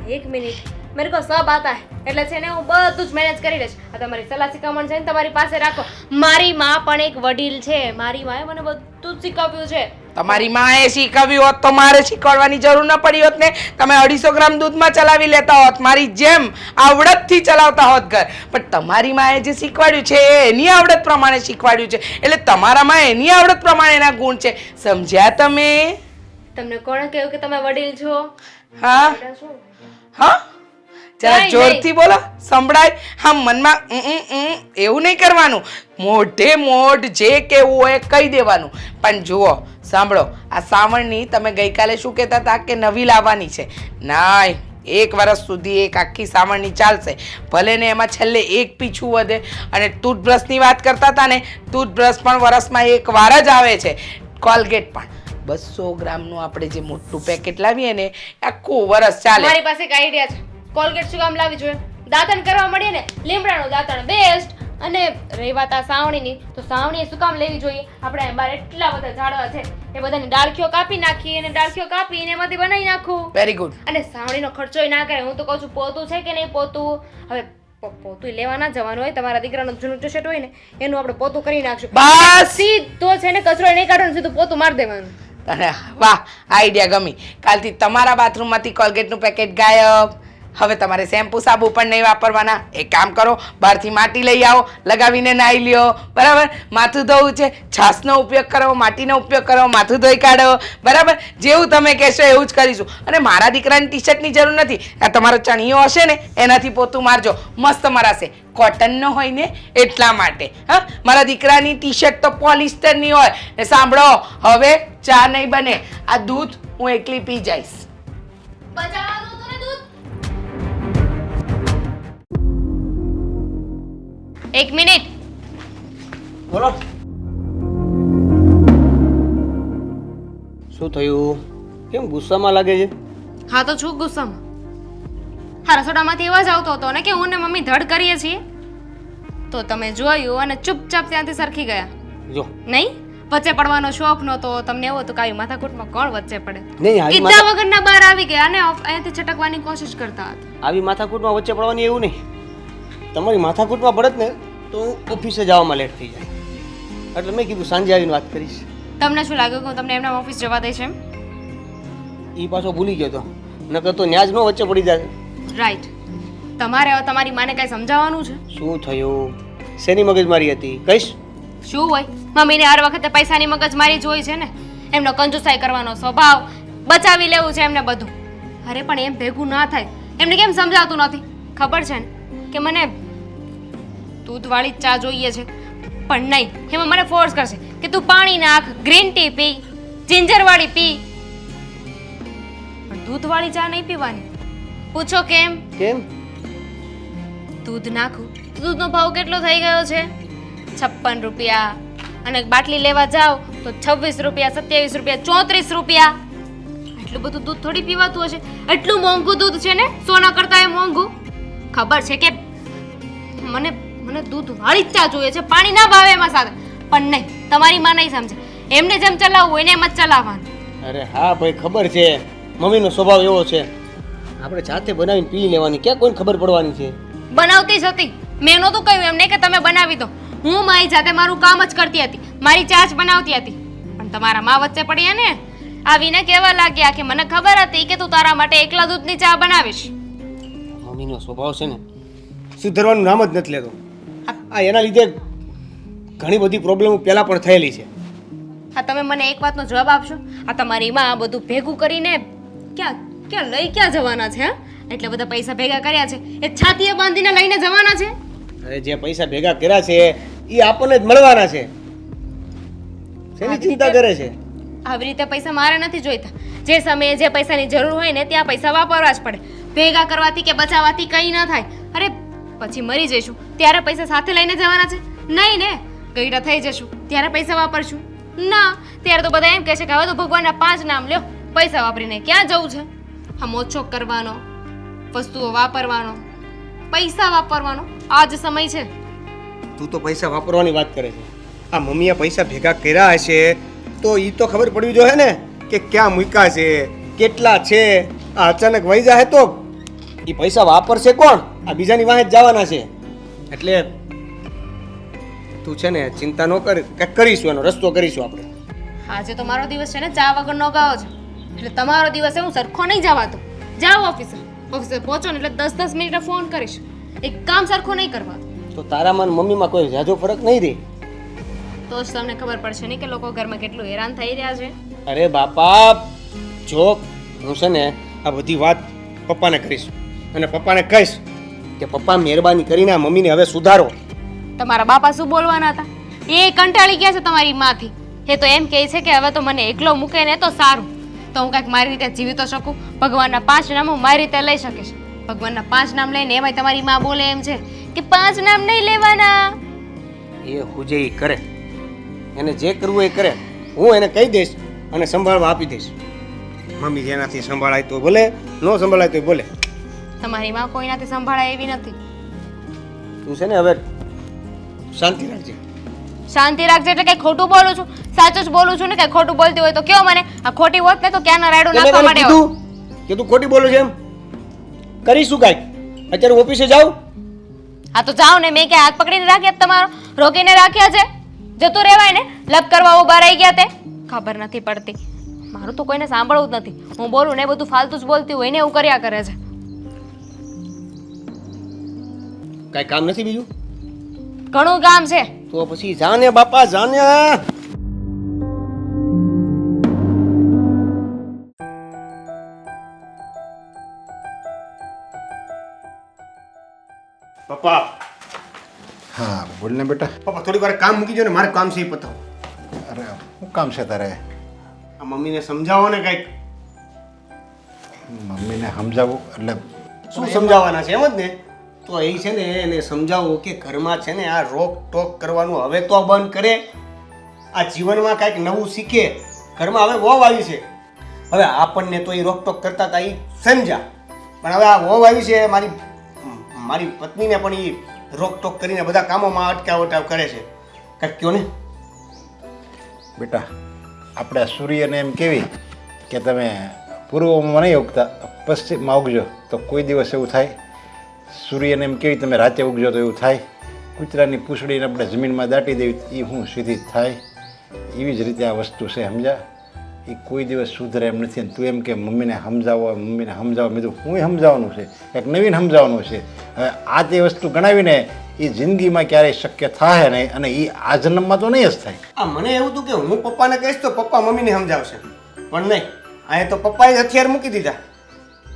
एक मिनट मेरे को सब आता है એટલે છે ને હું બધું જ મેનેજ કરી લઈશ આ તમારી સલાહ શિખામણ છે ને તમારી પાસે રાખો મારી માં પણ એક વડીલ છે મારી માએ મને બધું જ શીખવ્યું છે તમારી માએ શીખવ્યું હોત તો મારે શીખવાડવાની જરૂર ન પડી હોત ને તમે 250 ગ્રામ દૂધમાં ચલાવી લેતા હોત મારી જેમ આવડતથી ચલાવતા હોત ઘર પણ તમારી માએ જે શીખવાડ્યું છે એ એની આવડત પ્રમાણે શીખવાડ્યું છે એટલે તમારામાં એની આવડત પ્રમાણેના ગુણ છે સમજ્યા તમે તમને કોણે કહ્યું કે તમે વડીલ છો હા હા જરા જોરથી બોલો સંભળાય હા મનમાં એવું નહીં કરવાનું મોઢે મોઢ જે કહેવું હોય કહી દેવાનું પણ જુઓ સાંભળો આ સાવણની તમે ગઈકાલે શું કહેતા હતા કે નવી લાવવાની છે નાય 1 વર્ષ સુધી એક આખી સાવણની ચાલશે ભલે ને એમાં છેલ્લે એક પીછું વધે અને ટૂથબ્રશની વાત કરતા હતા ને ટૂથબ્રશ પણ વર્ષમાં એક વાર જ આવે છે કોલગેટ પણ 200 ગ્રામનું આપણે જે મોટું પેકેટ લાવીએ ને આખું વર્ષ ચાલે મારી પાસે એક આઈડિયા છે કોલગેટ શું કામ લાવી જોઈએ દાંતણ કરવા મળીએ ને લીમડાનું દાંતણ બેસ્ટ અને રહી વાત આ સાવણીની તો સાવણી શું કામ લેવી જોઈએ આપણે બહાર એટલા બધા ઝાડવા છે એ બધાની ડાળખીઓ કાપી નાખી અને ડાળખીઓ કાપીને એમાંથી બનાવી નાખું વેરી ગુડ અને સાવણીનો ખર્ચોય ના કરે હું તો કહું છું પોતું છે કે નહીં પોતું હવે પોતું લેવા ના જવાનું હોય તમારા દીકરાનું જૂનું ટી-શર્ટ હોય ને એનું આપણે પોતું કરી નાખશું બસ સીધો છે ને કચરો નહીં કાઢવાનો સીધું પોતું મારી દેવાનું અને વાહ આઈડિયા ગમી કાલથી તમારા બાથરૂમમાંથી કોલગેટનું પેકેટ ગાયબ હવે તમારે શેમ્પુ સાબુ પણ નહીં વાપરવાના એક કામ કરો બહારથી માટી લઈ આવો લગાવીને નાહી લ્યો બરાબર માથું ધોવું છે છાશનો ઉપયોગ કરો માટીનો ઉપયોગ કરો માથું ધોઈ કાઢો બરાબર જેવું તમે કહેશો એવું જ કરીશું અને મારા દીકરાની ટી-શર્ટની જરૂર નથી આ તમારો ચણિયો હશે ને એનાથી પોતું મારજો મસ્ત મરાશે કોટનનો હોય ને એટલા માટે હા મારા દીકરાની ટી-શર્ટ તો પોલિસ્ટરની હોય ને સાંભળો હવે ચા નહીં બને આ દૂધ હું એકલી પી જઈશ બચાવવા દો તને દૂધ એક મિનિટ બોલો શું થયું કેમ ગુસ્સામાં લાગે છે હા તો છું ગુસ્સામાં હા રસોડામાંથી અવાજ આવતો હતો ને કે હું ને મમ્મી ધડ કરીએ છીએ તો તમે જોયું અને ચૂપચાપ ત્યાંથી સરખી ગયા જો નહીં વચ્ચે પડવાનો શોખ નહોતો તમને એવું હતું કે આવી માથાકૂટમાં કોણ વચ્ચે પડે નહીં આવી કીધા વગરના બહાર આવી ગયા અને અહીંયાથી છટકવાની કોશિશ કરતા હતા આવી માથાકૂટમાં વચ્ચે પડવાની એવું નહીં તમારી માથાકૂટમાં પડત ને તો હું ઓફિસે જવામાં લેટ થઈ જાય એટલે મેં કીધું સાંજે આવીને વાત કરીશ તમને શું લાગ્યું કે હું તમને એમના ઓફિસ જવા દઈશ એમ એ પાછો ભૂલી ગયો તો નકર તો ન્યાજ નો વચ્ચે પડી જાય રાઈટ તમારે હવે તમારી માને કઈ સમજાવવાનું છે શું થયું શેની મગજમારી હતી કહીશ શું હોય મમ્મીને હર વખતે પૈસાની મગજમારી જ હોય છે ને એમનો કંજુસાઈ કરવાનો સ્વભાવ બચાવી લેવું છે એમને બધું અરે પણ એમ ભેગું ના થાય એમને કેમ સમજાતું નથી ખબર છે ને કે મને દૂધવાળી જ ચા જોઈએ છે પણ નહીં એમાં મને ફોર્સ કરશે કે તું પાણી નાખ ગ્રીન ટી પી જિંજરવાળી પી પણ દૂધવાળી ચા નહીં પીવાની પૂછો કેમ કેમ દૂધ નાખું દૂધનો ભાવ કેટલો થઈ ગયો છે 56 રૂપિયા અને બાટલી લેવા જાઓ તો 26 રૂપિયા 27 રૂપિયા 34 રૂપિયા એટલું બધું દૂધ થોડી પીવાતું હશે એટલું મોંઘું દૂધ છે ને સોના કરતા એ મોંઘું ખબર છે કે મને મને દૂધ વાળી ચા જોઈએ છે પાણી ના ભાવે એમાં સાથે પણ નહીં તમારી માં નહીં સમજે એમને જેમ ચલાવવું હોય ને એમ જ ચલાવવાનું અરે હા ભાઈ ખબર છે મમ્મીનો સ્વભાવ એવો છે આપણે જાતે બનાવીને પી લેવાની ક્યાં કોઈને ખબર પડવાની છે બનાવતી જ હતી મેં નહોતું કહ્યું એમને કે તમે બનાવી દો હું મારી જાતે મારું કામ જ કરતી હતી મારી ચા જ બનાવતી હતી પણ તમારા માં વચ્ચે પડ્યા ને આવીને કહેવા લાગ્યા કે મને ખબર હતી કે તું તારા માટે એકલા દૂધની ચા બનાવીશ મમ્મીનો સ્વભાવ છે ને સુધરવાનું નામ જ નથી લેતો આ એના લીધે ઘણી બધી પ્રોબ્લેમો પહેલાં પણ થયેલી છે હા તમે મને એક વાતનો જવાબ આપશો આ તમારી માં આ બધું ભેગું કરીને ક્યાં ક્યાં લઈ ક્યાં જવાના છે હા એટલે બધા પૈસા ભેગા કર્યા છે એ છાતીએ બાંધીને લઈને જવાના છે અરે જે પૈસા ભેગા કર્યા છે એ આપણને જ મળવાના છે શેની ચિંતા કરે છે આવી રીતે પૈસા મારે નથી જોઈતા જે સમયે જે પૈસાની જરૂર હોય ને ત્યાં પૈસા વાપરવા જ પડે ભેગા કરવાથી કે બચાવવાથી કંઈ ન થાય અરે પછી મરી જઈશું ત્યારે પૈસા સાથે લઈને જવાના છે નહીં ને ગઈડા થઈ જશું ત્યારે પૈસા વાપરશું ના ત્યારે તો બધા એમ કહે છે કે હવે તો ભગવાનના 5 નામ લ્યો પૈસા વાપરીને ક્યાં જવું છે હા મોછો કરવાનો વસ્તુઓ વાપરવાનો પૈસા વાપરવાનો આ જ સમય છે તું તો પૈસા વાપરવાની વાત કરે છે આ મમ્મીએ પૈસા ભેગા કર્યા હશે તો એ તો ખબર પડવી જોઈએ ને કે ક્યાં મૂક્યા છે કેટલા છે આ અચાનક વહી જાય તો એ પૈસા વાપરશે કોણ? આ બીજાની વાહે જ જવાના છે. એટલે તું છે ને ચિંતા ન કર, કંઈક કરીશું, એનો રસ્તો કરીશું આપણે. આજે તો મારો દિવસ છે ને ચા વગરનો ગાળો છે, એટલે તમારો દિવસ હું સરખો નહીં જવાતો. જાઓ ઓફિસે પહોંચો ને એટલે 10-10 મિનિટે ફોન કરીશ. એક કામ સરખો નહીં કરવા તો તારામાં ને મમ્મીમાં કોઈ ઝાઝો ફરક નહીં રહે. તો જ તમને ખબર પડશે ને કે લોકો ઘરમાં કેટલું હેરાન થઈ રહ્યા છે. અરે બાપા, જો હું છે ને આ બધી વાત પપ્પાને કહીશ અને પપ્પાને કહીશ કે પપ્પા મહેરબાની કરીને આ મમ્મીને હવે સુધારો. તમારા બાપા શું બોલવાના હતા? એ કંટાળી ગયા છે તમારી માંથી. એ તો એમ કહે છે કે હવે તો મને એકલો મૂકે ને તો સારું, તો હું કાંઈક મારી રીતે જીવી તો શકું. ભગવાનના 5 નામ હું મારી રીતે લઈ શકીશ. ભગવાનના 5 નામ લઈને એમાંય તમારી માં બોલે એમ છે કે 5 નામ નહીં લેવાના. એ હુજે ઈ કરે, એને જે કરવું એ કરે. હું એને કહી દઈશ અને સંભાળવા આપી દઈશ. મમ્મી જેનાથી સંભાળાય તો ભલે, ન સંભાળાય તો ભલે. તમારી માં કોઈનાથી સંભાળાય એવી નથી. તું છે ને હવે શાંતિ રાખજે. શાંતિ રાખજે એટલે કઈ ખોટું બોલું છું? સાચું જ બોલું છું ને. કઈ ખોટું બોલતી હોય તો કયો મને. આ ખોટી હોત ને તો ક્યાંના રાયડો નાખવા માટે હોત. કે તું ખોટી બોલું છે એમ? કરીશું કાંઈક. અત્યારે ઓફિસે જાઉં? હા તો જાઓ ને. મેં ક્યાં હાથ પકડીને રાખ્યા તમારો? રોકીને રાખ્યા છે? જતું રહેવાય ને. લપ કરવા ઉભા રહી ગયા તે ખબર નથી પડતી. મારું તો કોઈને સાંભળવું જ નથી. હું બોલું ને બધું ફાલતુ જ બોલતી હોય ને એવું કર્યા કરે છે. કાંઈ કામ નથી બીજું? ઘણું કામ છે. તો પછી જાને બાપા જાને. પપ્પા, હા બોલ ને બેટા. પપ્પા થોડી વાર કામ મૂકી દો ને, મારે કામ છે એ પતાવો. અરે શું કામ છે તારે? આ મમ્મીને સમજાવો ને કાંઈક. મમ્મીને સમજાવું એટલે શું સમજાવવાના છે એમ જ ને? તો એ છે ને એને સમજાવો કે ઘરમાં છે ને આ રોક ટોક કરવાનું હવે તો બંધ કરે. આ જીવનમાં કાંઈક નવું શીખે. ઘરમાં હવે વહુ આવી છે, હવે આપણને તો એ રોક ટોક કરતા હતા એ સમજ્યા, પણ હવે આ વહુ આવી છે મારી પત્નીને પણ એ રોક ટોક કરીને બધા કામોમાં અટકાવ કરે છે. કાંઈક કયો ને બેટા, આપણે સૂર્યને એમ કહેવી કે તમે પૂર્વમાં નહીં ઉગતા પશ્ચિમમાં ઉગજો, તો કોઈ દિવસ એવું થાય? સૂર્યને એમ કેવી તમે રાતે ઉગજો તો એવું થાય? કૂતરાની પૂંછડીને આપણે જમીનમાં દાટી દેવી એ હું સીધી જ થાય? એવી જ રીતે આ વસ્તુ છે, સમજ્યા? એ કોઈ દિવસ સુધરે એમ નથી. તું એમ કે મમ્મીને સમજાવો, મમ્મીને સમજાવો. મેં તો હું સમજાવવાનું છે, કંઈક નવીન સમજાવવાનું છે. હવે આ જે વસ્તુ ગણાવીને એ જિંદગીમાં ક્યારેય શક્ય થાય નહીં, અને એ આ જન્મમાં તો નહીં જ થાય. આ મને એવું હતું કે હું પપ્પાને કહીશ તો પપ્પા મમ્મીને સમજાવશે, પણ નહીં. અહીંયા તો પપ્પાએ હથિયાર મૂકી દીધા.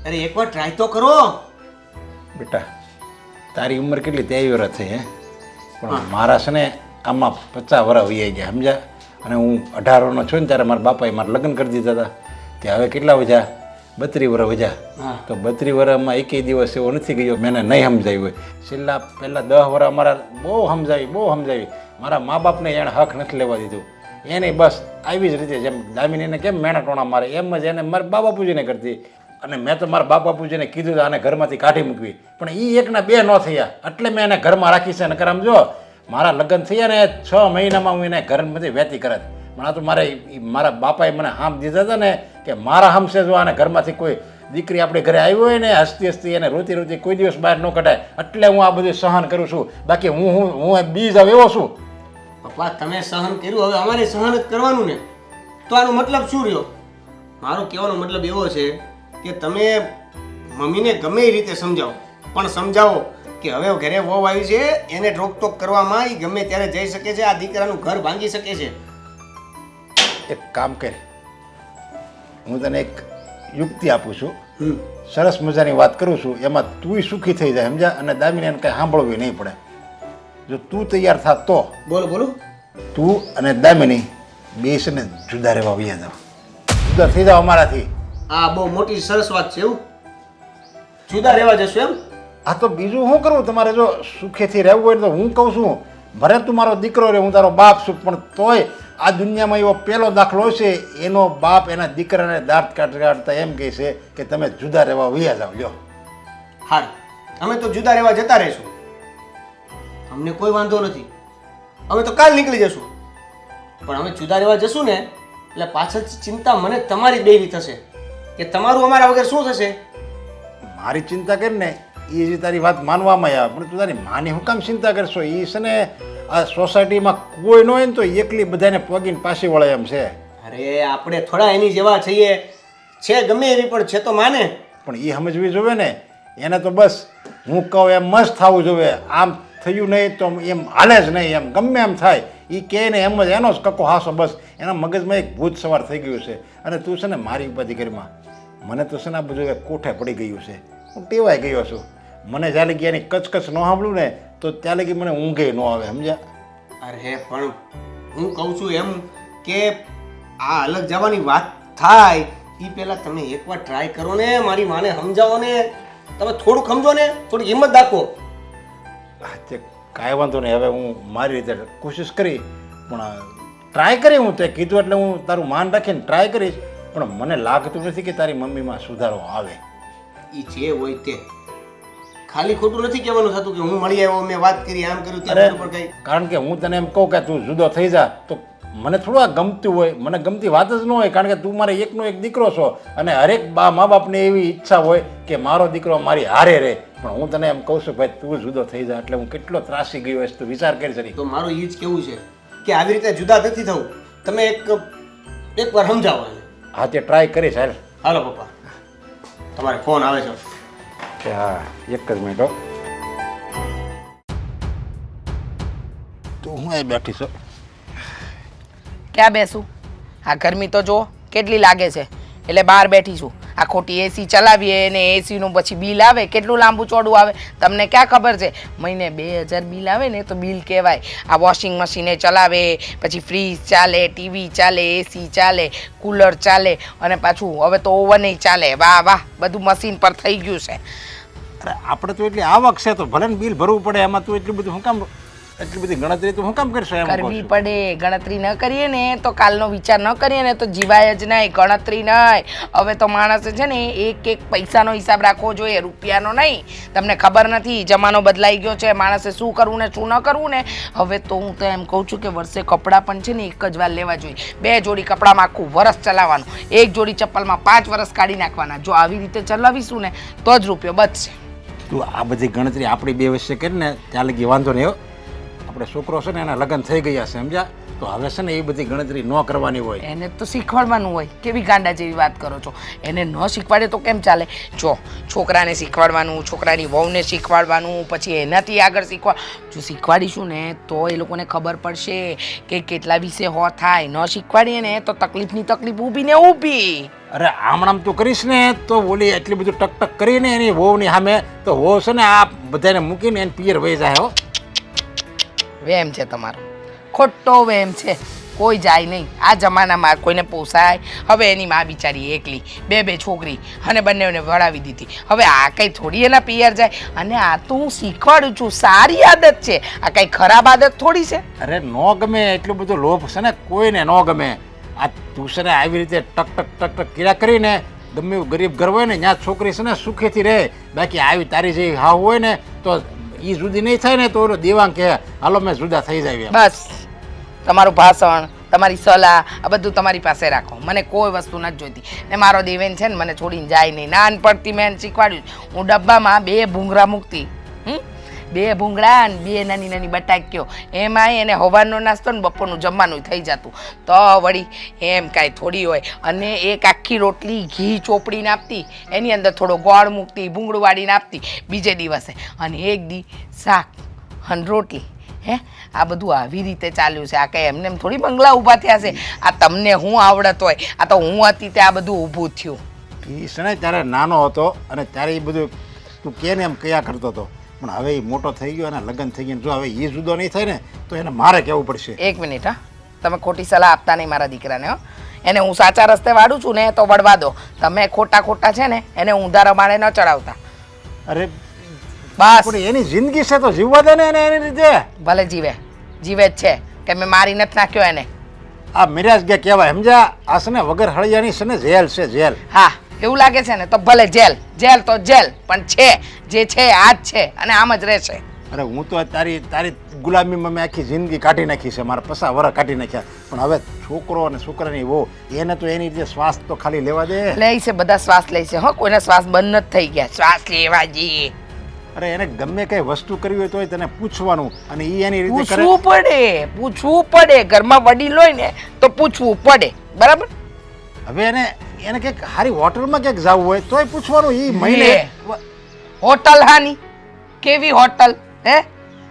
અરે એકવાર ટ્રાય તો કરો. બેટા, તારી ઉંમર કેટલી? 23 વર્ષ થઈ હે? પણ મારા છે ને આમાં 50 વર્ષ વહી ગયા, સમજ્યા? અને હું 18 નો છું ને ત્યારે મારા બાપાએ મારા લગ્ન કરી દીધા હતા. તે હવે કેટલા વધ્યા? 32 વર્ષ વધ્યા. તો 32 વર્ષમાં એકેય દિવસ એવો નથી ગયો મેં નહીં સમજાવ્યું હોય. છેલ્લા પહેલાં 10 વર્ષ અમારા બહુ સમજાવી. મારા મા બાપને એણે હક નથી લેવા દીધું. એને બસ આવી જ રીતે જેમ દામિનીને કેમ મેણા ટોણા મારે એમ જ એને મારા બા બાપુજીને કરતી. અને મેં તો મારા બા બાપુજીને કીધું તો આને ઘરમાંથી કાઢી મૂકવી, પણ એ એકના 2 ન થયા. એટલે મેં એને ઘરમાં રાખી છે. નકર આમ જો મારા લગ્ન થયા ને 6 મહિનામાં હું એને ઘરમાંથી વહેતી કરત. પણ આ તો મારા બાપાએ મને હામ દીધા હતા ને કે મારા હામશે જો આને ઘરમાંથી કોઈ દીકરી આપણે ઘરે આવી હોય ને હસતી એને રોતી કોઈ દિવસ બહાર ન કઢાય. એટલે હું આ બધું સહન કરું છું. બાકી હું બીજ હવે એવો છું. પપ્પા તમે સહન કર્યું, હવે અમારે સહન જ કરવાનું ને. તો આનો મતલબ શું રહ્યો? મારો કહેવાનો મતલબ એવો છે કે તમે મમ્મીને ગમે એ રીતે સમજાવો, પણ સમજાવો કે હવે ઘરે વહુ આવી છે, એને રોકટોક કરવામાં એ ગમે ત્યારે જઈ શકે છે, આ દીકરાનું ઘર ભાંગી શકે છે. એક કામ કર, હું તને એક યુક્તિ આપું છું. સરસ મજાની વાત કરું છું, એમાં તું સુખી થઈ જાય, સમજા? અને દામિનીને કંઈ સાંભળવું નહીં પડે. જો તું તૈયાર થાત તો બોલો તું અને દામિની બે છે ને જુદા રહેવા વયા જાવ, જુદા થઈ જાવ અમારાથી. આ બહુ મોટી સરસ વાત છે. એવું જુદા રહેવા જશો એમ? આ તો બીજું શું કરું? તમારે જો સુખેથી રહેવું હોય તો હું કહું છું, ભલે તું મારો દીકરો રહે, હું તારો બાપ છું, પણ તોય આ દુનિયામાં એવો પહેલો દાખલો છે એનો બાપ એના દીકરાને દાંત કાઢતા એમ કહે છે કે તમે જુદા રહેવા વયા જાવ. લ્યો હારું, અમે તો જુદા રહેવા જતા રહીશું, અમને કોઈ વાંધો નથી. અમે તો કાલ નીકળી જશું. પણ અમે જુદા રહેવા જશું ને એટલે પાછળથી ચિંતા મને તમારી બેની થશે કે તમારું અમારા વગર શું થશે. મારી ચિંતા કરીને એ જે તારી વાત માનવામાં આવે પણ તું તારી માની હું કામ ચિંતા કરશો એ છે ને આ સોસાયટીમાં કોઈ ન હોય ને તો એકલી બધાને પગીને પાછી વળે એમ છે. અરે આપણે થોડા એની જેવા છીએ, છે ગમે એવી પણ છે તો માને. પણ એ સમજવી જોવે ને, એને તો બસ હું કહું એમ મસ્ત થવું જોવે. આમ થયું નહીં તો એમ હાલે જ નહીં, એમ ગમે એમ થાય એ કહે ને એમ જ એનો જ કકો હાસો. બસ એના મગજમાં એક ભૂત સવાર થઈ ગયું છે. અને તું છે ને મારી ઉપાધિ કરીમાં મને તો છે ને આ બધું એક કોઠે પડી ગયું છે. હું ટેવાઈ ગયો છું. મને જ્યાં લગી એની કચકચ ન સાંભળું ને તો ત્યાં લગી મને ઊંઘે ન આવે, સમજ્યા? અરે પણ હું કહું છું એમ કે આ અલગ જવાની વાત થાય એ પહેલાં તમે એકવાર ટ્રાય કરો ને, મારી માને સમજાવો ને, તમે થોડુંક સમજો ને, થોડી હિંમત દાખવો. તે કાંઈ વાંધો નહીં, હવે હું મારી રીતે કોશિશ કરી પણ ટ્રાય કરી. હું તે કીધું એટલે હું તારું માન રાખીને ટ્રાય કરીશ. પણ મને લાગતું નથી કે તારી મમ્મીમાં સુધારો આવે. એ જે હોય તે ખાલી ખોટું નથી કહેવાનું થતું કે હું મળી આવ્યો, મેં વાત કરી, આમ કર્યું, તેમ કર્યું, પણ કંઈ. કારણ કે હું તને એમ કહું કે તું જુદો થઈ જા તો મને થોડું આ ગમતું હોય. મને ગમતી વાત જ ન હોય, કારણ કે તું મારે એકનો એક દીકરો છો અને હરેક મા બાપને એવી ઈચ્છા હોય કે મારો દીકરો મારી હારે રહે. પણ હું તને એમ કહું છું ભાઈ તું જુદો થઈ જા એટલે હું કેટલો ત્રાસી ગયો હોય. તું વિચાર કરી શકી. તો મારું એ જ કેવું છે કે આવી રીતે જુદા નથી થવું. તમે એકવાર સમજાવો એને. હા તે ટ્રાય કરીશ. હાલ હાલો પપ્પા, તમારે ફોન આવે છે. કે હા એક જ મિનિટ હો. તું હું અહીં બેઠી છો? ક્યાં બેસું? આ ગરમી તો જો કેટલી લાગે છે એટલે બહાર બેઠી છું. આ ખોટી એસી ચલાવીએ ને એસીનું પછી બિલ આવે, કેટલું લાંબુ ચોડું આવે તમને ક્યાં ખબર છે? મહિને 2000 બિલ આવે ને તો બિલ કહેવાય. આ વોશિંગ મશીને ચલાવે, પછી ફ્રીજ ચાલે, ટીવી ચાલે, એસી ચાલે, કુલર ચાલે અને પાછું હવે તો ઓવન ચાલે. વાહ વાહ, બધું મશીન પર થઈ ગયું છે. અરે આપણે તો એટલી આવક છે તો ભલે ને બિલ ભરવું પડે. એમાં તું એટલું બધું શું કામ, એટલી બધી ગણતરી તું શું કામ કરશો? એમ કરવી પડે. ગણતરી ન કરીએ ને તો કાલનો વિચાર ન કરીએ ને તો જીવાય જ નહીં. ગણતરી નહીં. હવે તો માણસે છે ને એક એક પૈસાનો હિસાબ રાખવો જોઈએ, રૂપિયાનો નહીં. તમને ખબર નથી જમાનો બદલાઈ ગયો છે, માણસે શું કરવું ને શું ન કરવું ને. હવે તો હું તો એમ કહું છું કે વર્ષે કપડાં પણ છે ને એક જ વાર લેવા જોઈએ. 2 જોડી કપડામાં આખું વરસ ચલાવવાનું, 1 જોડી ચપ્પલમાં 5 વર્ષ કાઢી નાખવાના. જો આવી રીતે ચલાવીશું ને તો જ રૂપિયો બચશે. તું આ બધી ગણતરી આપણી બે વચ્ચે કરીને ત્યાં લગી વાંધો નહીં. આપણે છોકરો છે ને એના લગ્ન થઈ ગયા છે, સમજ્યા? તો હવે છે ને એ બધી ગણતરી ન કરવાની હોય. એને તો શીખવાડવાનું હોય. કેવી ગાંડા જેવી વાત કરો છો? એને ન શીખવાડે તો કેમ ચાલે? જો છોકરાને શીખવાડવાનું, છોકરાની વહુને શીખવાડવાનું, પછી એનાથી આગળ જો શીખવાડીશું ને તો એ લોકોને ખબર પડશે કે કેટલા વિશે હો થાય. ન શીખવાડીએ ને તો તકલીફની તકલીફ ઊભી ને ઊભી. અરે આમ તું કરીશ ને તો ઓલી એટલી બધું ટક કરીને એની વહુની સામે તો વહુ છે ને આ બધાને મૂકીને એને પિયર વહી જાય. હો વેમ છે તમારો, ખોટો વેમ છે. કોઈ જાય નહીં આ જમાનામાં, કોઈને પોસાય. હવે એની માં બિચારી એકલી, 2 છોકરી અને બંનેને વળાવી દીધી. હવે આ કંઈ થોડી એના પિયર જાય. અને આ તો હું શીખવાડું છું, સારી આદત છે. આ કંઈ ખરાબ આદત થોડી છે. અરે ન ગમે એટલું બધું લોભ છે ને કોઈને ન ગમે. આ તું છે ને આવી રીતે ટક કર્યા કરીને ગમે એવું ગરીબ ઘર હોય ને ત્યાં છોકરી છે ને સુખેથી રહે. બાકી આવી તારી જેવી હાવ હોય ને તો એ જુદી નહીં થાય ને તો એનો દેવાંગ કહે હાલો મેં જુદા થઈ જાય. બસ તમારું ભાષણ, તમારી સલાહ આ બધું તમારી પાસે રાખો. મને કોઈ વસ્તુ નથી જોઈતી. ને મારો દેવેન છે ને મને છોડીને જાય નહીં. નાનપણથી મેં એને શીખવાડ્યું. હું ડબ્બામાં 2 ભૂંગળા મૂકતી, 2 ભૂંગળા અને 2 નાની નાની બટાક્યો. એમાં એને હવારનો નાસ્તો ને બપોરનું જમવાનું થઈ જતું. તો વળી એમ કાંઈ થોડી હોય. અને એક આખી રોટલી ઘી ચોપડીને આપતી, એની અંદર થોડો ગોળ મૂકતી, ભૂંગળું વાળીને આપતી બીજે દિવસે. અને એક દી શાક અને રોટલી. આ બધું આવી રીતે ચાલ્યું છે. આ કંઈ એમને એમ થોડી બંગલા ઊભા થયા છે. આ તમને હું આવડત હોય? આ તો હું હતી ત્યાં બધું ઊભું થયું. એ છે ને ત્યારે નાનો હતો અને ત્યારે એ બધું તું કે ને એમ કયા કરતો હતો. પણ હવે એ મોટો થઈ ગયો અને લગ્ન થઈ ગયા. જો હવે એ જુદો નહીં થાય ને તો એને મારે કહેવું પડશે. 1 મિનિટ. હા, તમે ખોટી સલાહ આપતા નહીં મારા દીકરાને. એને હું સાચા રસ્તે વાળું છું ને તો વળવા દો. તમે ખોટા છે ને એને ઊંધા રમાડે ન ચડાવતા. અરે બસ પણ એની જિંદગી છે તો જીવવા દે ને એને એની રીતે. ભલે જીવે જ છે કે મેં મારી નથી નાખ્યો એને. આ મિરાજ ગયા કહેવાય, સમજ્યા? આ છે ને વગર હળિયાની છે ને જેલ છે, જેલ. હા એવું લાગે છે ને તો ભલે જેલ તો જેલ, પણ છે જે છે આ જ છે અને આમ જ રહેશે. અરે હું તો તારી તારી ગુલામીમાં મેં આખી જિંદગી કાઢી નાખી છે, મારા 50 વર્ષ કાઢી નાખ્યા. પણ હવે છોકરો અને છોકરાની વહુ એને તો એની રીતે શ્વાસ તો ખાલી લેવા દે. લે છે, બધા શ્વાસ લે છે. હો, કોઈના શ્વાસ બંધ નથી થઈ ગયા. શ્વાસ લેવા જઈએ. અરે એને ગમે કઈ વસ્તુ કરવી હોય તો તને પૂછવાનું અને ઈ એની રીતે કરે. પૂછવું પડે. ઘરમાં વડીલ હોય ને તો પૂછવું પડે, બરાબર? હવે એને એને કંઈક સારી હોટલમાં ક્યાંક જવું હોય તોય પૂછવાનું. ઈ મહિને હોટલ હાની કેવી હોટલ? હે,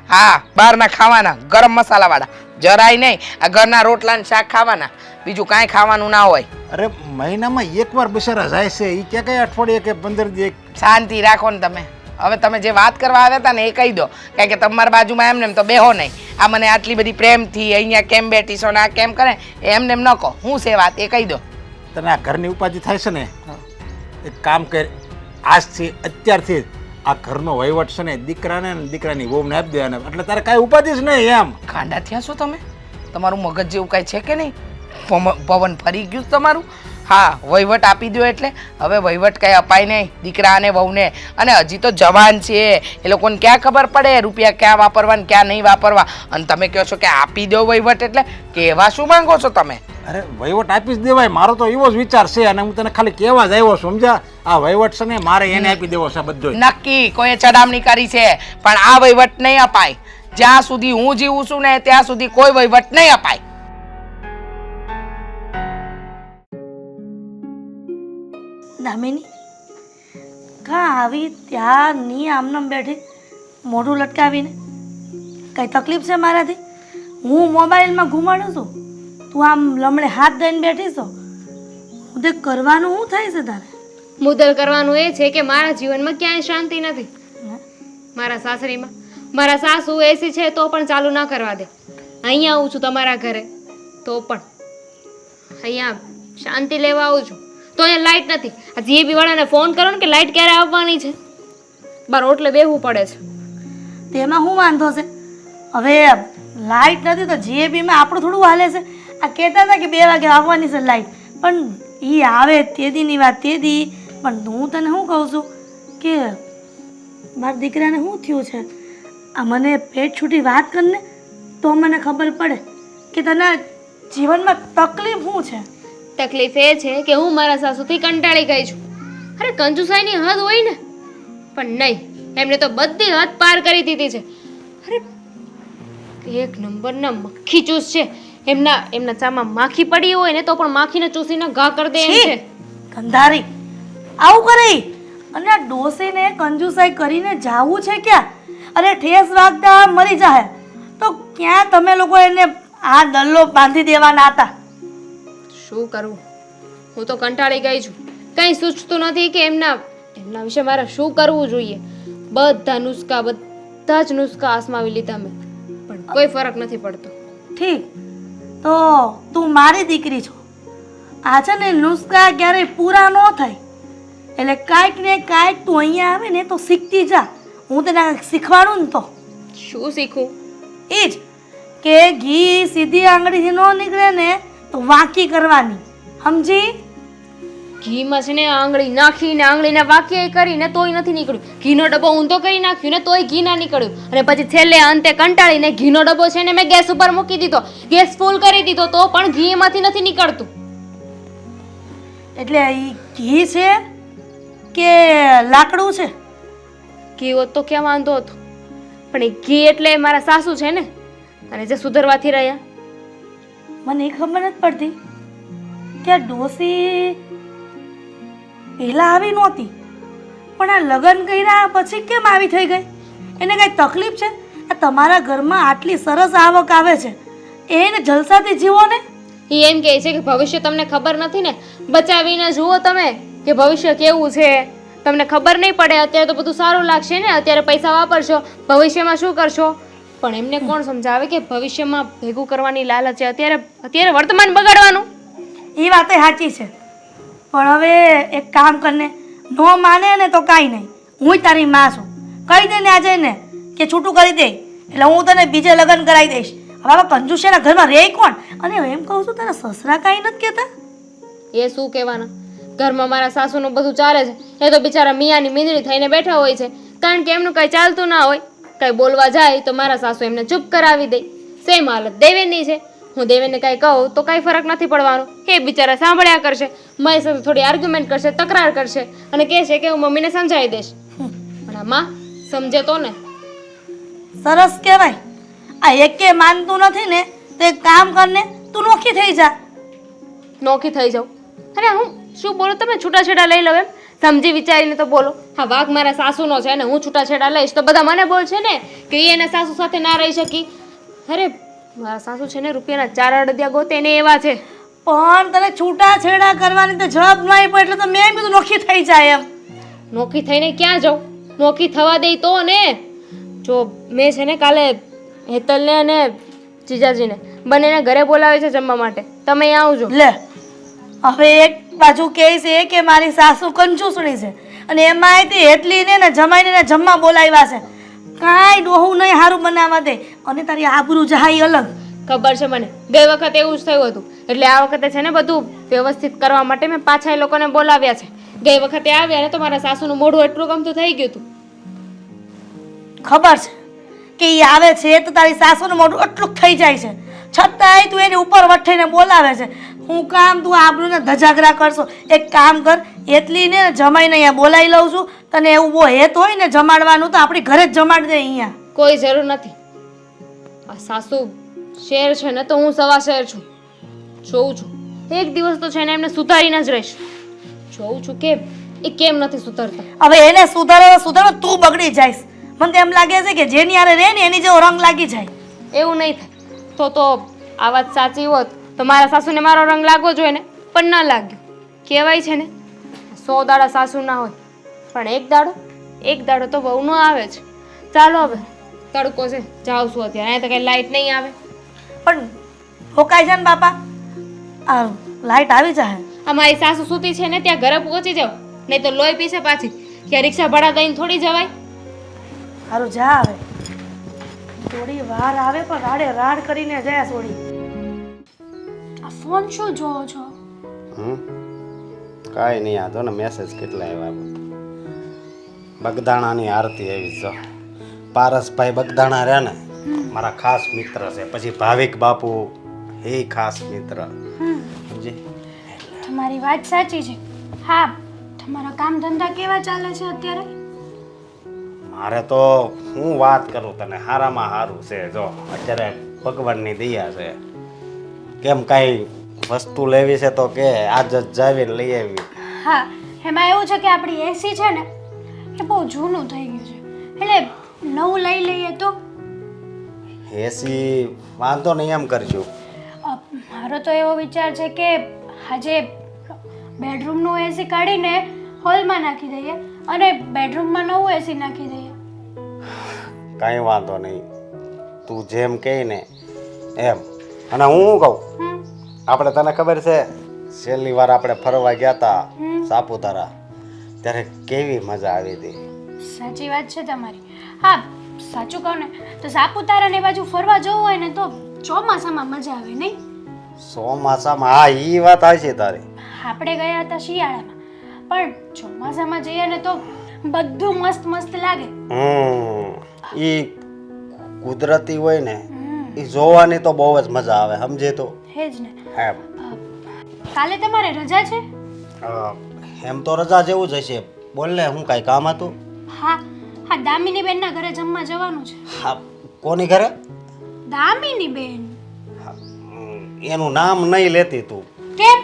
હા, બહારના ખાવાના ગરમ મસાલા વાળા જરાય નહીં. આ ઘરના રોટલા ને શાક ખાવાના, બીજું કાંઈ ખાવાનું ના હોય. અરે મહિનામાં એકવાર બિચારા જાય છે, ઈ ક્યાં કઈ અઠવાડિયે કે 15 દી. શાંતિ રાખો ને તમે. હવે તમે જે વાત કરવા આવ્યા હતા ને એ કહી દો, કારણ કે તમારા બાજુમાં એમને એમ તો બેહો નહીં. આ મને આટલી બધી પ્રેમથી અહીંયા કેમ બેઠીશો ને આ કેમ કરે એમને એમ ન કહો. હું છે વાત એ કહી દો. તને આ ઘરની ઉપાધિ થાય છે ને, એક કામ કર, આજથી અત્યારથી આ ઘરનો વહીવટ છે ને દીકરાને ને દીકરાની વહુને આપી દેવાને, એટલે તારે કાંઈ ઉપાધિ જ નહીં. એમ ખાંડા થયા છો તમે? તમારું મગજ જેવું કાંઈ છે કે નહીં? પવન ફરી ગયું તમારું? હા, વહીવટ આપી દો એટલે હવે વહીવટ કાંઈ અપાય નહીં દીકરા અને વહુને. અને હજી તો જવાન છે, એ લોકોને ક્યાં ખબર પડે રૂપિયા ક્યાં વાપરવા ને ક્યાં નહીં વાપરવા. અને તમે કહો છો કે આપી દો વહીવટ, એટલે કહેવા શું માંગો છો તમે? અરે વહીવટ આપી જ દેવાય, મારો તો એવો જ વિચાર છે. અને હું તને ખાલી કહેવા જ આવ્યો છું, સમજા? આ વહીવટ છે ને મારે એને આપી દેવો છે બધો. નક્કી કોઈએ ચડામણી કરી છે, પણ આ વહીવટ નહીં અપાય. જ્યાં સુધી હું જીવું છું ને ત્યાં સુધી કોઈ વહીવટ નહીં અપાય. દામિની કાં આવી ત્યાં ની આમનામ બેઠી મોઢું લટકાવીને? કઈ તકલીફ છે મારાથી? હું મોબાઈલમાં ઘુમાડું છું, તું આમ લમડે હાથ દઈને બેઠી છો. મુદ્દે કરવાનું શું થાય છે તારે? મુદ્દલ કરવાનું એ છે કે મારા જીવનમાં ક્યાંય શાંતિ નથી. મારા સાસરીમાં મારા સાસુ એસી છે તો પણ ચાલુ ના કરવા દે. અહીંયા આવું છું તમારા ઘરે તો પણ અહીંયા શાંતિ લેવા આવું છું તો અહીંયા લાઇટ નથી. આ જીએબી વાળાને ફોન કરો ને કે લાઇટ ક્યારે આવવાની છે, બાર ઓટલે બેહવું પડે છે. તેમાં શું વાંધો છે? હવે લાઇટ નથી તો જીએબીમાં આપણું થોડું હાલે છે. આ કહેતા હતા કે 2 વાગે આવવાની છે લાઇટ, પણ એ આવે તે દીની વાત તે દી. પણ હું તને શું કહું છું કે મારા દીકરાને શું થયું છે? આ મને પેટ છૂટી વાત કરને તો મને ખબર પડે કે તને જીવનમાં તકલીફ શું છે. તકલીફ એ છે કે હું મારા સાસુથી કંટાળી ગઈ છું. અરે કંજુસાઈની હદ હોય ને, પણ નહીં, એમને તો બધી હદ પાર કરી દીધી છે. અરે એક નંબરના મક્ખી ચૂસ છે. એમના ચામાં માખી પડી હોય ને તો પણ માખીને ચૂસીને ઘા કરી દે એમ છે. ગંધારી આવું કરે. અને આ ડોસીને કંજુસાઈ કરીને જાવું છે ક્યાં? અરે ઠેસ વાગતા મરી જાય તો ક્યાં તમે લોકો એને આ દલ્લો બાંધી દેવાના હતા? શું કરવું? હું તો કંટાળી ગઈ છું. કંઈ સૂચતું નથી કે એમના વિશે મારે શું કરવું જોઈએ. બધા જ નુસ્ખા આસમાવી લીધા મેં, પણ કોઈ ફરક નથી પડતો. ઠીક, તો તું મારી દીકરી છો. આ છે ને નુસ્ખા ક્યારેય પૂરા ન થાય, એટલે કાંઈક ને કાંઈક તું અહીંયા આવે ને તો શીખતી જા. હું તને શીખવાડું ને તો. શું શીખું? એ જ કે ઘી સીધી આંગળીથી ન નીકળે ને તો વાંકી કરવાની, સમજી? ઘીમાં છે ને આંગળી નાખીને આંગળીને વાંકી કરીને તોય નથી નીકળ્યું. ઘીનો ડબ્બો ઊંધો કરી નાખ્યો ને તોય ઘી ના નીકળ્યું. અને પછી છેલ્લે અંતે કંટાળીને ઘીનો ડબ્બો છે ને મેં ગેસ ઉપર મૂકી દીધો, ગેસ ફૂલ કરી દીધો તો પણ ઘી એમાંથી નથી નીકળતું. એટલે એ ઘી છે કે લાકડું છે? ઘી હોત તો ક્યાં વાંધો હતો, પણ એ ઘી એટલે મારા સાસુ છે ને, અને જે સુધરવાથી રહ્યા. મને એ ખબર નથી પડતી કે આ ડોસી પહેલા આવી નહોતી, પણ આ લગ્ન કર્યા પછી કેમ આવી થઈ ગઈ? એને કઈ તકલીફ છે? આ તમારા ઘરમાં આટલી સરસ આવક આવે છે, એને જલસાથી જીવો ને. એ એમ કહે છે કે ભવિષ્ય તમને ખબર નથી ને, બચાવીને જુઓ તમે કે ભવિષ્ય કેવું છે. તમને ખબર નહીં પડે. અત્યારે તો બધું સારું લાગશે ને, અત્યારે પૈસા વાપરશો, ભવિષ્યમાં શું કરશો? પણ એમને કોણ સમજાવે કે ભવિષ્યમાં ભેગું કરવાની લાલચ છે, અત્યારે વર્તમાન બગાડવાનું. એ વાત સાચી છે, પણ હવે એક કામ કરને, નો માને ને તો કાંઈ નહીં, હું તારી માં છું. કહી દે ને આજે ને કે છૂટું કરી દે, એટલે હું તને બીજે લગ્ન કરાવી દઈશ. હવે કંજુસેના ઘરમાં રહે કોણ? અને એમ કહું છું તારા સસરા કાંઈ નથી કહેતા? એ શું કહેવાના? ઘરમાં મારા સાસુનું બધું ચાલે છે, એ તો બિચારા મિયાની મીંદડી થઈને બેઠા હોય છે, કારણ કે એમનું કંઈ ચાલતું ના હોય. કાંઈ બોલવા જાય તો મારા સાસુ એમને ચૂપ કરાવી દે. સેમ હાલત દેવેનની છે. હું દેવેનને કાંઈ કહું તો કાંઈ ફરક નથી પડવાનો. એ બિચારા સાંભળ્યા કરશે, મારી સાથે થોડી આર્ગ્યુમેન્ટ કરશે, તકરાર કરશે અને કહેશે કે હું મમ્મીને સમજાવી દઈશ. પણ આ માં સમજે તો ને. સરસ કહેવાય. આ એકે માનતું નથી ને તો એક કામ કરને, તું નોખી થઈ જા. નોખી થઈ જાઉં? અરે હું શું બોલું, તમે છૂટાછેડા લઈ લો એમ? સમજી વિચારીને તો બોલો. હા, વાઘ મારા સાસુનો છે ને હું છૂટાછેડા લઈશ તો બધા મને બોલશે ને કે એ એના સાસુ સાથે ના રહી શકી. અરે મારા સાસુ છે ને રૂપિયાના 4 અડદિયા ગોતે ને એવા છે. પણ તને છૂટાછેડા કરવાની તો જવાબ નહીં પડે એટલે તો મેં કીધું નોખી થઈ જાય એમ. નોખી થઈને ક્યાં જાઉં? નોખી થવા દઈ તો ને. જો મેં છે ને કાલે હેતલને અને જીજાજીને બંનેને ઘરે બોલાવે છે જમવા માટે. તમે અહીં આવજો. લે, હવે એક બાજુ કહે છે કે મારી સાસુ કંજૂસણી છે અને એમાંય તે હેતલીને ને જમાઈને જમવા બોલાવ્યા છે. કાંઈ ડોહું નહીં સારું બનાવવા દે અને તારી આબરૂ જહાઈ અલગ. ખબર છે મને, ગઈ વખતે એવું જ થયું હતું. એટલે આ વખતે છે ને બધું વ્યવસ્થિત કરવા માટે મેં પાછા એ લોકોને બોલાવ્યા છે. ગઈ વખતે આવ્યા ને તો મારા સાસુનું મોઢું એટલું ગમતું થઈ ગયું હતું. ખબર છે કે એ આવે છે તો તારી સાસુનું મોઢું એટલું થઈ જાય છે, છતાંય તું એની ઉપર વઠીને બોલાવે છે. હું કામ તું આબરૂને ધજાગરા કરશો? એક કામ કર, એટલીને જમાઈને અહીંયા બોલાવી લઉં છું. તને એવું બહુ હેત હોય ને જમાડવાનું તો આપણી ઘરે જ જમાડી દે અહીંયા. કોઈ જરૂર નથી. આ સાસુ શેર છે ને તો હું સવા શેર છું. જોઉં છું એક દિવસ તો છે ને એમને સુધારીને જ રહીશ. જોઉં છું કે એ કેમ નથી સુધરતા. હવે એને સુધારવા તું બગડી જઈશ. મને તો એમ લાગે છે કે જેની હારે રહે ને એની જેવો રંગ લાગી જાય. એવું નહીં થાય તો આ વાત સાચી હોત તો મારા સાસુને મારો રંગ લાગવો જોઈએ ને, પણ ન લાગ્યો. કહેવાય છે ને 100 દાડા સાસુ ના હોય પણ એક દાડો તો બહુ ન આવે છે. ચાલો હવે તડકો છે, જાઉં છું અત્યારે. અહીંયા તો કઈ લાઈટ નહીં આવે. પણ રોકાઈ જાય ને બાપા, આ લાઈટ આવી જાય. અમારી સાસુ સૂતી છે ને ત્યાં ઘરે પહોંચી જાવ, નહીં તો લોહી પીશે પાછી. ત્યાં રિક્ષા ભાડા દઈને થોડી જવાય. સારું જા આવે, થોડી વાર આવે પણ રાડે રાડ કરીને જાય થોડી. આ ફોન શું જોવો છો? કાંઈ નહીં, આ તો ને મેસેજ કેટલા આવ્યા. બગદાણાની આરતી આવી છે. પારસભાઈ બગદાણા રહ્યા ને મારા ખાસ મિત્ર છે. પછી ભાવિક બાપુ એ ખાસ મિત્ર. સમજી? તમારી વાત સાચી છે. હા, તમારા કામ ધંધા કેવા ચાલે છે અત્યારે? મારે તો હું વાત કરું તને, હારામાં હારું છે. જો અત્યારે ભગવાનની દયા છે. કેમ કાંઈ વસ્તુ લેવી છે તો કે આજ જ જાવીને લઈ આવી. હા, એમાં એવું છે કે આપણી એસી છે ને એ બહુ જૂનું થઈ ગયું છે, એટલે નવું લઈ લઈએ તો. એસી વાંધો નહીં, એમ કરશું. મારો તો એવો વિચાર છે કે આજે બેડરૂમનું એસી કાઢીને હોલમાં નાખી દઈએ અને બેડરૂમમાં નવું એસી નાખી દઈએ. કાંઈ વાંધો નહીં, તું જેમ કહે ને એમ. અને હું શું કહું, આપણે તને ખબર છે છેલ્લી વાર આપણે ફરવા ગયા હતા સાપુતારા, ત્યારે કેવી મજા આવી હતી. સાચી વાત છે તમારી. હા, સાચું કહું ને તો સાપુતારા ને બાજુ ફરવા જવું હોય ને તો ચોમાસામાં મજા આવે નહીં? ચોમાસામાં? હા, એ વાત આવી તારી. આપણે ગયા હતા શિયાળામાં, પણ ચોમાસામાં જઈએ ને તો બધું મસ્ત મસ્ત લાગે. ઈ કુદરતી હોય ને એ જોવાની તો બહુ જ મજા આવે, સમજે તો. હે જ ને. એમ કાલે તમારે રજા છે? એમ તો રજા જેવું જ હશે. બોલ ને, હું કાંઈ કામ હતું? હા હા, દામિની બેનના ઘરે જમવા જવાનું છે. હા, કોની ઘરે? દામિની બેન. એનું નામ નહીં લેતી તું. કેમ?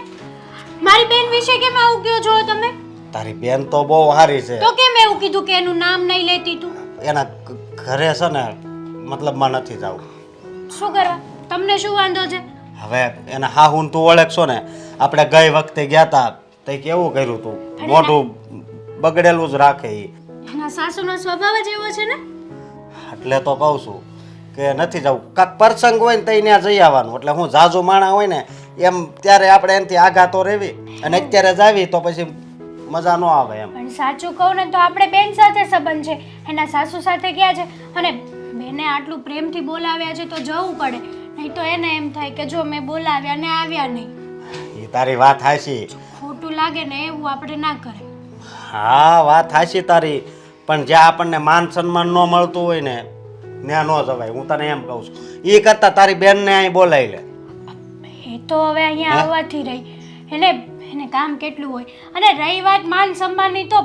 મારી બેન વિશે કેમ આવું કહો છો તમે? તારી બેન તો બહુ સારી છે. તો કેમ એવું કીધું કે એનું નામ નહીં લેતી તું? એના ઘરે છે ને મતલબમાં નથી જવું. શું કરવા? તમને શું વાંધો છે? હવે એના હાહુન તું ઓળખશો ને, આપણે ગઈ વખતે ગયા તા તે કેવું કર્યું તું, મોઢું બગડેલું જ રાખે ઈ. એના સાસુનો સ્વભાવ જ એવો છે ને. એટલે તો કહું છું કે નથી જવું. કાંક પ્રસંગ હોય ને ત્યાં જઈ આવવાનું. એટલે હું ઝાઝુ માણા હોય ને એમ ત્યારે આપણે એનાથી આઘા તો રહેવી, અને અત્યારે જાવી તો પછી મજા ન આવે એમ. પણ સાચું કહું ને તો આપણે બેન સાથે સંબંધ છે, એના સાસુ સાથે ગયા છે અને બેને આટલું પ્રેમથી બોલાવ્યા છે તો જવું પડે. નહીં તો એને એમ થાય કે જો મેં બોલાવ્યા ને આવ્યા નહીં. એ તારી વાત હાચી. ખોટું લાગે ને એવું આપણે ના કરે. હા, વાત હાચી તારી. પણ જ્યાં આપણને માન સન્માન ન મળતું હોય ને ત્યાં ન જવાય. હું તને એમ કહું છું. એ કરતાં તારી બેનને અહીં બોલાવી લે. એ તો હવે અહીંયા આવવાથી રહી. એને કામ કેટલું હોય. અને રહી વાત માન સન્માનની, તો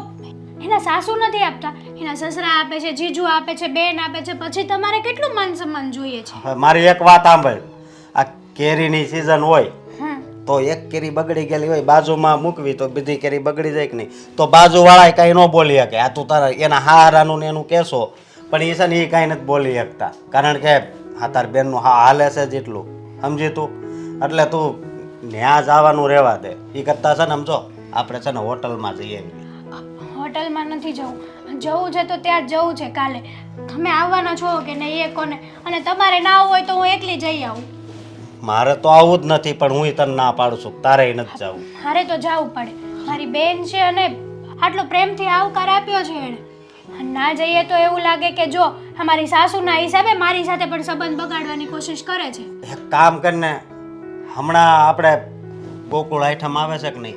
એના સાસુ નથી આપતા, એના સસરા આપે છે, જીજુ આપે છે, બેન આપે છે. પછી તમારે કેટલું માન સન્માન જોઈએ છે? હવે મારી એક વાત સાંભળ. આ કેરીની સિઝન હોય હમ. તો એક કેરી બગડી ગયેલી હોય બાજુમાં મૂકવી તો બધી કેરી બગડી જાય કે નહીં? તો બાજુવાળા કાંઈ ન બોલી શકે. આ તું તારા એના હારાનું ને એનું કહેશો, પણ એ છે ને એ કાંઈ નથી બોલી શકતા. કારણ કે હા તાર બેનનું હા હાલે છે જેટલું, સમજી તું? એટલે તું ત્યાં જવાનું રહેવા દે. એ કરતાં છે ને સમજો આપણે છે ને હોટલમાં જઈએ. હોટલમાં નથી જવું છે તો ત્યાં જવું છે કાલે. તમે આવવાના છો કે નહીં એ કોને? અને તમારે ના આવવું હોય તો હું એકલી જઈ આવું. મારે તો આવું જ નથી, પણ હું તને ના પાડું છું. તારે નથી જવું. મારે તો જવું પડે. મારી બેન છે અને આટલો પ્રેમથી આવકાર આપ્યો છે એણે. ના જઈએ તો એવું લાગે કે જો અમારી સાસુના હિસાબે મારી સાથે પણ સંબંધ બગાડવાની કોશિશ કરે છે. એક કામ કરીને હમણાં આપણે ગોકુળ આઈટમ આવે છે કે નહીં,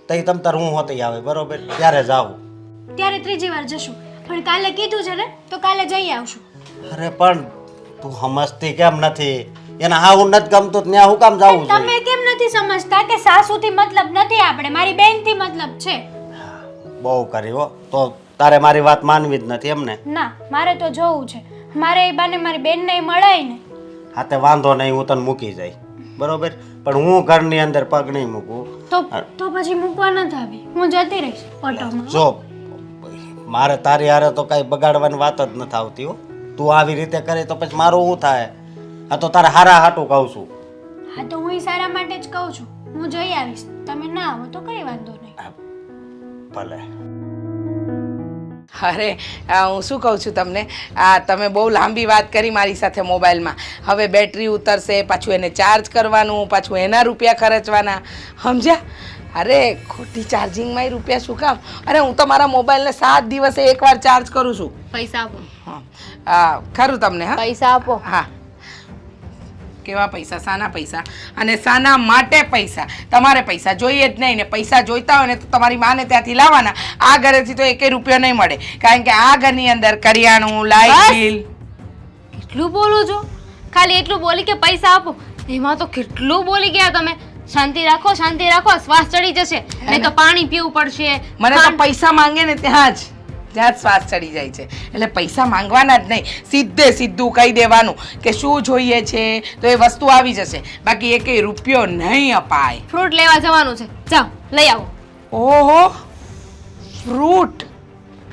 તઈ તમ તાર હું હોતી આવે બરોબર, ત્યારે જાવું. ત્યારે ત્રીજી વાર જશું. પણ કાલે કીધું છે ને તો કાલે જઈ આવશું. અરે પણ તું સમજતી કેમ નથી? એને હા હું નથી ગમતું ત્યાં હું કામ જાવું પણ તમે કેમ નથી સમજતા કે સાસુથી મતલબ નથી, આપણે મારી બેનથી મતલબ છે. બહુ કરી હો. તો તારે મારી વાત માનવી જ નથી એમને? ના, મારે તો જવું છે. મારે એ બાને મારી બેનને મળાય ને. હા તે વાંધો નહીં, હું તને મૂકી જાય બરોબર, પણ હું ઘરની અંદર પગ નહીં મૂકું. તો પછી મૂકવા નથી આવી, હું જતી રહીશ ઓટોમાં. જો મારે તારી હારે તો કાંઈ બગાડવાની વાત જ નથી આવતી હો. તું આવી રીતે કરે તો પછી મારું શું થાય? આ તો તારે હારા હાટું કહું છું. હા તો હું સારા માટે જ કહું છું. હું જઈ આવીશ. તમે ના આવો તો કઈ વાંધો નહીં. ભલે. અરે હું શું કહું છું તમને, તમે બહુ લાંબી વાત કરી મારી સાથે મોબાઈલમાં. હવે બેટરી ઉતરશે, પાછું એને ચાર્જ કરવાનું, પાછું એના રૂપિયા ખર્ચવાના, સમજ્યા? અરે ખોટી ચાર્જિંગમાં રૂપિયા શું કામ? અરે હું તો મારા મોબાઈલને 7 દિવસે એકવાર ચાર્જ કરું છું. પૈસા આપો. હા ખરું તમને? હા પૈસા આપો. હા. કેવા પૈસા? સાના પૈસા? અને સાના માટે પૈસા? તમારે પૈસા જોઈએ જ નહીં ને પૈસા જોઈતા હોય ને તો તમારી માને ત્યાંથી લાવવાના. આ ઘરેથી તો એકે રૂપિયો નહીં મળે, કારણ કે આ ઘરની અંદર કરિયાણું, લાઇટ બિલ. કેટલું બોલું છો? ખાલી એટલું બોલી કે પૈસા આપો, એમાં તો કેટલું બોલી ગયા તમે. શાંતિ રાખો, શાંતિ રાખો, શ્વાસ ચડી જશે. નહીં તો પાણી પીવું પડશે. મને તો પૈસા માંગે ને ત્યાં જ શ્વાસ ચડી જાય છે. એટલે પૈસા માંગવાના જ નહીં, સીધે સીધું કહી દેવાનું કે શું જોઈએ છે તો એ વસ્તુ આવી જશે. બાકી એકે રૂપિયો નહીં અપાય. ફ્રૂટ લેવા જવાનું છે, જાઓ લઈ આવો. ઓહો, ફ્રૂટ?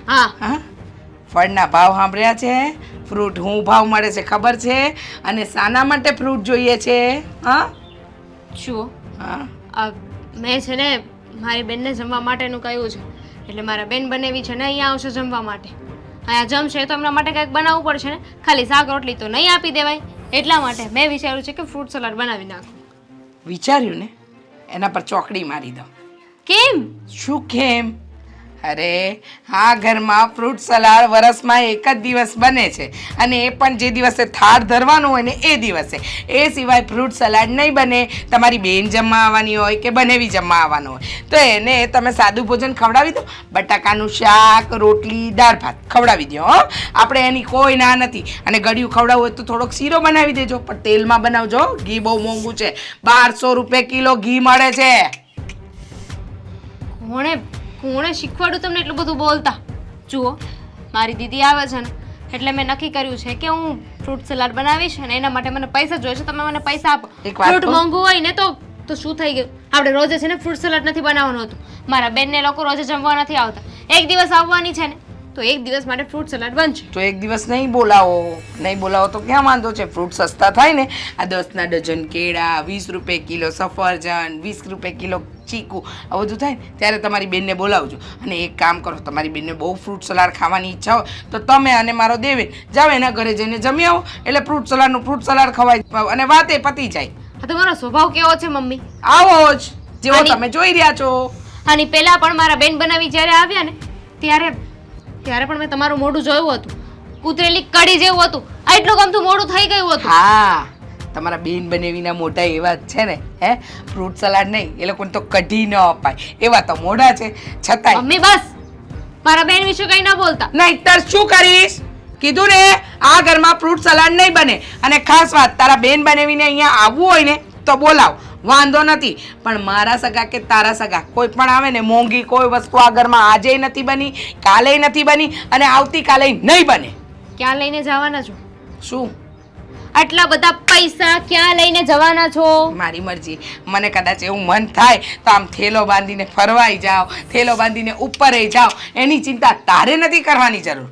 હા. હા, ફળના ભાવ સાંભળ્યા છે? ફ્રૂટ હું ભાવ મળે છે ખબર છે? અને શાના માટે ફ્રૂટ જોઈએ છે? હા જુઓ, હા, મેં છે ને મારી બેનને જમવા માટેનું કહ્યું છે. એટલે મારા બેન બનેવી છે ને અહીંયા આવશે જમવા માટે. અહીંયા જમશે તો એમના માટે કંઈક બનાવવું પડશે ને. ખાલી શાક રોટલી તો નહીં આપી દેવાય. એટલા માટે મેં વિચાર્યું છે કે ફ્રૂટ સલાડ બનાવી નાખું. વિચાર્યું ને? એના પર ચોકડી મારી દો. કેમ? શું કેમ? અરે આ ઘરમાં ફ્રૂટ સલાડ વરસમાં એક જ દિવસ બને છે, અને એ પણ જે દિવસે થાળ ધરવાનું હોય ને એ દિવસે. એ સિવાય ફ્રૂટ સલાડ નહીં બને. તમારી બેન જમવા આવવાની હોય કે બનેવી જમવા આવવાનો હોય તો એને તમે સાદું ભોજન ખવડાવી દો. બટાકાનું શાક, રોટલી, દાળ ભાત ખવડાવી દો. હો, આપણે એની કોઈ ના નથી. અને ગળ્યું ખવડાવવું હોય તો થોડોક શીરો બનાવી દેજો, પણ તેલમાં બનાવજો. ઘી બહુ મોંઘું છે, 1200 રૂપિયા કિલો ઘી મળે છે. કોણે શીખવાડ્યું તમને એટલું બધું બોલતા? જુઓ, મારી દીદી આવે છે ને એટલે મેં નક્કી કર્યું છે કે હું ફ્રૂટ સલાડ બનાવીશ અને એના માટે મને પૈસા જોઈએ છે. તમે મને પૈસા આપો. ફ્રૂટ મોંઘું હોય ને તો શું થઈ ગયું? આપણે રોજે છે ને ફ્રૂટ સલાડ નથી બનાવવાનું હતું. મારા બેનને લોકો રોજે જમવા નથી આવતા. એક દિવસ આવવાની છે ને તો એક દિવસ માટે ફ્રૂટ સલાડ બનશે. તો એક દિવસ નહીં બોલાવો તો ક્યાં વાંધો છે? ફ્રૂટ સસ્તા થાય ને. આ 10ના ડઝન કેળા, 20 રૂપિયા કિલો સફરજન, 20 રૂપિયા કિલો ચીકુ, આ બધું થાય ને ત્યારે તમારી બેનને બોલાવજો. અને એક કામ કરો, તમારી બેનને બહુ ફ્રૂટ સલાડ ખાવાની ઈચ્છા હોય તો તમે અને મારો દેવેન જાઓ એના ઘરે જઈને જમી આવો. એટલે ફ્રૂટ સલાડ ખવાય અને વાતે પતી જાય. આ તમારો સ્વભાવ કેવો છે મમ્મી? આવો જ જેવો તમે જોઈ રહ્યા છો. આની પહેલા પણ મારા બેન બનાવી જ્યારે આવ્યા ને ત્યારે પણ મેં તમારું મોઢું જોયું હતું. કૂતરેલી કડી જેવું હતું. આટલું ગમતું મોઢું થઈ ગયું હતું. હા, તમારા બેન બનેવીના મોઢા એવા જ છે ને. હે, ફ્રૂટ સલાડ નહીં, એ લોકોને તો કઢી ન અપાય એવા તો મોઢા છે. છતાંય મમ્મી બસ, મારા બેન વિશે કઈ ના બોલતા. નહીંતર શું કરીશ? કીધું ને, આ ઘરમાં ફ્રૂટ સલાડ નહીં બને. અને ખાસ વાત, તારા બેન બનાવીને અહીંયા આવવું હોય ને તો બોલાવ, વાંધો નથી. પણ મારા સગા કે તારા સગા કોઈ પણ આવે ને, મોંઘી કોઈ વસ્તુ આ ઘરમાં આજે નથી બની, કાલે નથી બની અને આવતીકાલે નહીં બને. ક્યાં લઈને જવાના છો? શું? આટલા બધા પૈસા ક્યાં લઈને જવાના છો? મારી મરજી. મને કદાચ એવું મન થાય તો આમ થેલો બાંધીને ફરવાઈ જાઓ, થેલો બાંધીને ઉપર જાઓ, એની ચિંતા તારે નથી કરવાની જરૂર.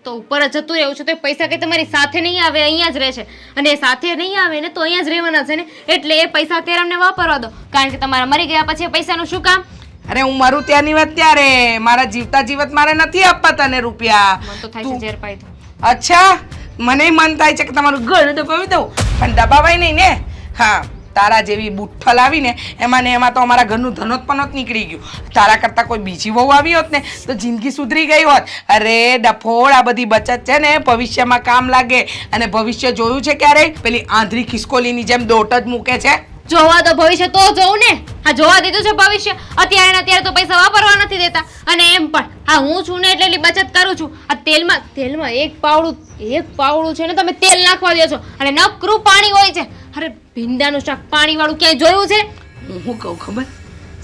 તો ઉપર જ જતું રહેવું છે તો એ પૈસા કઈ તમારી સાથે નહીં આવે, અહીંયા જ રહેશે. અને એ સાથે નહીં આવે ને તો અહીંયા જ રહેવાના છે ને, એટલે એ પૈસા અત્યારે અમને વાપરવા દો. કારણ કે તમારા મરી ગયા પછી એ પૈસાનું શું કામ? અરે હું મરું ત્યાંની વાત ત્યારે, મારા જીવતા જીવત મારે નથી આપવા તને રૂપિયા. મને તો થાય છે ઝેર પાઈ દો. અચ્છા, મને મન થાય છે કે તમારું ઘર દબાવી દઉં, પણ દબાવાય નહીં ને. હા, તારા જેવી બુઠ્ઠલ આવીને એમાં ને એમાં તો અમારા ઘરનું ધનોત્પનોત નીકળી ગયું. તારા કરતાં કોઈ બીજી વહુ આવી હોત ને તો જિંદગી સુધરી ગઈ હોત. અરે ડફોળ, આ બધી બચત છે ને ભવિષ્યમાં કામ લાગે. અને ભવિષ્ય જોયું છે ક્યારેય? પેલી આંધળી ખિસકોલીની જેમ દોટ જ મૂકે છે. જોવા તો ભવિષ્ય તો જોઉં ને. હા, જોવા દીધું છે ભવિષ્ય. અત્યારે ને અત્યારે તો પૈસા વાપરવા નથી દેતા. અને એમ પણ હા, હું છું ને એટલે એટલી બચત કરું છું. આ તેલમાં એક પાવડું છે ને તમે તેલ નાખવા દો છો અને નકરું પાણી હોય છે. અરે ભીંડાનું શાક પાણી વાળું ક્યાંય જોયું છે? હું કહું ખબર?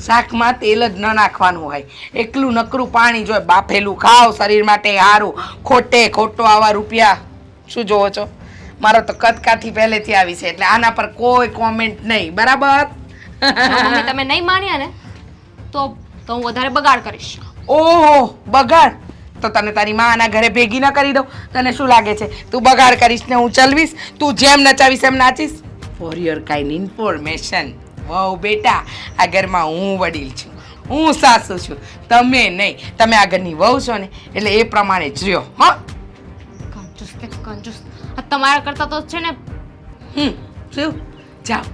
શાકમાં તેલ જ ન નાખવાનું હોય, એકલું નકરું પાણી જોઈએ. બાફેલું ખાઓ, શરીર માટે સારું. ખોટો આવા રૂપિયા શું જોવો છો? મારો તો કદ કાઠી પહેલેથી આવી છે એટલે આના પર કોઈ કોમેન્ટ નહીં, બરાબર? મમ્મી તમે નહીં માન્યા ને તો હું વધારે બગાડ કરીશ. ઓહો, બગાડ? તો તને તારી માં આના ઘરે ભેગી ન કરી દઉં? તને શું લાગે છે તું બગાડ કરીશ ને હું ચલવીશ? તું જેમ નચાવીશ એમ નાચીશ? ફોર યોર કાઇન્ડ ઇન્ફોર્મેશન, વાવ બેટા, આ ઘરમાં હું વડીલ છું, હું સાસુ છું, તમે નહીં. તમે આ ઘરની વહુ છો ને એટલે એ પ્રમાણે જ રહ્યો. હા, કંજૂસ તે કંજૂસ. આ તમારા કરતા તો છે ને. શું? જાઓ,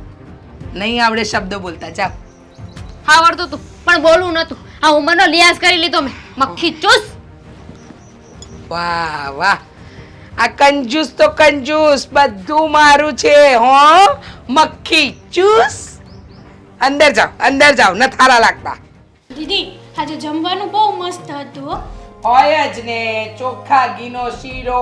નહીં આવડે શબ્દ બોલતા, જાઓ. આવડતું હતું પણ બોલવું નતું. આ ઉંમરનો લિહાઝ કરી લીધો મેં. મક્ખી ચૂસ. વાહ વાહ, આ કંજૂસ તો કંજૂસ, બધું મારું છે. હો, મક્ખી ચૂસ. અંદર જાઓ, ન થારા લાગતા. દીદી આજે જમવાનું બહુ મસ્ત હતું હો. હોય જ ને, ચોખ્ખા ઘીનો શીરો,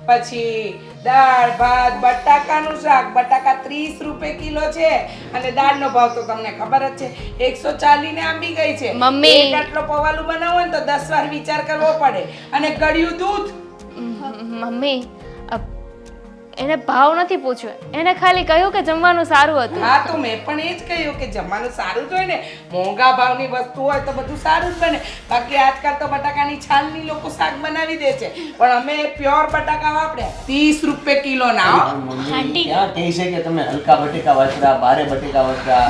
પછી દાળ ભાત, બટાકાનું શાક. બટાકા 30 રૂપિયા કિલો છે અને દાળનો ભાવ તો તમને ખબર જ છે 140 ને આંબી ગઈ છે. મમ્મી. એક આટલો પવાલું બનાવો ને તો 10 વાર વિચાર કરવો પડે. અને ગળ્યું દૂધ. મમ્મી એને ભાવ નથી પૂછ્યો, એને ખાલી કહ્યું કે જમવાનું સારું હતું. હા, તો મેં પણ એ જ કહ્યું કે જમવાનું સારું જ હોય ને. મોંઘા ભાવની વસ્તુ હોય તો બધું સારું જ બને. બાકી આજકાલ તો બટાકાની છાલની લોકો શાક બનાવી દે છે, પણ અમે પ્યોર બટાકા વાપર્યા 30 રૂપિયા કિલો ના. મમ્મી ક્યાં કહે છે કે તમે હલકા બટેકા વાપરા, બારે બટેકા વાપરા,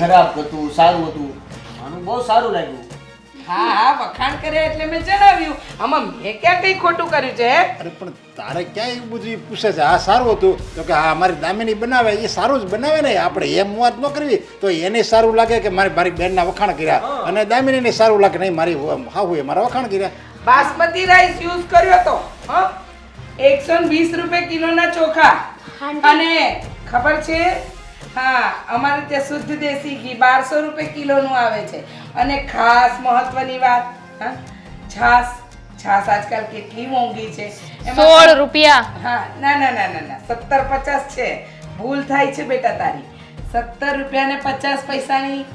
ખરાબ હતું, સારું હતું? આનું બહુ સારું લાગ્યું. હા, વખાણ કરે એટલે મેં જણાવ્યું. આમાં મેં ક્યાં કઈ ખોટું કર્યું છે? અરે પણ તારે ક્યાં એવું બધું પૂછે છે? આ સારું હતું તો કે હા મારી દામિની બનાવે એ સારું જ બનાવે ને. આપણે એમ વાત ન કરવી તો એને સારું લાગે કે મારી બેનના વખાણ કર્યા અને દામિનીને સારું લાગે નહીં મારી હાહુએ મારા વખાણ કર્યા. બાસમતી રાઈસ યુઝ કર્યો તો 120 રૂપિયા કિલોના ચોખા. અને ખબર છે? હા, અમારે ત્યાં શુદ્ધ દેશી ઘી 1200 રૂપિયા કિલોનું આવે છે. અને ખાસ મહત્વની વાત, હા, છાશ આજકાલ કેટલી મોંઘી છે. 16 રૂપિયા. હા, ના 17.50 છે. ભૂલ થાય છે બેટા તારી. 17 રૂપિયા ને 50 પૈસાની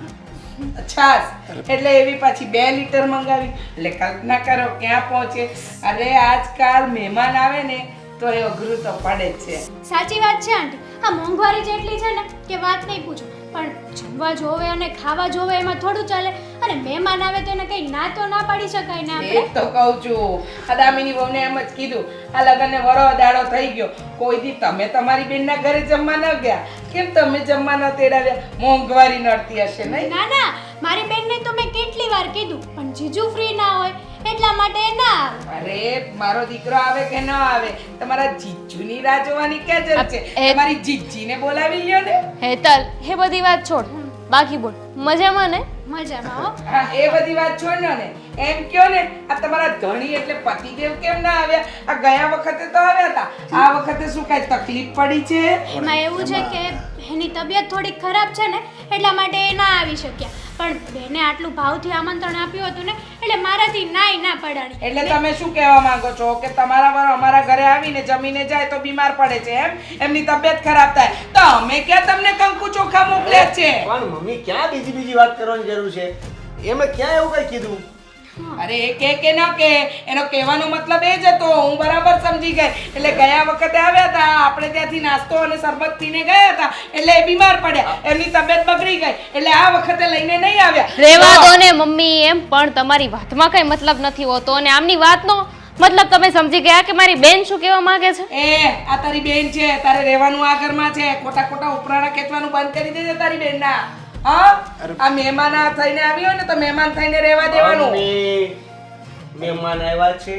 છાશ. એટલે એવી પાછી 2 લીટર મંગાવી. એટલે કલ્પના કરો ક્યાં પહોંચે. અરે આજકાલ મહેમાન આવે ને તો એ અઘરું તો પડે જ છે. સાચી વાત છે આંટી. આ મોંઘવારી જેટલી છે ને કે વાત નહીં પૂછો. પણ જમવા જોવે અને ખાવા જોવે એમાં થોડું ચાલે. અને મહેમાન આવે તો એને કંઈ ના તો ના પાડી શકાય ને આપણે. એ તો કહું છું. આ દામિની વહુને એમ જ કીધું, આ લગનને વરો દાડો થઈ ગયો, કોઈ દી તમે તમારી બેનના ઘરે જમવા ન ગયા, કેમ તમે જમવા ન તેડાવ્યા? મોંઘવારી નડતી હશે નહીં? ના મારી બેનને તો મેં કેટલી વાર કીધું પણ જીજુ ફ્રી ના હોય એટલા માટે એ ના આવે. અરે મારો દીકરો આવે કે ન આવે, તમારા જીજ્જુની રાહ જોવાની ક્યાં જરૂર છે? તમારી જીજ્જીને બોલાવી લ્યો ને. હેતલ, એ બધી વાત છોડ. બાકી બોલ, મજામાં ને? મજામાં હો. હા, એ બધી વાત છોડ ને. એમ કયો ને, આ તમારા ધણી એટલે પતિદેવ કેમ ના આવ્યા? આ ગયા વખતે તો આવ્યા હતા, આ વખતે શું કઈ તકલીફ પડી છે? એમાં એવું છે કે એની તબિયત થોડી ખરાબ છે ને એટલા માટે એ ના આવી શક્યા. પણ બેને આટલું ભાવથી આમંત્રણ આપ્યું હતું ને એટલે મારાથી નાઈ ના પડાણી. એટલે તમે શું કહેવા માંગો છો કે તમારા વર અમારા ઘરે આવીને જમીને જાય તો બીમાર પડે છે એમ? એમની તબિયત ખરાબ થાય તો અમે ક્યાં તમને કંકુ ચોખા મોકલ્યા છે? પણ મમ્મી ક્યાં બીજી વાત કરવાની જરૂર છે? એમે ક્યાં એવું કઈ કીધું? અરે એ કે ન કે એનો કહેવાનો મતલબ એ જ હતો. હું બરાબર સમજી ગઈ. એટલે ગયા વખતે આવ્યા હતા આપણે ત્યાંથી નાસ્તો અને શરબત પીને ગયા હતા એટલે એ બીમાર પડ્યા, એમની તબિયત બગડી ગઈ એટલે આ વખતે લઈને નહીં આવ્યા. રેવા દો ને મમ્મી, એમ પણ તમારી વાતમાં કઈ મતલબ નથી હોતો અને આમની વાતનો મતલબ તમે સમજી ગયા કે મારી બેન શું કહેવા માંગે છે. આ તારી બેન છે, તારે રહેવાનું આ ઘરમાં છે. ખોટા ખોટા ઉપરાણા ખેંચવાનું બંધ કરી દેજે તારી બેનના. હા, આ મહેમાન થઈને આવી હોય ને તો મહેમાન થઈને રહેવા દેવાનું. મમ્મી, મહેમાન આવ્યા છે.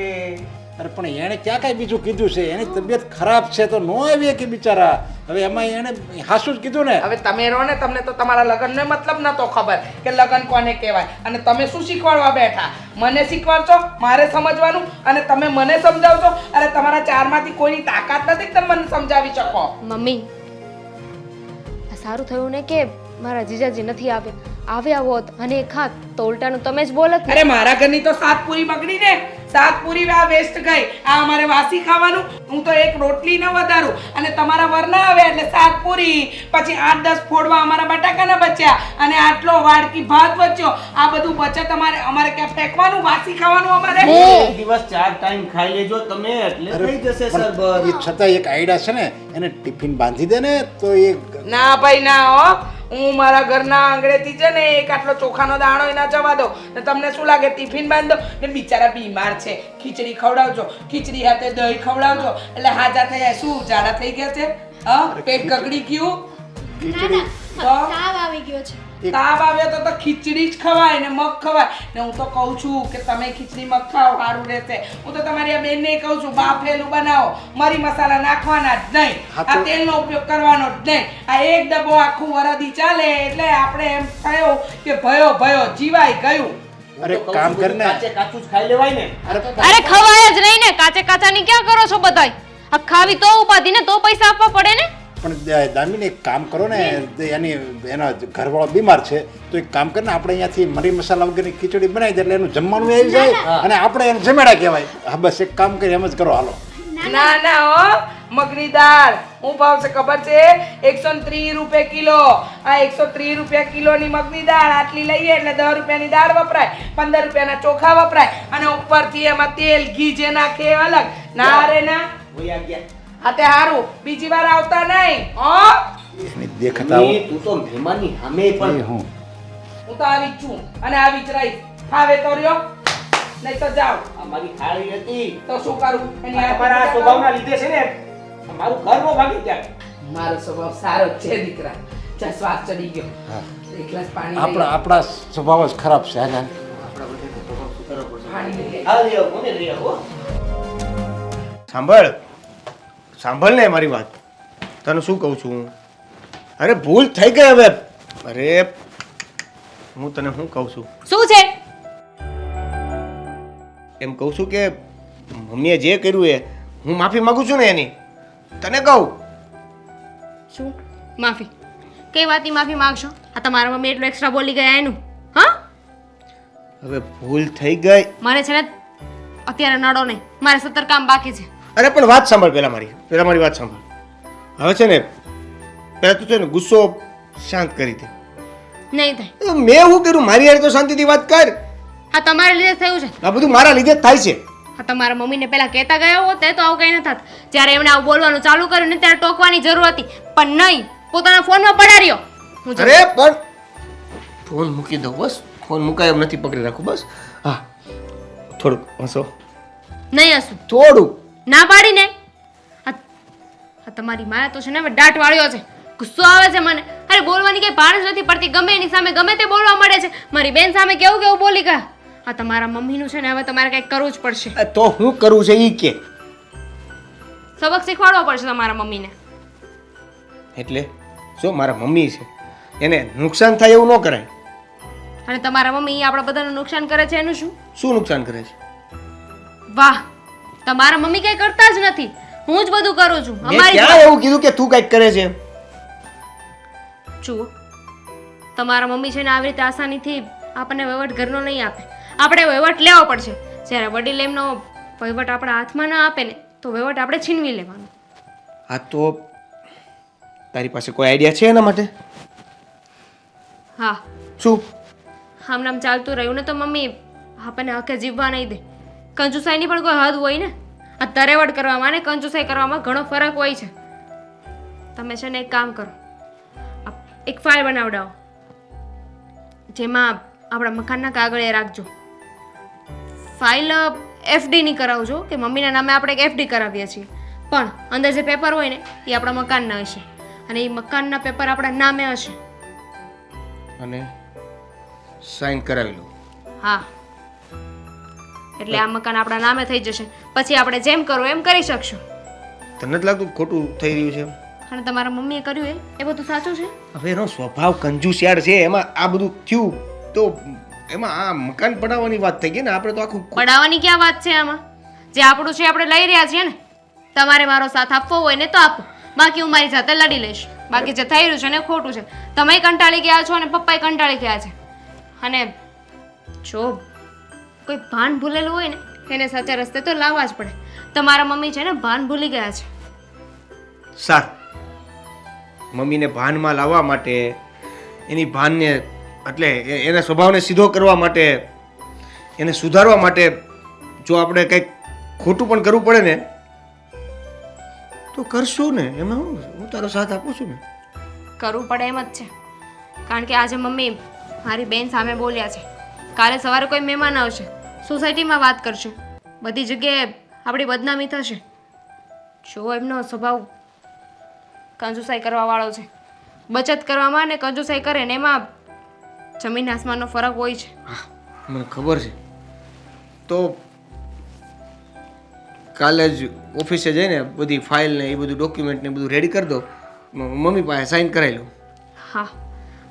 અરે પણ એણે ક્યાં કાંઈ બીજું કીધું છે? એની તબિયત ખરાબ છે તો નો આવીએ કે બિચારા. હવે એમાં એણે હાસું જ કીધું ને. હવે તમે રહો ને, તમને તો તમારા લગ્નનો મતલબ નતો ખબર કે લગ્ન કોને કહેવાય. અને તમે શું શીખવાડવા બેઠા? મને શીખવાડશો, મારે સમજવાનું અને તમે મને સમજાવશો? અરે તમારા ચારમાંથી કોઈની તાકાત નથી કે તમે મને સમજાવી શકો. મમ્મી, આ સારું થયું ને કે મારા જીજાજી નથી આવ્યા હોત અને ખાત તો ઉલટાનું તમે જ બોલત ને. અરે મારા ઘરની તો 7 પૂરી બગડી ને. 7 પૂરી આ વેસ્ટ ગઈ. આ અમારે વાસી ખાવાનું. હું તો એક રોટલી ન વધારું અને તમારા વર ના આવે એટલે 7 પૂરી, પછી 8-10 ફોડવા અમારા બટાકાના બચ્યા અને આટલો વાડકી ભાત બચ્યો. આ બધું બચત અમારે ક્યાં ફેંકવાનું? વાસી ખાવાનું અમારે. એક દિવસ 4 ટાઈમ ખાઈ લેજો તમે એટલે થઈ જશે સરબત. એ છતાં એક આઈડિયા છે ને, એને ટિફિન બાંધી દે ને તો એ ના ભાઈ ના હો. હું મારા ઘરના આંગણેથી છે ને એક આટલો ચોખાનો દાણો એના જવા દો ને તમને શું લાગે ટિફિન બાંધો ને? બિચારા બીમાર છે, ખીચડી ખવડાવજો, ખીચડી સાથે દહીં ખવડાવજો એટલે હાજા થઈ જાય. શું જાડા થઈ ગયા છે? હા, પેટ ગગડી ગયું? ના ના, તાવ આવી ગયો છે. તાવ આવ્યો તો ખીચડી જ ખવાય ને મગ ખવાય ને. હું તો કહું છું કે તમે ખીચડી મગ ખાઓ, સારું રહેશે. હું તો તમારી આ બેનને કહું છું બાફેલું બનાવો, મરી મસાલા નાખવાના જ નહીં, આ તેલનો ઉપયોગ કરવાનો જ નહીં. આ એક ડબ્બો આખું વરદી ચાલે એટલે આપણે એમ થયો કે ભયો જીવાય ગયું. અરે કામ કરને. કાચે કાચું જ ખાઈ લેવાય ને. અરે ખવાય જ નહીં ને. કાચે કાચાની ક્યાં કરો છો બધાય? આ ખાવી તો ઉપાધી ને તો પૈસા આપવા પડે ને. પણ દામિની એક કામ કરો ને, એનો ઘરવાળો બીમાર છે તો એક કામ કરીને આપણે અહીંયાથી મરી મસાલા વગરની ખીચડી બનાવી દે એટલે એનું જમવાનું આવી જાય અને આપણે એને જમેડા કહેવાય. હા બસ એક કામ કરી એમ જ કરો. હાલો. ના હો, મગની દાળ હું ભાવ છે ખબર છે? 130 રૂપિયા કિલો. આ 130 રૂપિયા કિલોની મગની દાળ આટલી લઈએ એટલે 10 રૂપિયાની દાળ વપરાય, 15 રૂપિયાના ચોખા વપરાય અને ઉપરથી એમાં તેલ ઘી જે નાખે અલગ. ના રે ના, વયા ગયા. હા તે હારું, બીજી વાર આવતા નહીં હો. એની દેખતા મમ્મી, તું તો મહેમાનની સામે પણ હું હું તો આવી જ છું અને આવી જ રહીશ. ફાવે તો રહ્યો નહીં તો જાઓ. આ મારી થાળી હતી તો શું કરું? એની આ તમારા સ્વભાવના લીધે છે ને મારું ઘર નો ભાગી જાય. મારો સ્વભાવ સારો જ છે દીકરા. ચા શ્વાસ ચડી ગયો. એક ગ્લાસ પાણી લઈ આવ. આપણા સ્વભાવ જ ખરાબ છે. હા પાણી લઈ આવ. આ લ્યો, કોને લઈ આવો? સાંભળ ને મારી વાત. તને શું કહું છું હું? અરે ભૂલ થઈ ગઈ હવે. અરે હું તને શું કહું છું? શું છે? એમ કહું છું કે મમ્મીએ જે કર્યું એ હું માફી માંગુ છું ને એની. તને કહું શું માફી? કઈ વાતની માફી માંગશો? આ તમારા મમ્મી એટલું એક્સ્ટ્રા બોલી ગયા એનું? હા, હવે ભૂલ થઈ ગઈ. મારે છે ને અત્યારે નડો નહીં, મારે 17 કામ બાકી છે. અરે પણ વાત સાંભળ પહેલા મારી વાત સાંભળ. હવે છે ને પહેલા તું છે ને ગુસ્સો શાંત કરી દે. નહીં થાય. મેં શું કર્યું? મારી યાર તો શાંતિથી વાત કર. આ તમારા લીધે થયું છે. આ બધું મારા લીધે જ થાય છે. આ તમારા મમ્મીને પહેલા કહેતા ગયા હોત તો આવું કંઈ ન થાત. જ્યારે એમણે આવું બોલવાનું ચાલુ કર્યું ને ત્યારે ટોકવાની જરૂર હતી પણ નહીં, પોતાના ફોનમાં પડાર્યો. હું અરે પણ ફોન મૂકી દઉં બસ. ફોન મુકાય એમ નથી, પકડી રાખું બસ. હા, થોડુંક હસો. નહીં હસું. થોડુંક ના પાડીને. આ તમારી માયા તો છે ને હવે દાટ વાળ્યો છે. ગુસ્સો આવે છે મને. અરે બોલવાની કઈ ભાન જ નથી પડતી. ગમે એની સામે ગમે તે બોલવા મળે છે. મારી બેન સામે કેવું બોલી ગયા. આ તમારા મમ્મીનું છે ને હવે તમારે કંઈક કરવું જ પડશે. તો હું કરું છે ઈ કે સબક શીખવાડવો પડશે તમારા મમ્મીને. એટલે જો મારા મમ્મી છે એને નુકસાન થાય એવું ન કરાય. અને તમારા મમ્મી આપણા બધાનું નુકસાન કરે છે એનું શું? શું નુકસાન કરે છે? વાહ, તમારા મમ્મી કઈ કરતા જ નથી, હું જ બધું કરું છું. મેં ક્યાં એવું કીધું કે તું કંઈક કરે છે? જુઓ, તમારા મમ્મી છે ને આવી રીતે આસાનીથી આપણને વહીવટ ઘરનો નહીં આપે. આપણે વહીવટ લેવો પડશે. જ્યારે વડીલ એમનો વહીવટ આપણા હાથમાં ન આપે ને તો વહીવટ આપણે છીનવી લેવાનો. હા તો તારી પાસે કોઈ આઈડિયા છે એના માટે? હા, શું? આમ નામ ચાલતું રહ્યું ને તો મમ્મી આપણને હકે જીવવા નહીં દે. કંજુસાઈની પણ કોઈ હદ હોય ને. આ તરેવડ કરવામાં ને કંજુસાઈ કરવામાં ઘણો ફરક હોય છે. તમે છે ને એક કામ કરો, એક ફાઇલ બનાવડાવો જેમાં આપણા મકાનના કાગળિયા રાખજો. ફાઇલ FDની કરાવજો કે મમ્મીના નામે આપણે એક FD કરાવીએ છીએ, પણ અંદર જે પેપર હોય ને એ આપણા મકાનના હશે અને એ મકાનના પેપર આપણા નામે હશે. અને સાઈન કરાવી લો. હા, એટલે આ મકાન આપણા નામે થઈ જશે. પછી આપણે જેમ કરવું એમ કરી શકશું. તને નથી લાગતું ખોટું થઈ રહ્યું છે? અને તમારા મમ્મીએ કર્યું એ બધું સાચું છે? હવે એનો સ્વભાવ કંજુસિયાળ છે, એમાં આ બધું થયું તો એમાં આ મકાન પડાવવાની વાત થઈ ગઈ ને. આપણે તો આખું પડાવવાની ક્યાં વાત છે આમાં? જે આપણું છે આપણે લઈ રહ્યા છીએ ને. તમારે મારો સાથ આપવો હોય ને તો આપો, બાકી હું મારી જાતે લડી લઈશ. બાકી જે થઈ રહ્યું છે ને ખોટું છે. તમે કંટાળી ગયા છો અને પપ્પાએ કંટાળી ગયા છે. અને જો કોઈ ભાન ભૂલેલું હોય ને એને સાચા રસ્તે તો લાવવા જ પડે. તમારા મમ્મી છે ને ભાન ભૂલી ગયા છે. સારું, મમ્મીને ભાનમાં લાવવા માટે, એની ભાનને એટલે એના સ્વભાવને સીધો કરવા માટે, એને સુધારવા માટે જો આપણે કંઈક ખોટું પણ કરવું પડે ને તો કરશું ને. એમાં હું તારો સાથ આપું છું ને. કરવું પડે એમ જ છે. કારણ કે આજે મમ્મી મારી બેન સામે બોલ્યા છે. કાલે સવારે કોઈ મહેમાન આવશે, સોસાયટીમાં વાત કરશે, બધી જગ્યાએ આપણી બદનામી થશે. જો એમનો સ્વભાવ કંજુસાઈ કરવાવાળો છે. બચત કરવામાં ને કંજુસાઈ કરે ને એમાં જમીન આસમાનનો ફરક હોય છે. મને ખબર છે. તો કાલે જ ઓફિસે જઈને બધી ફાઇલ ને એ બધું ડોક્યુમેન્ટ ને બધું રેડી કરી દો, મમ્મી પાસે સાઈન કરાવી લો. હા,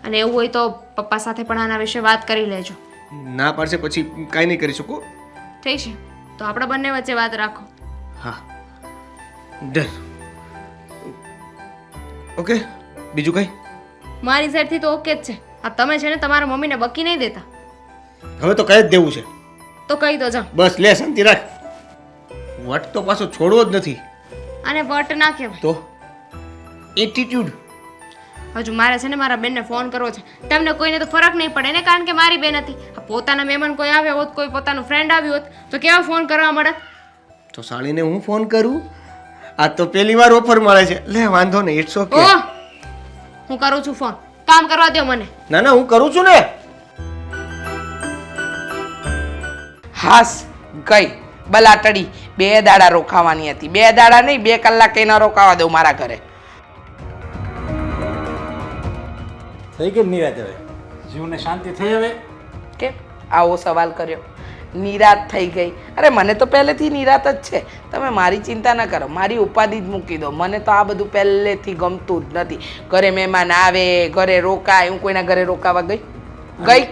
અને એવું હોય તો પપ્પા સાથે પણ આના વિશે વાત કરી લેજો. ના પાડશે પછી કાંઈ નહીં કરી શકો. ઠીક છે, તો આપણે બંને વચ્ચે વાત રાખો. હા, ડન. ઓકે, બીજું કંઈ? મારી સાઈડથી તો ઓકે જ છે. આ તમે છે ને તમારા મમ્મીને બકી નહીં દેતા. હવે તો કહી જ દેવું છે. તો કહી દો જાઓ. બસ લે, શાંતિ રાખ. વટ તો પાછો છોડવો જ નથી. અને વટ ના કહેવાય. તો એટીટ્યુડ. હજુ મારે છે ને મારા બેનને ફોન કરવો છે. તમને કોઈને તો ફરક નહીં પડે ને, કારણ કે મારી બેન હતી. આ પોતાના મહેમાન કોઈ આવ્યા હોત, કોઈ પોતાનું ફ્રેન્ડ આવ્યું હોત તો કેવા ફોન કરવા મળે? તો સાળીને હું ફોન કરું? આ તો પહેલી વાર ઓફર મળે છે. લે વાંધો નહીં, ઇટ્સ ઓકે. ઓહ, હું કરું છું ફોન. કામ કરવા દો મને. ના ના, હું કરું છું ને. હાસ ગઈ બલાટડી. 2 દાડા રોકાવાની હતી. 2 દાડા નહીં, 2 કલાક ન રોકાવા દઉં મારા ઘરે. થઈ ગઈ નિરાત? હવે જીવને શાંતિ થઈ? હવે કે આવો સવાલ કર્યો? નિરાત થઈ ગઈ? અરે મને તો પહેલેથી નિરાત જ છે. તમે મારી ચિંતા ન કરો, મારી ઉપાધિ જ મૂકી દો. મને તો આ બધું પહેલેથી ગમતું જ નથી. ઘરે મહેમાન આવે, ઘરે રોકાય. હું કોઈના ઘરે રોકાવા ગઈ?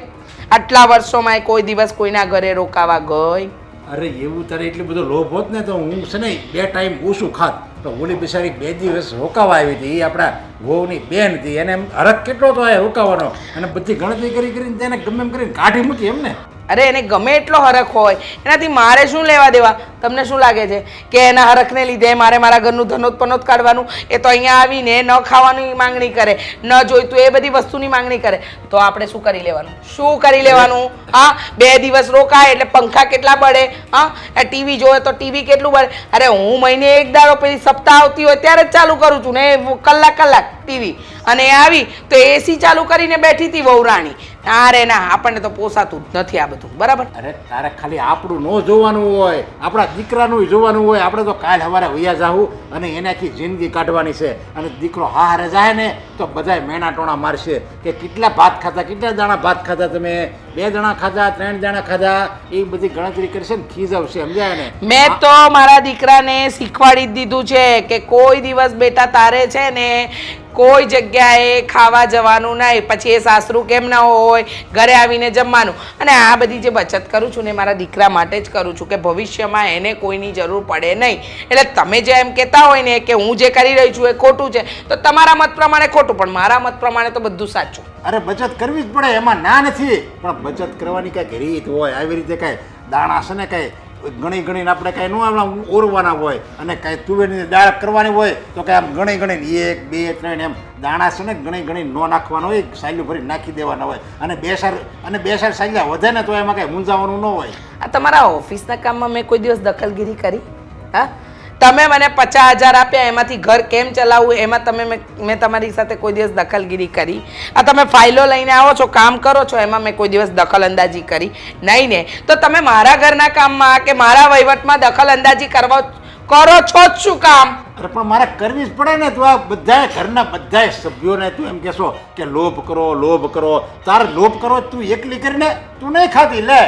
આટલા વર્ષોમાં કોઈ દિવસ કોઈના ઘરે રોકાવા ગઈ? અરે એવું તારે એટલો બધો લોભ હોત ને તો હું છે ને 2 ટાઈમ ઓછું ખાત. તો ઓલી બિચારી 2 દિવસ રોકાવા આવી હતી. એ આપણા વહુની બેન હતી, એને એમ હરખ કેટલો તો રોકાવાનો, અને બધી ગણતરી કરીને તેને ગમે એમ કરીને કાઢી મૂકી એમને. અરે એને ગમે એટલો હરખ હોય, એનાથી મારે શું લેવા દેવા? તમને શું લાગે છે કે એના હરખને લીધે મારે મારા ઘરનું ધનોત પનોત કાઢવાનું? એ તો અહીંયા આવીને ન ખાવાની માંગણી કરે, ન જોઈતું એ બધી વસ્તુની માંગણી કરે. તો આપણે શું કરી લેવાનું? શું કરી લેવાનું? હા, 2 દિવસ રોકાય એટલે પંખા કેટલા બળે? હા, ટીવી જોવે તો ટીવી કેટલું બળે? અરે હું મહિને 1 દાડો પેલી સપ્તાહ આવતી હોય ત્યારે જ ચાલુ કરું છું ને, કલાક ટીવી. અને એ આવી તો એસી ચાલુ કરીને બેઠી હતી વહુ રાણી. અરે ના, આપણને તો પોસાતું જ નથી આ બધું. બરાબર? અરે તારે ખાલી આપણું ન જોવાનું હોય, આપણા દીકરાનું જોવાનું હોય. આપણે તો કાલ સવારે વૈયા જાવું અને એનાથી જિંદગી કાઢવાની છે. અને દીકરો હારે જાય ને તો બધાય મેણા ટોણા મારશે કે કેટલા ભાત ખાધા, કેટલા દાણા ભાત ખાધા તમે, 2 દાણા ખાધા, 3 દાણા ખાધા, એ બધી ગણતરી કરશે ને ખીજાવશે. સમજાય ને? મેં તો મારા દીકરાને શીખવાડી જ દીધું છે કે કોઈ દિવસ બેટા તારે છે ને કોઈ જગ્યાએ ખાવા જવાનું નહીં, પછી એ સાસરું કેમ ના હોય, ઘરે આવીને જમવાનું. અને આ બધી જે બચત કરું છું ને મારા દીકરા માટે જ કરું છું કે ભવિષ્યમાં એને કોઈની જરૂર પડે નહીં. એટલે તમે જે એમ કહેતા હોય ને કે હું જે કરી રહી છું એ ખોટું છે, તો તમારા મત પ્રમાણે ખોટું, પણ મારા મત પ્રમાણે તો બધું સાચું. અરે બચત કરવી જ પડે, એમાં ના નથી, પણ બચત કરવાની કાંઈક રીત હોય. આવી રીતે કાંઈ દાણા છે ને કાંઈ ગણી ગણીને આપણે કાંઈ ન આમ ઓરવાના હોય, અને કાંઈ તુવેરની દાળ કરવાની હોય તો કાંઈ આમ ગણી ગણીને 1 2 3 એમ દાણા છે ને ગણી ગણીને ન નાખવાનો હોય, સાયલું ભરી નાખી દેવાના હોય. અને બે સાર સાયલા વધે ને તો એમાં કાંઈ મૂંઝાવાનું ન હોય. આ તમારા ઓફિસના કામમાં મેં કોઈ દિવસ દખલગીરી કરી? હા, તમે મને 50,000 આપ્યા, એમાંથી ઘર કેમ ચલાવવું એમાં મેં તમારી સાથે કોઈ દિવસ દખલગીરી કરી? આ તમે ફાઇલો લઈને આવો છો, કામ કરો છો, એમાં મેં કોઈ દિવસ દખલ અંદાજી કરી નહીં ને? તો તમે મારા ઘરના કામમાં કે મારા વહીવટમાં દખલ અંદાજી કરો છો જ શું કામ? અરે પણ મારે કરવી જ પડે ને. તું આ બધાય ઘરના બધાય સભ્યોને તું એમ કહેશો કે લોભ કરો, તારે લોભ કરો તું એકલી કરીને તું નહીં ખાતી. લે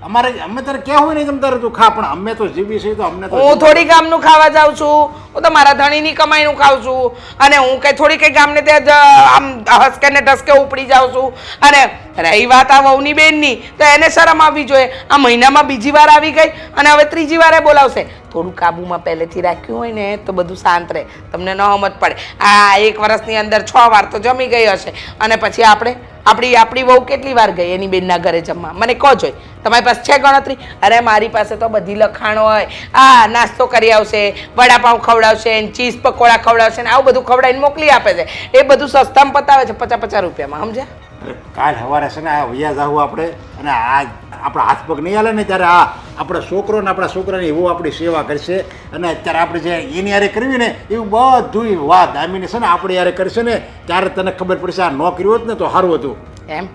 અમે તારે કહેવું નહીં તમે તારે તું ખા, પણ અમે તો જીવી છીએ તો અમને તો. હું થોડી ગામનું ખાવા જાઉં છું, હું તો મારા ધણીની કમાઈનું ખાઉં છું. અને હું કઈ થોડી કઈ ગામને ત્યાં આમ હસકે ને ઢસકે ઉપડી જાઉં છું. અને રહી વાત આ વહુની બેનની, તો એને શરમ આવવી જોઈએ. આ મહિનામાં બીજી વાર આવી ગઈ અને હવે ત્રીજી વારે બોલાવશે. થોડું કાબુમાં પહેલેથી રાખ્યું હોય ને તો બધું શાંત રહે, તમને ન સમજ પડે. આ 1 વર્ષની અંદર 6 વાર તો જમી ગઈ હશે, અને પછી આપણી વહુ કેટલી વાર ગઈ એની બેનના ઘરે જમવા? મને કહો જોઈ, તમારી પાસે છે ગણતરી? અરે મારી પાસે તો બધી લખાણ હોય. આ નાસ્તો કરી આવશે, વડાપાઉં ખવડાવશે, ચીઝ પકોડા ખવડાવશે ને આવું બધું ખવડાવીને મોકલી આપે છે. એ બધું સસ્તામાં પતાવે છે 50 રૂપિયામાં, સમજ્યા? અરે કાલ સવારે છે ને આ વૈયા જાવું આપણે, અને આ આપણા હાથ પગ નહીં હાલે ને ત્યારે આ આપણા છોકરો ને આપણા છોકરાની એવું આપણી સેવા કરશે. અને અત્યારે આપણે જે એની યારે કરવી ને એવું બધું વાત દામીને છે ને આપણે યારે કરશે ને ત્યારે તને ખબર પડશે આ ન કર્યું હોત ને તો સારું હતું. એમ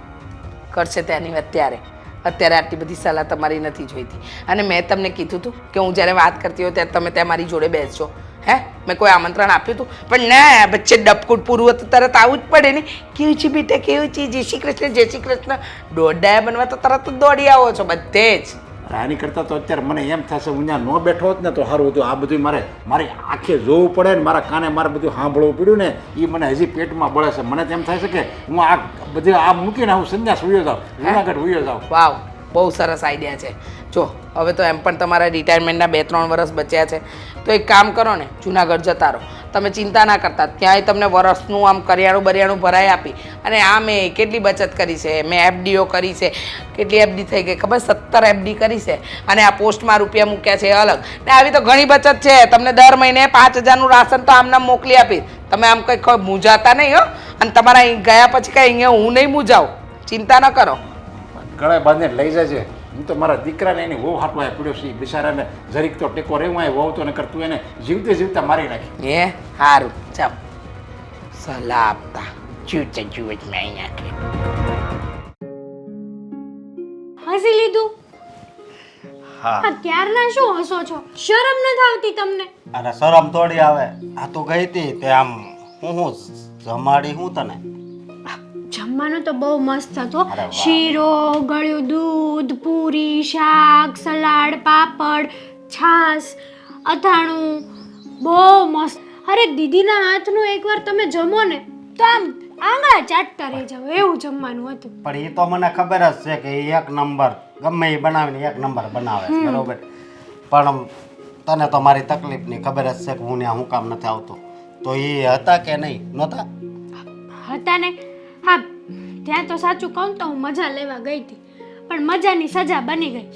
કરશે ત્યાંની વાત ત્યારે. અત્યારે આટલી બધી સલાહ તમારી નથી જોઈતી. અને મેં તમને કીધું હતું કે હું જ્યારે વાત કરતી હોય ત્યારે તમે ત્યાં મારી જોડે બેસજો. હે, મેં કોઈ આમંત્રણ આપ્યું હતું? પણ ના, વચ્ચે ડબકુટ પૂરું હતું તરત આવું જ પડે ને. કેવું છે બેટા, કેવું છે? જય શ્રી કૃષ્ણ. દોડાયા બનવા તો તરત જ દોડી આવો છો બધે જ. આની કરતાં તો અત્યારે મને એમ થશે હું ત્યાં ન બેઠો હોત ને તો સારું હતું. આ બધું મારી આંખે જોવું પડે ને મારા કાને મારે બધું સાંભળવું પડ્યું ને એ મને હજી પેટમાં બળે છે. મને તેમ થાય છે કે હું આ બધું આ મૂકીને હું સંન્યાસ વયો જાઉં, જુનાગઢ વયો જાઉં. વાવ, બહુ સરસ આઈડિયા છે. જો હવે તો એમ પણ તમારા રિટાયરમેન્ટના 2-3 વર્ષ બચ્યા છે, તો એક કામ કરો ને, જુનાગઢ જતા રહો. તમે ચિંતા ના કરતા, ત્યાંય તમને વરસનું આમ કરિયાણું ભરાઈ આપી. અને આ મેં કેટલી બચત કરી છે, મેં એફડીઓ કરી છે. કેટલી એફડી થઈ ગઈ ખબર? 17 એફડી કરી છે. અને આ પોસ્ટમાં રૂપિયા મૂક્યા છે અલગ. ને આવી તો ઘણી બચત છે. તમને દર મહિને 5,000નું રાશન તો આમને મોકલી આપીશ. તમે આમ કંઈ મૂંઝાતા નહીં હો. અને તમારા અહીં ગયા પછી કંઈ અહીંયા હું નહીં મૂંઝાવું, ચિંતા ન કરો. ગળે બાંધીને લઈ જાય. હું તો મારા દીકરાને એની વહુ હાટવા પડ્યો છે. બિચારાને જરીક તો ટેકો રહેવું હોય, વહુ તો ન કરતું એને જીવતા મારી નાખી. એ સારું, ચાલ સલાહ આપતા જુએ મેં અહીંયા હસી લીધું? હા. આ ક્યારના શું હસો છો? શરમ નથી આવતી તમને? અને શરમ થોડી આવે. આ તું ગઈ હતી તે આમ હું જમાડી હું તને. જમવાનું તો બહુ મસ્ત હતું. શીરો, ગળ્યું દૂધ, પૂરી, શાક, સલાડ, પાપડ, છાશ, અથાણું, બહુ મસ્ત. અરે દીદીના હાથનું એકવાર તમે જમો ને તો આમ આંગળા ચાટતા રહી જાવ એવું જમવાનું હતું. પણ એ તો મને ખબર જ છે કે એ 1 નંબર ગમે એ બનાવીને 1 નંબર બનાવે છે, બરોબર. પણ તને તો મારી તકલીફની ખબર જ છે કે હું ત્યાં હું કામ નથી આવતો. તો એ હતા કે નહીં? નહોતા? હતા ને. હા, ત્યાં તો સાચું કહું તો હું મજા લેવા ગઈ હતી, પણ મજાની સજા બની ગઈ.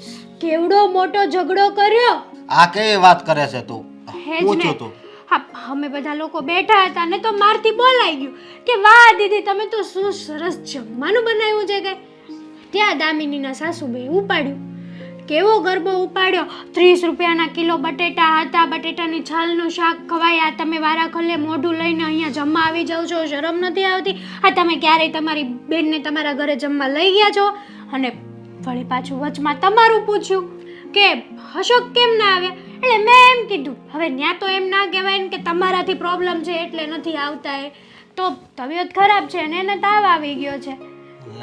કેવડો મોટો ઝઘડો કર્યો. આ કેવી વાત કરે છે તું? હેજ પૂછ્યું ને. તું? હા, અમે બધા લોકો બેઠા હતા ને તો મારથી બોલાઈ ગયું કે વાહ દીદી તમે તો શું સરસ જમવાનું બનાવ્યું છે. કે ત્યાં દામિનીના સાસુભાઈ ઉપાડ્યું. કેવો ગરબો ઉપાડ્યો. 30 રૂપિયાના કિલો બટેટા હતા, બટેટાની છાલનું શાક ખવાયા. તમે વારા ખલ્લે મોઢું લઈને અહીંયા જમવા આવી જાવ છો, શરમ નથી આવતી? હા, તમે ક્યારેય તમારી બેનને તમારા ઘરે જમવા લઈ ગયા છો? અને વળી પાછું વચમાં તમારું પૂછ્યું કે અશોક કેમ ના આવ્યા? એટલે મેં એમ કીધું હવે ત્યાં તો એમ ના કહેવાય ને કે તમારાથી પ્રોબ્લેમ છે એટલે નથી આવતા. એ તો તબિયત ખરાબ છે અને એને તાવ આવી ગયો છે.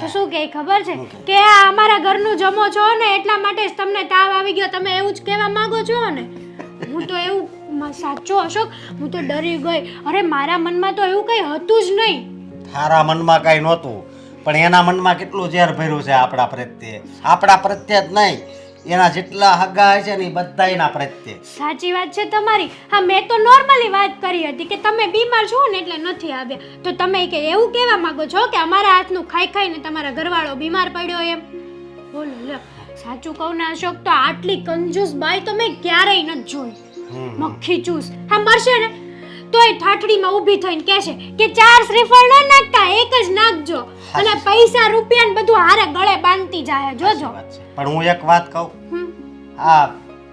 તો શું કહે ખબર છે કે આ અમારા ઘરનું જમો છો ને એટલા માટે જ તમને તાવ આવી ગયો. તમે એવું જ કહેવા માંગો છો ને? હું તો એવું સાચો અશોક, હું તો ડરી ગઈ. અરે મારા મનમાં તો એવું કંઈ હતું જ નહીં. તારા મનમાં કાંઈ નહોતું, પણ એના મનમાં કેટલું ઝેર ભર્યું છે આપણા પ્રત્યે. આપણા પ્રત્યે જ નહીં, એના જેટલા હગા છે ને એ બધા એના પ્રત્યે. સાચી વાત છે તમારી. હા, મેં તો નોર્મલી વાત કરી હતી કે તમે બીમાર છો ને એટલે નથી આવ્યા. તો તમે કે એવું કહેવા માંગો છો કે અમારા હાથનું ખાઈ ખાઈને તમારા ઘરવાળો બીમાર પડ્યો એમ? બોલો લ્યો, સાચું કહું ને અશોક, તો આટલી કંજૂસ બાઈ તો મેં ક્યારેય નથી જોઈ. મક્ખી ચૂસ. હા, મળશે ને તોય ઠાઠડીમાં ઊભી થઈને કહેશે કે 4 શ્રીફળ ન નાખતા, એક જ નાખજો, અને પૈસા રૂપિયા ને બધું હારે ગળે બાંધતી જાય. જોજો. પણ હું એક વાત કહું, આ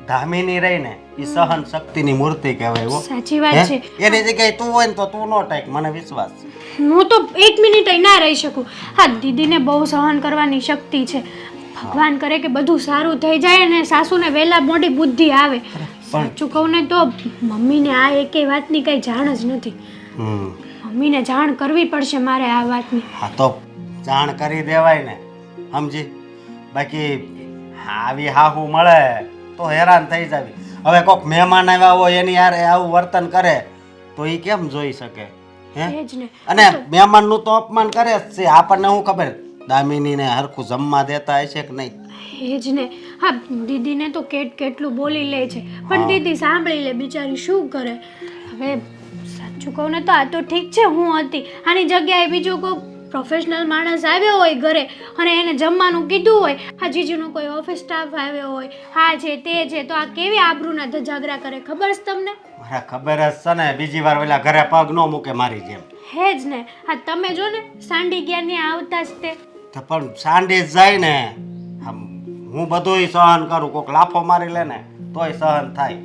ધામીની રહી ને એ સહન શક્તિની મૂર્તિ કહેવાય. હો, સાચી વાત છે. એની જગ્યાએ તું હોય ને તો તું નો ટેક, મને વિશ્વાસ છે. હું તો 1 મિનિટ ના રહી શકું. હા, દીદીને બહુ સહન કરવાની શક્તિ છે. ભગવાન કરે કે બધું સારું થઈ જાય અને સાસુને વહેલા મોડી બુદ્ધિ આવે. સાચું કહું ને તો મમ્મીને આ એકેય વાતની કઈ જાણ જ નથી. મમ્મીને જાણ કરવી પડશે મારે આ વાતની. હા, તો જાણ કરી દેવાય ને, સમજી. બાકી આવી હાહુ મળે તો હેરાન થઈ જાવી. હવે કોઈક મહેમાન આવ્યા હોય એની યાર આવું વર્તન કરે તો એ કેમ જોઈ શકે? હે, એ જ ને. અને મહેમાનનું તો અપમાન કરે જ છે. આપણને શું ખબર દામિનીને હરખું જમવા દેતા હશે કે નહીં? એ જ ને. હા, દીદીને તો કેટલું બોલી લે છે, પણ દીદી સાંભળી લે બિચારી, શું કરે હવે. સાચું કહું ને તો આ તો ઠીક છે હું હતી, આની જગ્યાએ બીજો કોઈ પ્રોફેશનલ માણસ આવ્યો હોય ઘરે અને એને જમવાનું કીધું હોય, આ જીજુનો કોઈ ઓફિસ સ્ટાફ આવ્યો હોય, હા છે તે છે, તો આ કેવી આબરૂના ધજાગરા કરે ખબર છે તમને? મારા ખબર જ છે ને, બીજી વાર પેલા ઘરે પગ ન મૂકે મારી જેમ. હે જ ને. હા, તમે જો ને સાંડી ગયા ને આવતા જ તે. તો પણ સાંડી જ જાય ને. આમ હું બધુંય સહન કરું, કોઈક લાફો મારી લે ને તોય સહન થાય,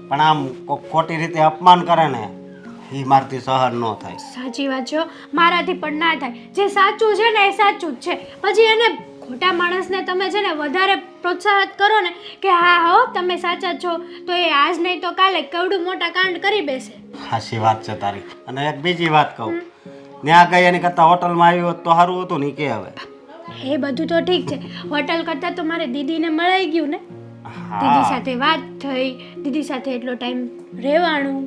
પણ આમ કોઈક ખોટી રીતે અપમાન કરે ને એ મારથી સહન ન થાય. સાચી વાત છે, મારાથી પણ ના થાય. જે સાચું છે ને એ સાચું જ છે. પછી એને ખોટા માણસને તમે છે ને વધારે પ્રોત્સાહિત કરો ને કે હા હો તમે સાચા છો, તો એ આજ નહીં તો કાલે કવડું મોટા કાંડ કરી બેસે. સાચી વાત છે તારી. અને એક બીજી વાત કહું, ત્યાં ગઈ એની કરતાં હોટલમાં આવી હોત તો સારું હતું ને કે હવે. એ બધું તો ઠીક છે, હોટલ કરતાં તો મારે દીદીને મળી ગયું ને. દીદી સાથે વાત થઈ, દીદી સાથે એટલો ટાઈમ રહેવાનું.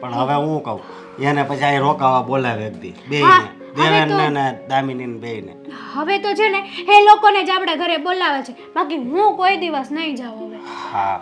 પણ હવે હું કહું, એને પછી અહીં રોકાવા બોલાવે એક દી બેયને, દેવેનને ને દામિનીને બેયને. હવે તો છે ને એ લોકોને જ આપણે ઘરે બોલાવે છે, બાકી હું કોઈ દિવસ નહીં જાઉં હવે. હા,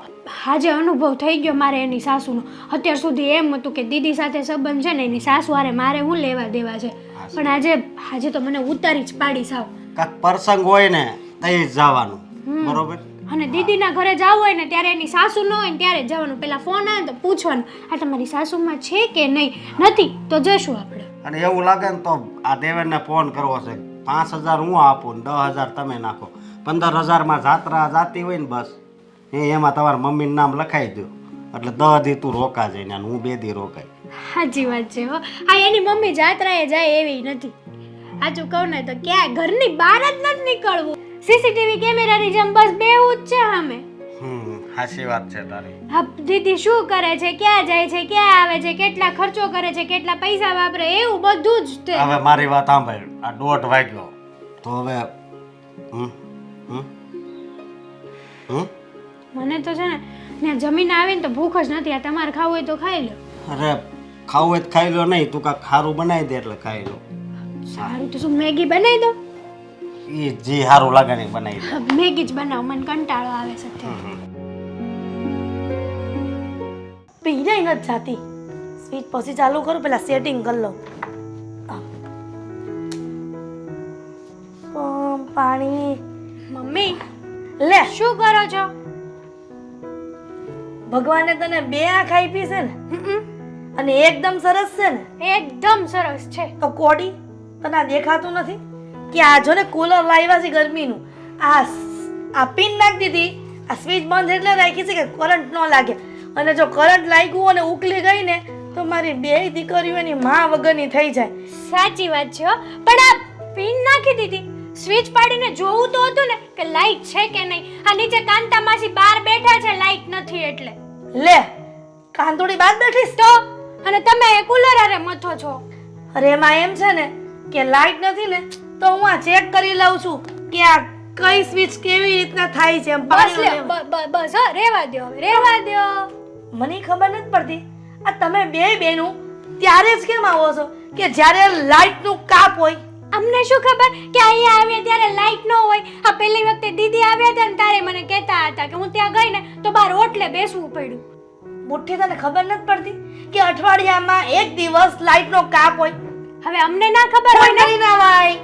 આજે અનુભવ થઈ ગયો મારે એની સાસુનો. અત્યાર સુધી એમ હતું કે દીદી સાથે સંબંધ છે ને એની સાસુ હારે મારે હું લેવા દેવા છે, પણ આજે તો મને ઉતારી જ પાડી સાવ. કાંઈક પ્રસંગ હોય ને તઈ જ જવાનું, બરોબર? અને દીદીના ઘરે જવું હોય ને ત્યારે એની સાસુ ન હોય ને ત્યારે જ જવાનું. પેલા ફોન આવે ને તો પૂછવાનું આ તમારી સાસુમાં છે કે નહીં, નથી તો જશું આપણે. અને એવું લાગે ને તો આ દેવેનને ફોન કરવો છે. 5,000 હું આપું ને 10,000 તમે નાખો. 15,000માં જાત્રા જાતી હોય ને બસ એમાં તમારા મમ્મીનું નામ લખાઈ દો, એટલે 10 દી તું રોકા જઈને અને હું 2 દી રોકાય. સાચી વાત છે હો. હા, એની મમ્મી જાત્રાએ જાય એવી નથી. સાચું કહું ને તો ક્યાં ઘરની બહાર જ નથી નીકળવું. સીસીટીવી કેમેરાની જેમ બસ બેવું જ છે અમે. સાચી વાત છે તારી. હા, દીદી શું કરે છે, ક્યાં જાય છે, ક્યાં આવે છે, કેટલા ખર્ચો કરે છે, કેટલા પૈસા વાપરે, એવું બધું જ તે. હવે મારી વાત સાંભળ, આ 1:30 વાગ્યો તો હવે મને તો છે ને ત્યાં જમીને આવીને તો ભૂખ જ નથી. આ તમારે ખાવું હોય તો ખાઈ લો. અરે ખાવું હોય તો ખાઈ લો, નહીં તું કાંઈક ખારું બનાવી દે એટલે ખાઈ લો. સારું તો શું મેગી બનાવી દો? એ જે સારું લાગે ને બનાવી દે. મેગી જ બનાવો, મને કંટાળો આવે છે. પીને નથી જાતી. સ્વીચ પછી ચાલુ કરું, પેલા સેટિંગ કરી લઉં. પાણી મમ્મી લે. શું કરો છો? ભગવાને તને 2 આંખ આપી છે ને, અને એકદમ સરસ છે ને. એકદમ સરસ છે. તો કોડી તને દેખાતું નથી કે આ જો ને કુલર લાવ્યા છે ગરમીનું, આ પિન નાખી દીધી, આ સ્વિચ બંધ એટલે રાખી છે કે કરંટ ન લાગે, અને જો કરંટ લાગ્યું અને ઉકલી ગઈ ને તો મારી 2 દીકરીઓની માં વગરની થઈ જાય. સાચી વાત છે હો. પણ આ પિન નાખી દીધી, સ્વિચ પાડીને જોવું તો હતું ને કે લાઈટ છે કે નહીં. આ નીચે કાંતા માસી બહાર બેઠા છે, લાઈટ નથી એટલે. લે, કાંતોડી બાદ બેઠીશ તો અને તમે કુલર હારે મથો છો. અરે એમાં એમ છે ને કે લાઈટ નથી ને તો હું આ ચેક કરી લઉં છું કે આ કઈ સ્વિચ કેવી રીતના થાય છે. બસ લે, બસ હો, રેવા દો હવે, રેવા દો. મને ખબર નથી પડતી આ તમે બે બેનું ત્યારે જ કેમ આવો છો કે જ્યારે લાઇટનું કાપ હોય? અમને શું ખબર કે અહીંયા આવ્યા ત્યારે લાઈટ ન હોય. આ પહેલી વખતે દીદી આવ્યા હતા ને ત્યારે મને કહેતા હતા કે હું ત્યાં ગઈ ને તો બહાર ઓટલે બેસવું પડ્યું. મુઠ્ઠી તને ખબર નથી પડતી કે અઠવાડિયામાં એક દિવસ લાઇટનો કાપ હોય? હવે અમને ના ખબર હોય ફોન ને. કરીને આવાય.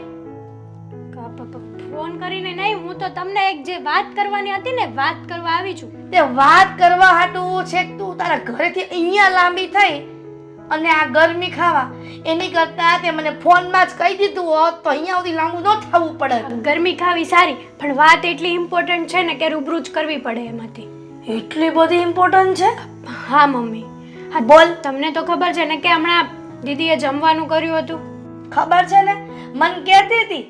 ફોન કરીને નહીં, હું તો તમને એક જે વાત કરવાની હતી ને વાત કરવા આવી છું. તે વાત કરવા હાટું છે કે તું તારા ઘરેથી અહીંયા લાંબી થઈ અને આ ગરમી ખાવા એની કરતા તે મને ફોનમાં જ કહી દીધું હોત તો અહીંયા સુધી લાંબુ ન થવું પડે. ગરમી ખાવી સારી પણ વાત એટલી ઇમ્પોર્ટન્ટ છે ને કે રૂબરૂ જ કરવી પડે એમાંથી. એટલી બધી ઇમ્પોર્ટન્ટ છે? હા મમ્મી. હા બોલ. તમને તો ખબર છે ને કે હમણાં દીદીએ જમવાનું કર્યું હતું. ખબર છે ને, મન કહેતી હતી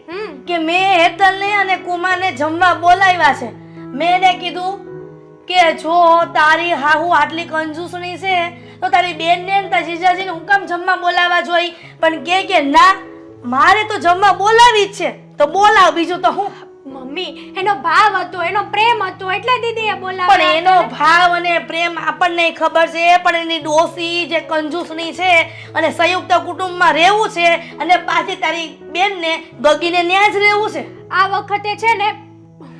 કે મેં હેતલને અને કુમારને જમવા બોલાવ્યા છે. મેં એને કીધું કે જો તારી હાહુ આટલી કંજૂસણી છે તો તારી બેનને ને તારા જીજાજીને હું કામ જમવા બોલાવવા જોઈ? પણ કે ના, મારે તો જમવા બોલાવી જ છે તો બોલાવ, બીજું તો હું. મમ્મી એનો ભાવ હતો, એનો પ્રેમ હતો એટલે દીદીએ પણ બોલાવ્યા. એનો ભાવ અને પ્રેમ આપણને ખબર છે, પણ એની ડોસી જે કંજૂસણી છે અને સંયુક્ત કુટુંબમાં રહેવું છે અને પાછી તારી બેનને ગગીને ન્યા જ રહેવું છે. આ વખતે છે ને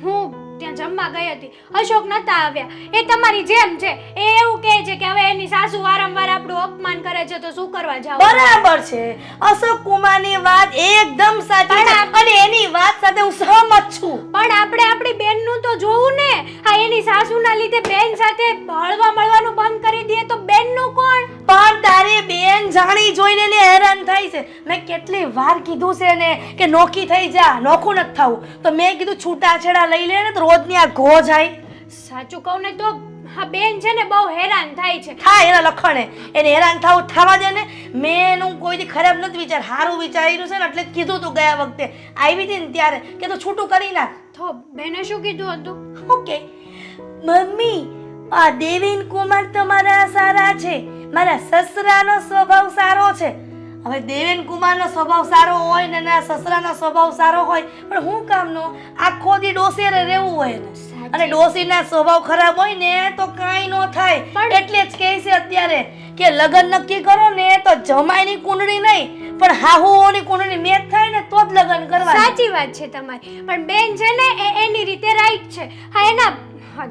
હું ત્યાં જમવા ગઈ હતી, અશોક નતા આવ્યા. એ તમારી જેમ છે, એ એવું કહે છે કે હવે એની સાસુ વારંવાર આપણું અપમાન કરે છે તો શું કરવા જાવ. બરાબર છે, અશોક કુમારની વાત એકદમ સાચી છે અને એની વાત સાથે હું સહમત છું. પણ આપણે આપણી બેનનું તો જોવું ને. આ એની સાસુના લીધે બેન સાથે હળવા મળવાનું બંધ કરી દે તો બેનનું કોણ? પણ તારી બેન જાણી જોઈને ને હેરાન થાય છે. મેં કેટલી વાર કીધું છે ને કે નોખી થઈ જા, નોખું નથી થવું. તો મેં કીધું છૂટાછેડા લઈ લે ને તો રોજની આ ઘો જાય. સાચું કહું ને તો આ બેન છે ને બહુ હેરાન થાય છે. થાય એના લખણે, એને હેરાન થવું થવા દે ને. મેં એનું કોઈથી ખરાબ નથી વિચાર, સારું વિચાર્યું છે ને એટલે જ કીધું તું ગયા વખતે આવી હતી ને ત્યારે કે તું છૂટું કરી નાખ. તો બેને શું કીધું હતું? ઓકે મમ્મી, આ દેવીન કુમાર તમારા સારા છે, મારા સસરાનો સ્વભાવ સારો છે. હવે દેવેન કુમારનો સ્વભાવ સારો હોય ને ના સસરાનો સ્વભાવ સારો હોય, પણ હું કામનો આખો દી ડોસીરે રહેવું હોય ને. અને ડોસીના સ્વભાવ ખરાબ હોય ને તો કાંઈ ન થાય. એટલે જ કહે છે અત્યારે કે લગ્ન નક્કી કરો ને તો જમાઈની કુંડળી નહીં પણ હાહુઓની કુંડળી મેચ થાય ને તો જ લગ્ન કરવા. સાચી વાત છે તમારી, પણ બેન છે ને એ એની રીતે રાઈટ છે. હા એના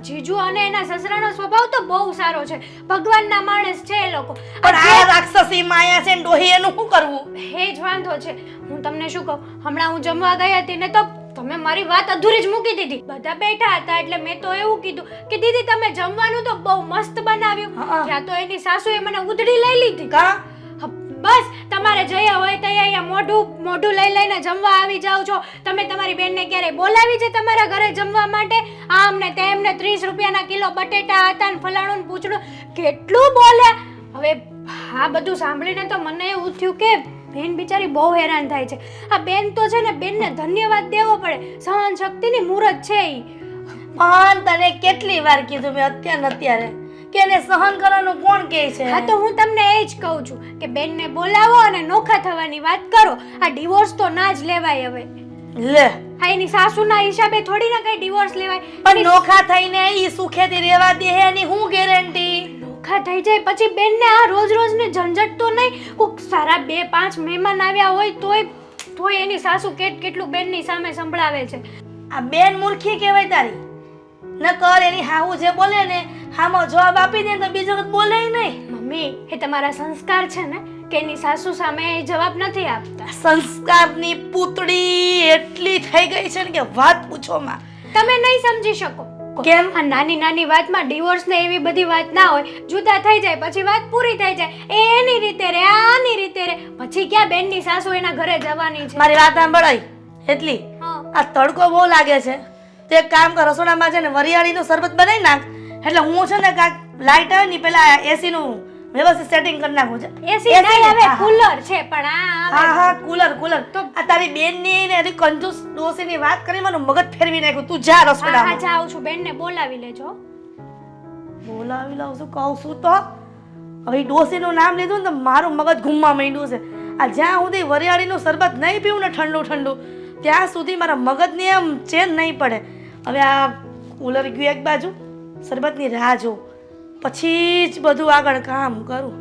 જીજુ અને એના સસરાનો સ્વભાવ તો બહુ સારો છે, ભગવાનના માણસ છે એ લોકો. પણ આ રાક્ષસી માયા છે ને ડોહી એનું શું કરવું? એ જ વાંધો છે. હું તમને શું કહું, હમણાં હું જમવા ગઈ હતી ને તો તમે મારી વાત અધૂરી જ મૂકી દીધી. બધા બેઠા હતા એટલે મેં તો એવું કીધું કે દીદી તમે જમવાનું તો બહુ મસ્ત બનાવ્યું. ત્યાં તો એની સાસુએ મને ઉધડી લઈ લીધી. કા બસ તમારે જયા હોય તો અહીંયા મોઢું લઈ લઈને જમવા આવી જાવ છો. તમે તમારી બેનને ક્યારેય બોલાવી છે તમારા ઘરે જમવા માટે? આમ ને તેમ ને 30 રૂપિયાના કિલો બટેટા હતા ને ફલાણું ને પૂછડું કેટલું બોલ્યા. હવે આ બધું સાંભળીને તો મને એવું થયું કે બેન બિચારી બહુ હેરાન થાય છે. આ બેન તો છે ને બેનને ધન્યવાદ દેવો પડે, સહન શક્તિની મૂરત છે ઈ. પણ તને કેટલી વાર કીધું મેં અત્યારે કે એને સહન કરવાનું કોણ કહે છે? હા તો હું તમને એ જ કહું છું કે બેનને બોલાવો અને નોખા થવાની વાત કરો. આ ડિવોર્સ તો ના જ લેવાય હવે. લે હા એની સાસુના હિસાબે થોડી ના કઈ ડિવોર્સ લેવાય. પણ નોખા થઈને ઈ સુખેથી રહેવા દે એની હું ગેરંટી? નોખા થઈ જાય પછી બેનને આ રોજ રોજની ઝંઝટ તો નહીં. કોક સારા 2-5 મહેમાન આવ્યા હોય તોય એની સાસુ કેટલું બેનની સામે સંભળાવે છે. આ બેન મૂર્ખી કહેવાય તારી. નકર એની હાહુ જે બોલે ને હામો જવાબ આપી દે તો બીજું કઈ બોલે નહીં. મમ્મી એ તમારા સંસ્કાર છે ને કે એની સાસુ સામે એ જવાબ નથી આપતા. સંસ્કારની પૂતળી એટલી થઈ ગઈ છે ને કે વાત પૂછો માં. તમે નહીં સમજી શકો. કેમ? આ નાની નાની વાતમાં ડિવોર્સ ને એવી બધી વાત ના હોય. જુદા થઈ જાય પછી વાત પૂરી થઈ જાય. એ એની રીતે રે, આની રીતે રે, પછી ક્યાં બેનની સાસુ એના ઘરે જવાની છે? મારી વાત સાંભળાય એટલી. આ તડકો બહુ લાગે છે તો એક કામ કર, રસોડામાં છે ને વરિયાળીનું શરબત બનાવી નાખ. એટલે હું છે ને કાંઈક લાઈટ આવે ને પેલા એસી નું વ્યવસ્થિત સેટિંગ કરી નાખું છે. એસી નહીં હવે કુલર છે પણ હા કુલર. તો આ તારી બેનની ને એની કંજૂસ ડોસીની વાત કરી મને મગજ ફેરવી નાખ્યું. તું જા રસોડામાં. હા જાઉં છું, બેનને બોલાવી લેજો. બોલાવી લઉં છું કહું છું તો હવે ડોસીનું નામ લીધું ને તો મારું મગજ ઘૂમવા માંડ્યું છે. આ જ્યાં સુધી વરિયાળીનું શરબત નહીં પીવું ને ઠંડુ ત્યાં સુધી મારા મગજને એમ ચેન નહીં પડે. હવે આ કુલર ગયું એક બાજુ, શરબતની રાહ જોઉં પછી જ બધું આગળ કામ કરું.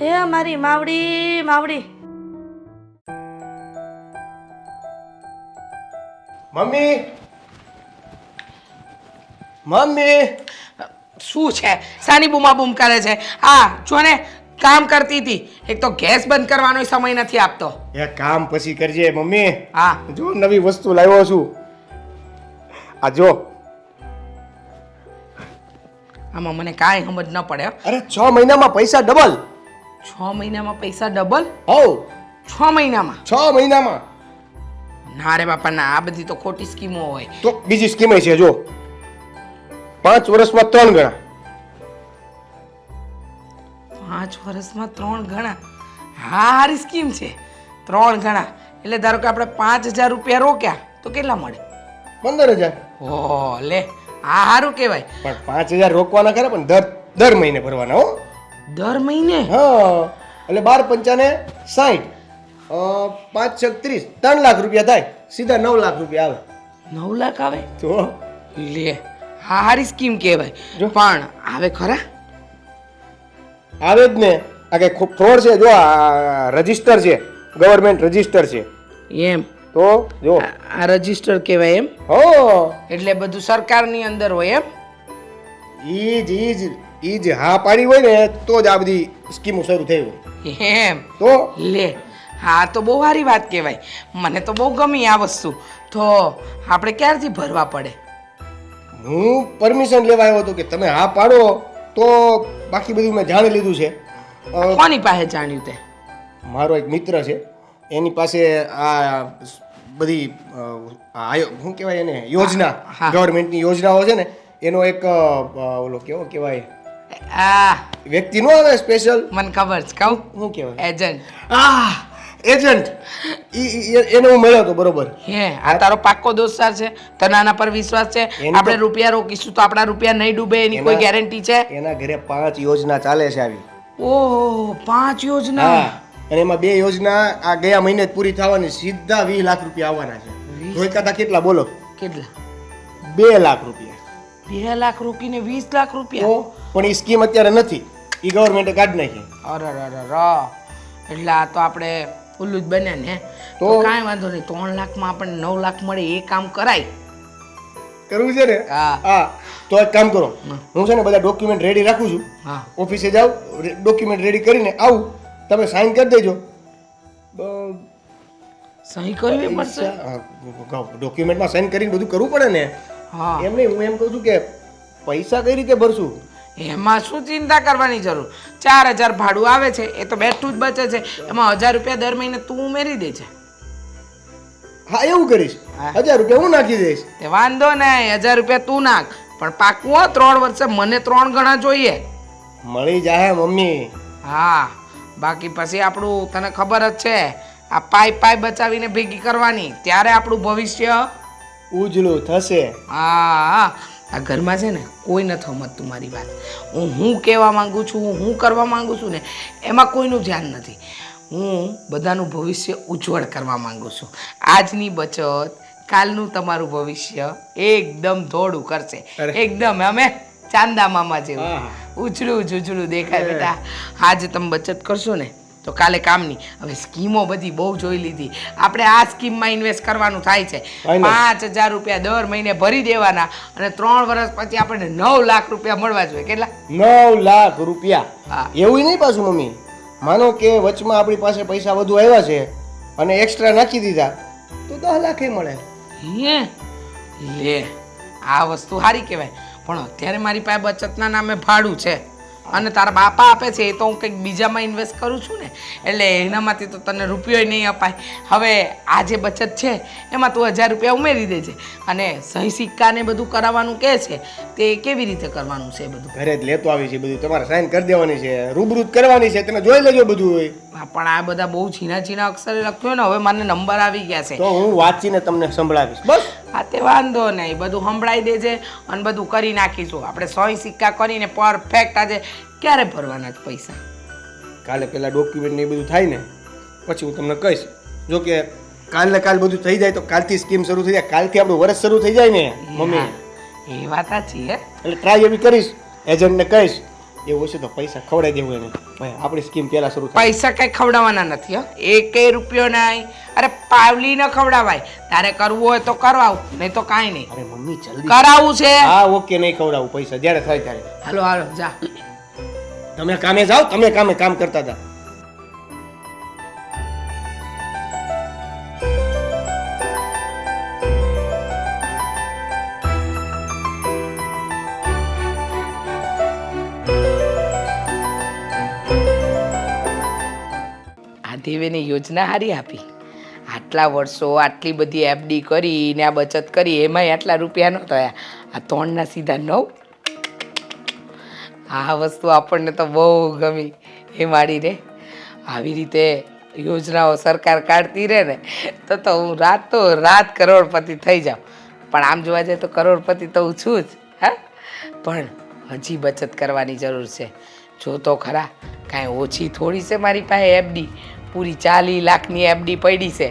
હે મારી માવડી માવડી. મમ્મી મમ્મી શું છે સાની બૂમા બૂમ કરે છે? હા જો ને કામ કરતી હતી, એક તો ગેસ બંધ કરવાનો સમય નથી આપતો. એ કામ પછી કરજે મમ્મી. હા જો નવી વસ્તુ લાવ્યો છું. આ જો. આમાં મને કાંઈ સમજ ન પડે હો. અરે 6 મહિનામાં પૈસા ડબલ. 6 મહિનામાં પૈસા ડબલ? હોવ 6 મહિનામાં? 6 મહિનામાં. ના રે બાપા ના, આ બધી તો ખોટી સ્કીમો હોય. તો બીજી સ્કીમ છે જો 5 વર્ષમાં 3 ગણા. 5 વર્ષમાં 3 ગણા? હા સારી સ્કીમ છે. 3 ગણા એટલે ધારો કે આપણે 5000 રૂપિયા રોક્યા તો કેટલા મળે? 15,000. ઓહ લે, આ સારું કહેવાય. પણ 5,000 રોકવાના ખરા, પણ દર મહિને ભરવાના હો. દર મહિને? હા એટલે 12 × 5 = 60. 5 × 30 3 લાખ રૂપિયા થાય. સીધા 9 લાખ રૂપિયા આવે. 9 લાખ આવે? તો લે, હા સારી સ્કીમ કહેવાય. પણ આવે ખરા? આવે જ ને. આ કઈ ફ્રોડ છે જો, આ રજિસ્ટર છે, ગવર્મેન્ટ રજિસ્ટર છે. એમ? તો જો આ રજિસ્ટર કહેવાય એમ? હો એટલે બધું સરકારની અંદર હોય એમ? ઈ જ હા પાડી હોય ને તો જ આ બધી સ્કીમો શરૂ થઈ હોય. એમ? તો લે, હા તો બહુ સારી વાત કહેવાય. મને તો બહુ ગમી આ વસ્તુ. તો આપણે ક્યારથી ભરવા પડે? હું પરમિશન લેવા આવ્યો હતો કે તમે હા પાડો તો બાકી બધું મેં જાણી લીધું છે. કોની પાસે જાણ્યું તે? મારો એક મિત્ર છે, એની પાસે આ બધી શું કહેવાય એને યોજના, હા. ગવર્મેન્ટની યોજનાઓ છે ને એનો એક ઓલો કેવો કહેવાય આ વ્યક્તિ નો આવે સ્પેશિયલ, મને ખબર છે, કહું? શું કહેવાય એજન્ટ. એજન્ટ. એને હું મળ્યો હતો બરોબર. હે, આ તારો પાક્કો દોસ્તાર છે? તને આના પર વિશ્વાસ છે? એની તો- આપણે રૂપિયા રોકીશું તો આપણા રૂપિયા નહીં ડૂબે એની કોઈ એના- ગેરંટી છે? એના ઘરે 5 યોજના ચાલે છે આવી. ઓહો, 5 યોજના? હા અને એમાં 2 યોજના આ ગયા મહિને જ પૂરી થવાની, સીધા 20 લાખ રૂપિયા આવવાના છે. 20? રોકાતા કેટલા બોલો? કેટલા? 2 લાખ રૂપિયા. 2 લાખ રોકીને 20 લાખ રૂપિયા? તો પણ એ સ્કીમ અત્યારે નથી, એ ગવર્મેન્ટે કાઢી નાખી. અરે એટલે આ તો આપણે ઉલ્લુ જ બને ને. તો તો- કાંઈ વાંધો નહીં, 3 લાખમાં આપણને 9 લાખ મળે એ કામ કરાય. કરવું છે ને? હા. હા તો એક કામ કરો, હું છે ને બધા ડોક્યુમેન્ટ રેડી રાખું છું. હા ઓફિસે જાઉં, ડોક્યુમેન્ટ રેડી કરીને આવું, તમે સાઈન કરી દેજો. સહી કરવી પડશે. ડોક્યુમેન્ટમાં સાઈન કરીને બધું કરવું પડે ને. હા એમ નહીં, હું એમ કહું છું કે પૈસા કઈ રીતે ભરશું? એમાં શું ચિંતા કરવાની જરૂર? 4000 ભાડું આવે છે એ તો બેઠું જ બચે છે, એમાં 1000 રૂપિયા દર મહિને તું ઉમેરી દે છે. હા એવું કરીશ. હા. 1000 રૂપિયા હું નાખી દઈશ. તે વાંધો નહીં, 1000 રૂપિયા તું નાખ, પણ પાકું હો 3 વર્ષે મને 3 ગણા જોઈએ. મળી જાય મમ્મી. હા બાકી પછી આપણું તને ખબર જ છે, આ પાઈ બચાવીને ભેગી કરવાની, ત્યારે આપણું ભવિષ્ય. ઉજળું થશે. હા આ ઘરમાં છે ને કોઈ નથી સમજતું મારી વાત. હું કહેવા માંગુ છું, હું કરવા માંગુ છું ને એમાં કોઈનું ધ્યાન નથી. હું બધાનું ભવિષ્ય ઉજ્જવળ કરવા માંગુ છું. આજની બચત કાલનું તમારું ભવિષ્ય એકદમ ધોળું કરશે. અરે. એકદમ અમે ચાંદા મામા જેવું હા. ઉજળું દેખાય. બેટા આજે તમે બચત કરશો ને તો કાલે કામની. હવે સ્કીમો બધી બહુ જોઈ લીધી, આપણે આ સ્કીમમાં ઇન્વેસ્ટ કરવાનું થાય છે. Fine. 5000 રૂપિયા દર મહિને ભરી દેવાના અને 3 વર્ષ પછી આપણને 9 લાખ રૂપિયા મળવા જોઈએ. કેટલા? 9 લાખ રૂપિયા. હા. એવું નહીં પાછું મમ્મી, માનો કે વચમાં આપણી પાસે પૈસા વધુ આવ્યા છે અને એક્સ્ટ્રા નાખી દીધા તો 10 લાખ મળે. હે લે, આ વસ્તુ સારી કહેવાય. પણ અત્યારે મારી પાસે બચતના નામે ભાડું છે અને તારા બાપા આપે છે એ તો હું કંઈક બીજામાં ઇન્વેસ્ટ કરું છું ને, એટલે એનામાંથી તો તને રૂપિયો નહીં અપાય. હવે આ જે બચત છે એમાં તું 1000 રૂપિયા ઉમેરી દેજે. અને સહી સિક્કાને બધું કરાવવાનું કહે છે તે કેવી રીતે કરવાનું છે એ બધું? ઘરે જ લેતો આવી છે બધું, તમારે સાઈન કરી દેવાની છે, રૂબરૂ જ કરવાની છે, તમે જોઈ લેજો બધું હોય. હા, પણ આ બધા બહુ ઝીણા અક્ષરે લખ્યું ને, હવે મને નંબર આવી ગયા છે. તો હું વાંચીને તમને સંભળાવીશ બસ. હા તે વાંધો નહીં, બધું સંભળાઈ દેજે અને બધું કરી નાખીશું. આપણે સહી સિક્કા કરીને પરફેક્ટ આજે ક્યારે ભરવાના જ પૈસા? કાલે પેલા ડોક્યુમેન્ટ ને એ બધું થાય ને પછી હું તમને કહીશ. જો કે કાલે કાલ બધું થઈ જાય તો કાલથી સ્કીમ શરૂ થઈ જાય, કાલથી આપણું વર્ષ શરૂ થઈ જાય ને મમ્મી. એ વાત સાચી હે. એટલે ટ્રાય એવી કરીશ, એજન્ટને કહીશ એવું હશે તો પૈસા ખવડાવી દેવું એને ભાઈ આપણી સ્કીમ પહેલા શરૂ થાય પૈસા કઈ ખવડાવવાના નથી હો, એકેય રૂપિયો નહીં. અરે પાવલી ન ખવડાવાય, તારે કરવું હોય તો કરવાવું, નહીં તો કાંઈ નહીં. અરે મમ્મી જલ્દી કરાવવું છે. હા ઓકે નહીં ખવડાવું પૈસા જ્યારે થાય ત્યારે હાલો હાલો જા. તમે કામે જાઓ, તમે કામ કરતા હતા. આ દેવેને યોજના હારી આપી. આટલા વર્ષો આટલી બધી એફડી કરી ને આ બચત કરી, એમાંય આટલા રૂપિયા ન થયા. આ 3 ના સીધા 9. આ વસ્તુ આપણને તો બહુ ગમી. એ માડી રે, આવી રીતે યોજનાઓ સરકાર કાઢતી રહે ને તો હું રાત કરોડપતિ થઈ જાઉં. પણ આમ જોવા જાય તો કરોડપતિ તો હું છું જ. હા, પણ હજી બચત કરવાની જરૂર છે. જો તો ખરા, કાંઈ ઓછી થોડી છે મારી પાસે એફડી. પૂરી 40 લાખની એફડી પડી છે.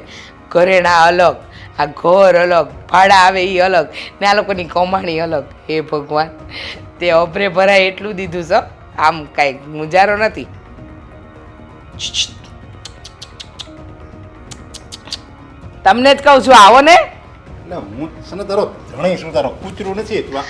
ઘરેણા અલગ, આ ઘર અલગ, ભાડા આવે એ અલગ, ને આ લોકોની કમાણી અલગ. હે ભગવાન, તે અભરે ભરાય એટલું દીધું છે. આમ કાંઈ મુજારો નથી. તમને જ કહું છું, આવો ને. એટલે હું સને તારો ધણી શું, તારો કૂતરું નથી તું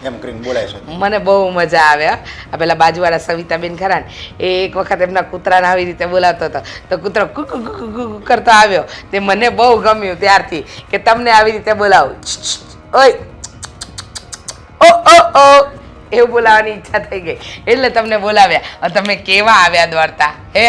એમ કરીને બોલાય છે. મને બહુ મજા આવે. આ પેલા બાજુવાળા સવિતાબેન ખરા ને, એ એક વખત એમના કૂતરાને આવી રીતે બોલાવતો હતો તો કૂતરો કુકુ કુકુ કુકુ કરતો આવ્યો. તે મને બહુ ગમ્યું ત્યારથી કે તમને આવી રીતે બોલાવું. ઓય ઓ ઓ ઓ એવું બોલાવવાની ઈચ્છા થઈ ગઈ એટલે તમને બોલાવ્યા. તમે કેવા આવ્યા દોડતા હે?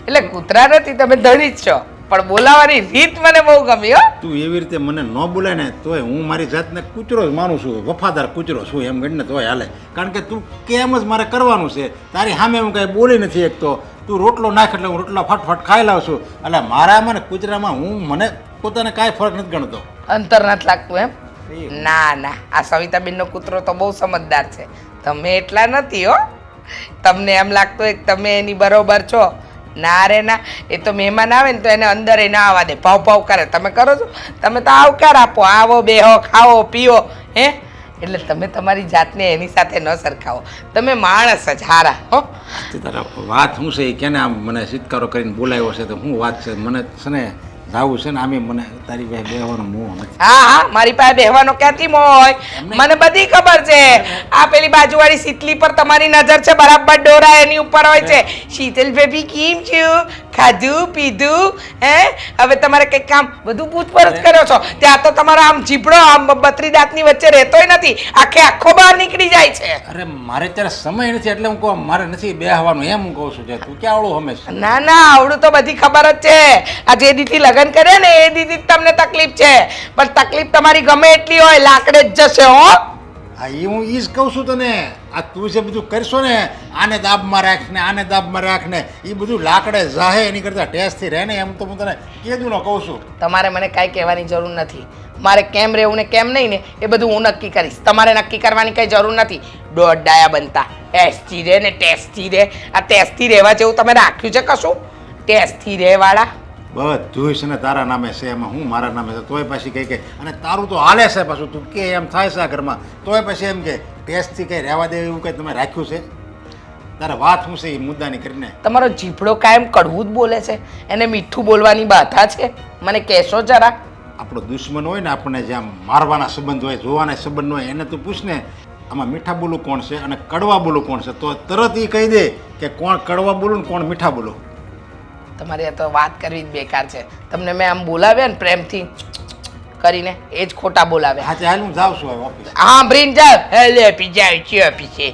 એટલે કૂતરા નથી, તમે ધણી જ છો, પણ બોલાવવાની રીત મને બહુ ગમી. હો, તું એવી રીતે મને ન બોલાય ને તોય હું મારી જાતને કૂતરો જ માનું છું, વફાદાર કૂતરો છું એમ ગણીને તોય હાલે. કારણ કે તું કેમ જ મારે કરવાનું છે. તારી સામે હું કાંઈ બોલી નથી એક તો. તું રોટલો નાખ એટલે હું રોટલા ફટફટ ખાઈ લાવું છું. એટલે મારામાં ને કૂતરામાં મને પોતાને કાંઈ ફરક નથી ગણતો. અંતર નથી લાગતું એમ? ના ના, આ સવિતાબેનનો કૂતરો તો બહુ સમજદાર છે. તમે એટલા નથી હો. તમને એમ લાગતું હોય કે તમે એની બરોબર છો. ના રે ના, એ તો મહેમાન આવે ને તો એને અંદર ના આવવા દે, ભાવ ભાવ કરે. તમે કરો છો? તમે તો આવકાર આપો, આવો બેહો ખાઓ પીઓ. હે, એટલે તમે તમારી જાતને એની સાથે ન સરખાવો. તમે માણસ જ હારા હો. તારા વાત શું છે એ કેને આમ મને સિત્કારો કરીને બોલાવ્યો છે તો શું વાત છે? મને છે ને જાવું છે ને, આમે મને તારી પાસે બેહવાનો મોહ નથી. હા હા, મારી પાસે બેહવાનો ક્યાંથી મોહ હોય? મને બધી ખબર છે. આ પેલી બાજુવાળી સીટલી પર તમારી નજર છે, બરાબર ડોરા એની ઉપર હોય છે. શીતલ બેબી કેમ છું, ખાધું પીધું? હે, હવે તમારે કંઈક કામ બધું પૂછપરછ કર્યો છો. ત્યાં તો તમારો આમ જીભડો આમ બત્રી દાંતની વચ્ચે રહેતોય નથી, આખો બહાર નીકળી જાય છે. અરે મારે ત્યારે સમય નથી એટલે હું કહું મારે નથી બેહવાનું એમ હું કહું છું. કે તું ક્યાં આવડું હંમેશા? ના ના, આવડું તો બધી ખબર જ છે. આ જે દીથી લગ્ન કરે ને એ દીદી તમને તકલીફ છે, પણ તકલીફ તમારી ગમે એટલી હોય લાકડે જ જશે. હો, હા, એ હું ઈ જ કહું છું તને. આ તું જે બધું કરશો ને, આને દાબમાં રાખ ને આને દાબમાં રાખ ને, એ બધું લાકડે જાહે એની કરતાં ટેસ્ટથી રહે ને એમ તો હું તને કીધું ન કહું છું. તમારે મને કાંઈ કહેવાની જરૂર નથી. મારે કેમ રહેવું ને કેમ નહીં ને એ બધું હું નક્કી કરીશ. તમારે નક્કી કરવાની કંઈ જરૂર નથી. દોઢ ડાયા બનતા ટેસ્ટી રહે ને ટેસ્ટી રહે. આ ટેસ્ટી રહેવા જેવું તમે રાખ્યું છે કશું? ટેસ્ટી રહેવાળા બધું છે ને તારા નામે છે, એમાં હું મારા નામે છે તોય પાછી કહે કે અને તારું તો હાલે છે પાછું. તું કે એમ થાય છે આ ઘરમાં તોય પછી એમ કે ટેસ્ટથી કંઈ રહેવા દે એવું કંઈ તમે રાખ્યું છે? તારે વાત શું છે એ મુદ્દાની કરીને? તમારો જીભડો કાયમ કડવું જ બોલે છે, એને મીઠું બોલવાની બાધા છે? મને કહેશો જરા. આપણો દુશ્મન હોય ને, આપણને જ્યાં મારવાના સંબંધ હોય, જોવાના સંબંધ હોય, એને તું પૂછ ને આમાં મીઠા બોલું કોણ છે અને કડવા બોલું કોણ છે, તો તરત એ કહી દે કે કોણ કડવા બોલું ને કોણ મીઠા બોલું. તમારી આ તો વાત કરવી જ બેકાર છે. તમને મેં આમ બોલાવ્યા ને પ્રેમથી કરીને, એ જ ખોટા બોલાવ્યા. હા, ચાલ હું જાઉં છું હવે ઓફિસ. હા, બ્રીન જાવ. હેલે પીજા છે ઓફિસે.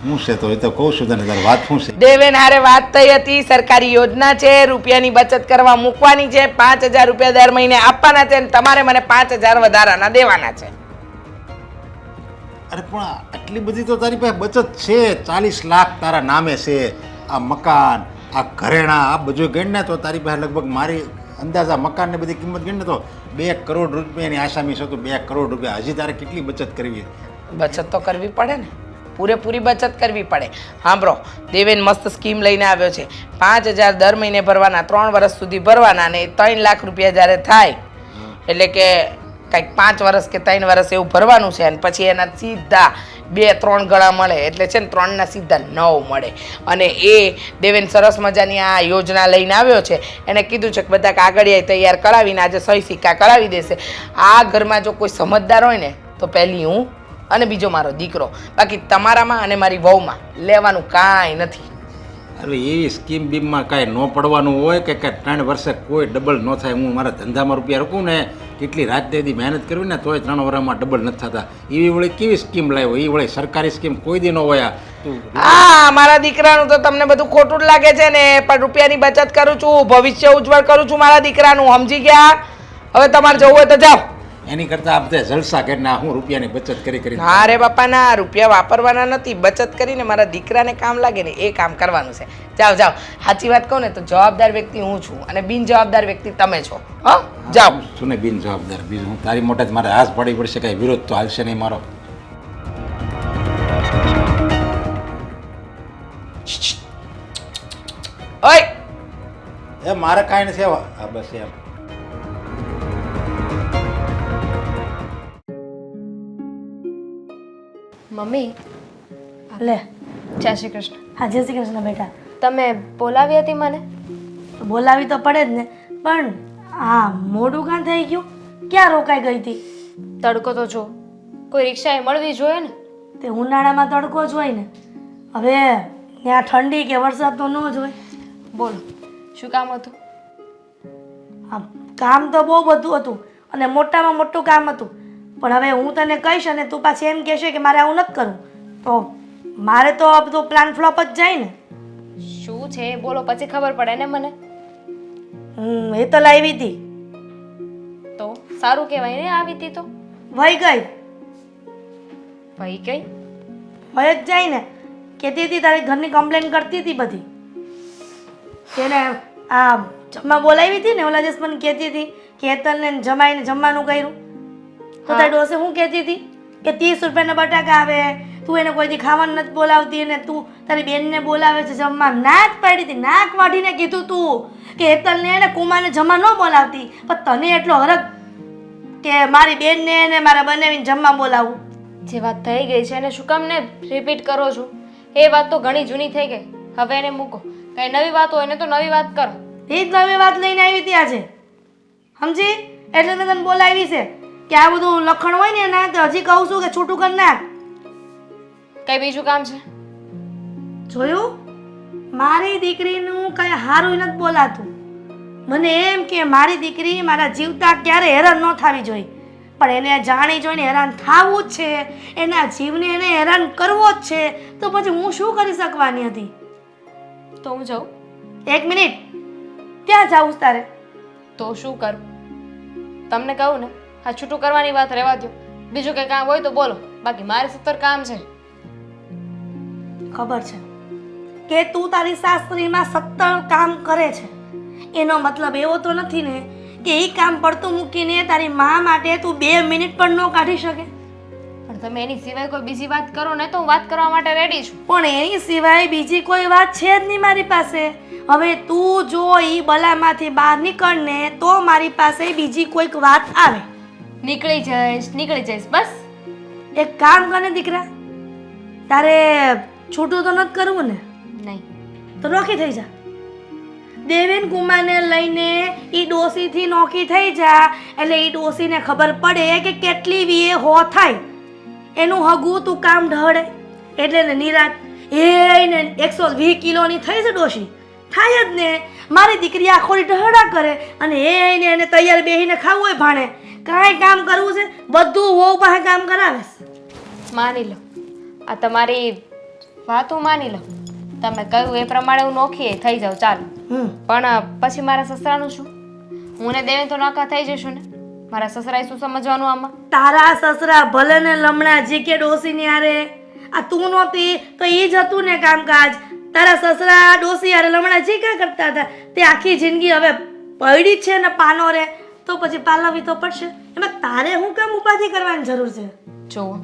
હું છે તો એ તો કહું છું તને. તારી વાત શું છે? દેવેન હારે વાત થઈ હતી. સરકારી યોજના છે, રૂપિયાની બચત કરવા મૂકવાની છે. 5000 રૂપિયા દર મહિને આપવાના છે અને તમારે મને 5000 વધારાના દેવાના છે. અરે પણ આટલી બધી તો તારી પાસે બચત છે. 40 લાખ તારા નામે છે. આ મકાન, આ ઘરેણા, આ બધું ગણને તો તારી પાસે લગભગ મારી અંદાજા મકાનની બધી કિંમત ગણને તો 2 કરોડ રૂપિયાની આસામી છે. તો 2 કરોડ રૂપિયા હજી તારે કેટલી બચત કરવી? બચત તો કરવી પડે ને, પૂરેપૂરી બચત કરવી પડે. સાંભળો, દેવેન મસ્ત સ્કીમ લઈને આવ્યો છે. 5000 દર મહિને ભરવાના, 3 વર્ષ સુધી ભરવાના, અને 3 લાખ રૂપિયા જ્યારે થાય એટલે કે કંઈક 5 વર્ષ કે 3 વર્ષ એવું ભરવાનું છે અને પછી એના સીધા 2-3 ગણા મળે એટલે છે ને 3 ના સીધા 9 મળે. અને એ દેવેન સરસ મજાની આ યોજના લઈને આવ્યો છે. એને કીધું છે કે બધા કાગળિયા તૈયાર કરાવીને આજે સહી સિક્કા કરાવી દેશે. આ ઘરમાં જો કોઈ સમજદાર હોય ને તો પહેલી હું અને બીજો મારો દીકરો. બાકી તમારામાં અને મારી વહુમાં લેવાનું કાંઈ નથી. અરે એવી સ્કીમ બીમમાં કાંઈ ન પડવાનું હોય કે કાંઈ 3 વર્ષે કોઈ ડબલ ન થાય. હું મારા ધંધામાં રૂપિયા રાખું ને કેટલી રાત દેદી મહેનત કરવી ને તોય 3 વર્ષમાં ડબલ નથી થતા. એવી વળી કેવી સ્કીમ લાવ્યો? એ વળી સરકારી સ્કીમ કોઈ દી ન હોય. તું હા, મારા દીકરાનું તો તમને બધું ખોટું જ લાગે છે ને, પણ રૂપિયાની બચત કરું છું, ભવિષ્ય ઉજ્જવળ કરું છું મારા દીકરાનું. સમજી ગયા? હવે તમારે જવું હોય તો જાઓ. એની કરતાં આપણે જલસા કરીને હું રૂપિયાની બચત કરી ના રે બાપા ના, રૂપિયા વાપરવાના નથી, બચત કરીને મારા દીકરાને કામ લાગે ને એ કામ કરવાનું છે. જાઓ જાઓ. સાચી વાત કહું ને તો જવાબદાર વ્યક્તિ હું છું અને બિનજવાબદાર વ્યક્તિ તમે છો. હા, જાઓ. શું ને બિન જવાબદાર બીજું હું તારી મોટે જ મારે હાથ પાડી પડશે. કાંઈ વિરોધ તો હાલશે નહીં મારો. ઓય, એ મારે કાંઈ નથી. હા બસ એમ. મમ્મી, લે જય શ્રી કૃષ્ણ. હા જય શ્રી કૃષ્ણ બેટા. તમે બોલાવી હતી મને? બોલાવી તો પડે જ ને, પણ આ મોડું કાં થઈ ગયું? ક્યાં રોકાઈ ગઈ હતી? તડકો તો જો કોઈ રિક્ષાએ મળવી જોઈએ ને. તે ઉનાળામાં તડકો જ હોય ને, હવે ત્યાં ઠંડી કે વરસાદ તો ન જ હોય. બોલો, શું કામ હતું? આ કામ તો બહુ બધું હતું અને મોટામાં મોટું કામ હતું, પણ હવે હું તને કહીશ અને તું પાછી એમ કહેશે કે મારે આવું નથી કરવું, તો મારે તો આ બધું પ્લાન ફ્લોપ જ જાય ને. શું છે એ બોલો, પછી ખબર પડે ને મને. એ તો લાવી હતી. તો સારું કહેવાય ને, આવી હતી તો. વહી ગઈ. ભાઈ કઈ વહી જ જાય ને. કહેતી હતી તારી ઘરની કમ્પ્લેન કરતી હતી બધી. તેને આ જમવા બોલાવી હતી ને, ઓલા દિવસ મને કહેતી હતી કે હેતલને જમાઈને જમવાનું કર્યું. તો તારી ડોસે શું કહેતી હતી કે 30 રૂપિયાના બટાકા આવે, તું એને કોઈથી ખાવાનું નથી બોલાવતી અને તું તારી બેનને બોલાવે છે જમવા. નાક પાડી હતી, નાક વાઢીને કીધું તું કે હેતલને એને કુમારને જમવા ન બોલાવતી, પણ તને એટલો હરખ કે મારી બેનને એને મારા બનાવીને જમવા બોલાવું. જે વાત થઈ ગઈ છે એને શું કામ ને રિપીટ કરો છો? એ વાત તો ઘણી જૂની થઈ ગઈ, હવે એને મૂકો. કઈ નવી વાત હોય ને તો નવી વાત કરો. એ જ નવી વાત લઈને આવી હતી આજે, સમજી? એટલે મેં તને બોલાવી છે કે આ બધું લખણ હોય ને એના તો હજી કહું છું કે છૂટું કર નાખ. કઈ બીજું કામ છે? જોયું, મારી દીકરીનું કઈ હારું નથી બોલાતું. મને એમ કે મારી દીકરી મારા જીવતા ક્યારે હેરાન ન થવી જોઈએ, પણ એને જાણી જોઈને હેરાન થવું જ છે, એના જીવને એને હેરાન કરવો જ છે, તો પછી હું શું કરી શકવાની હતી? તો હું જાઉં? 1 મિનિટ, ક્યાં જાઉં તારે? તો શું કરું? તમને કહું ને, આ છૂટું કરવાની વાત રહેવા દો. બીજું કંઈ કામ હોય તો બોલો, બાકી મારે 70 કામ છે. ખબર છે કે તું તારી સાસરીમાં 70 કામ કરે છે, એનો મતલબ એવો તો નથી ને કે એ કામ પડતું મૂકીને તારી મા માટે તું 2 મિનિટ પણ ન કાઢી શકે. પણ તમે એની સિવાય કોઈ બીજી વાત કરો ને તો હું વાત કરવા માટે રેડી છું. પણ એની સિવાય બીજી કોઈ વાત છે જ નહીં મારી પાસે. હવે તું જો એ બલામાંથી બહાર નીકળ ને તો મારી પાસે બીજી કોઈક વાત આવે. નીકળી જઈશ બસ. એક કામ કરે દીકરા, તારે છૂટું તો નથી કરવું ને? નહીં તો નોખી થઈ જા. દેવેન કુમારને લઈને ઈ ડોસીથી નોખી થઈ જા, એટલે ઈ ડોસીને ખબર પડે કે કેટલી વીએ હો થાય. એનું હગું તું કામ ઢળે એટલે ને નિરાત એને 120 કિલોની થઈ છે ડોસી, થાય જ ને. મારી દીકરી આખોડી ઢહડા કરે અને એને તૈયાર બેહીને ખાવું હોય ભાણે. કાંઈ કામ કરવું છે બધું વહુ પાસે કામ કરાવે. માની લો, આ તમારી વાતો માની લો, તમે કહ્યું એ પ્રમાણે હું નોખી થઈ જાઉં, ચાલો. પણ પછી મારા સસરાનું શું? હું ને દેવેન તો નોખા થઈ જશું ને. મારા સસરાએ શું સમજવાનું આમાં? તારા સસરા ભલે ને લમણા જી કે ડોસીની હારે, આ તું નહોતી તો એ જ હતું ને કામકાજ. તારા સસરા ડોસી હારે લમણા જી ક્યાં કરતા હતા? તે આખી જિંદગી હવે પડી છે ને પાનો રે, તો પછી પાલવવી તો પડશે. એમાં તારે હું કેમ ઉપાધિ કરવાની જરૂર છે? જુઓ,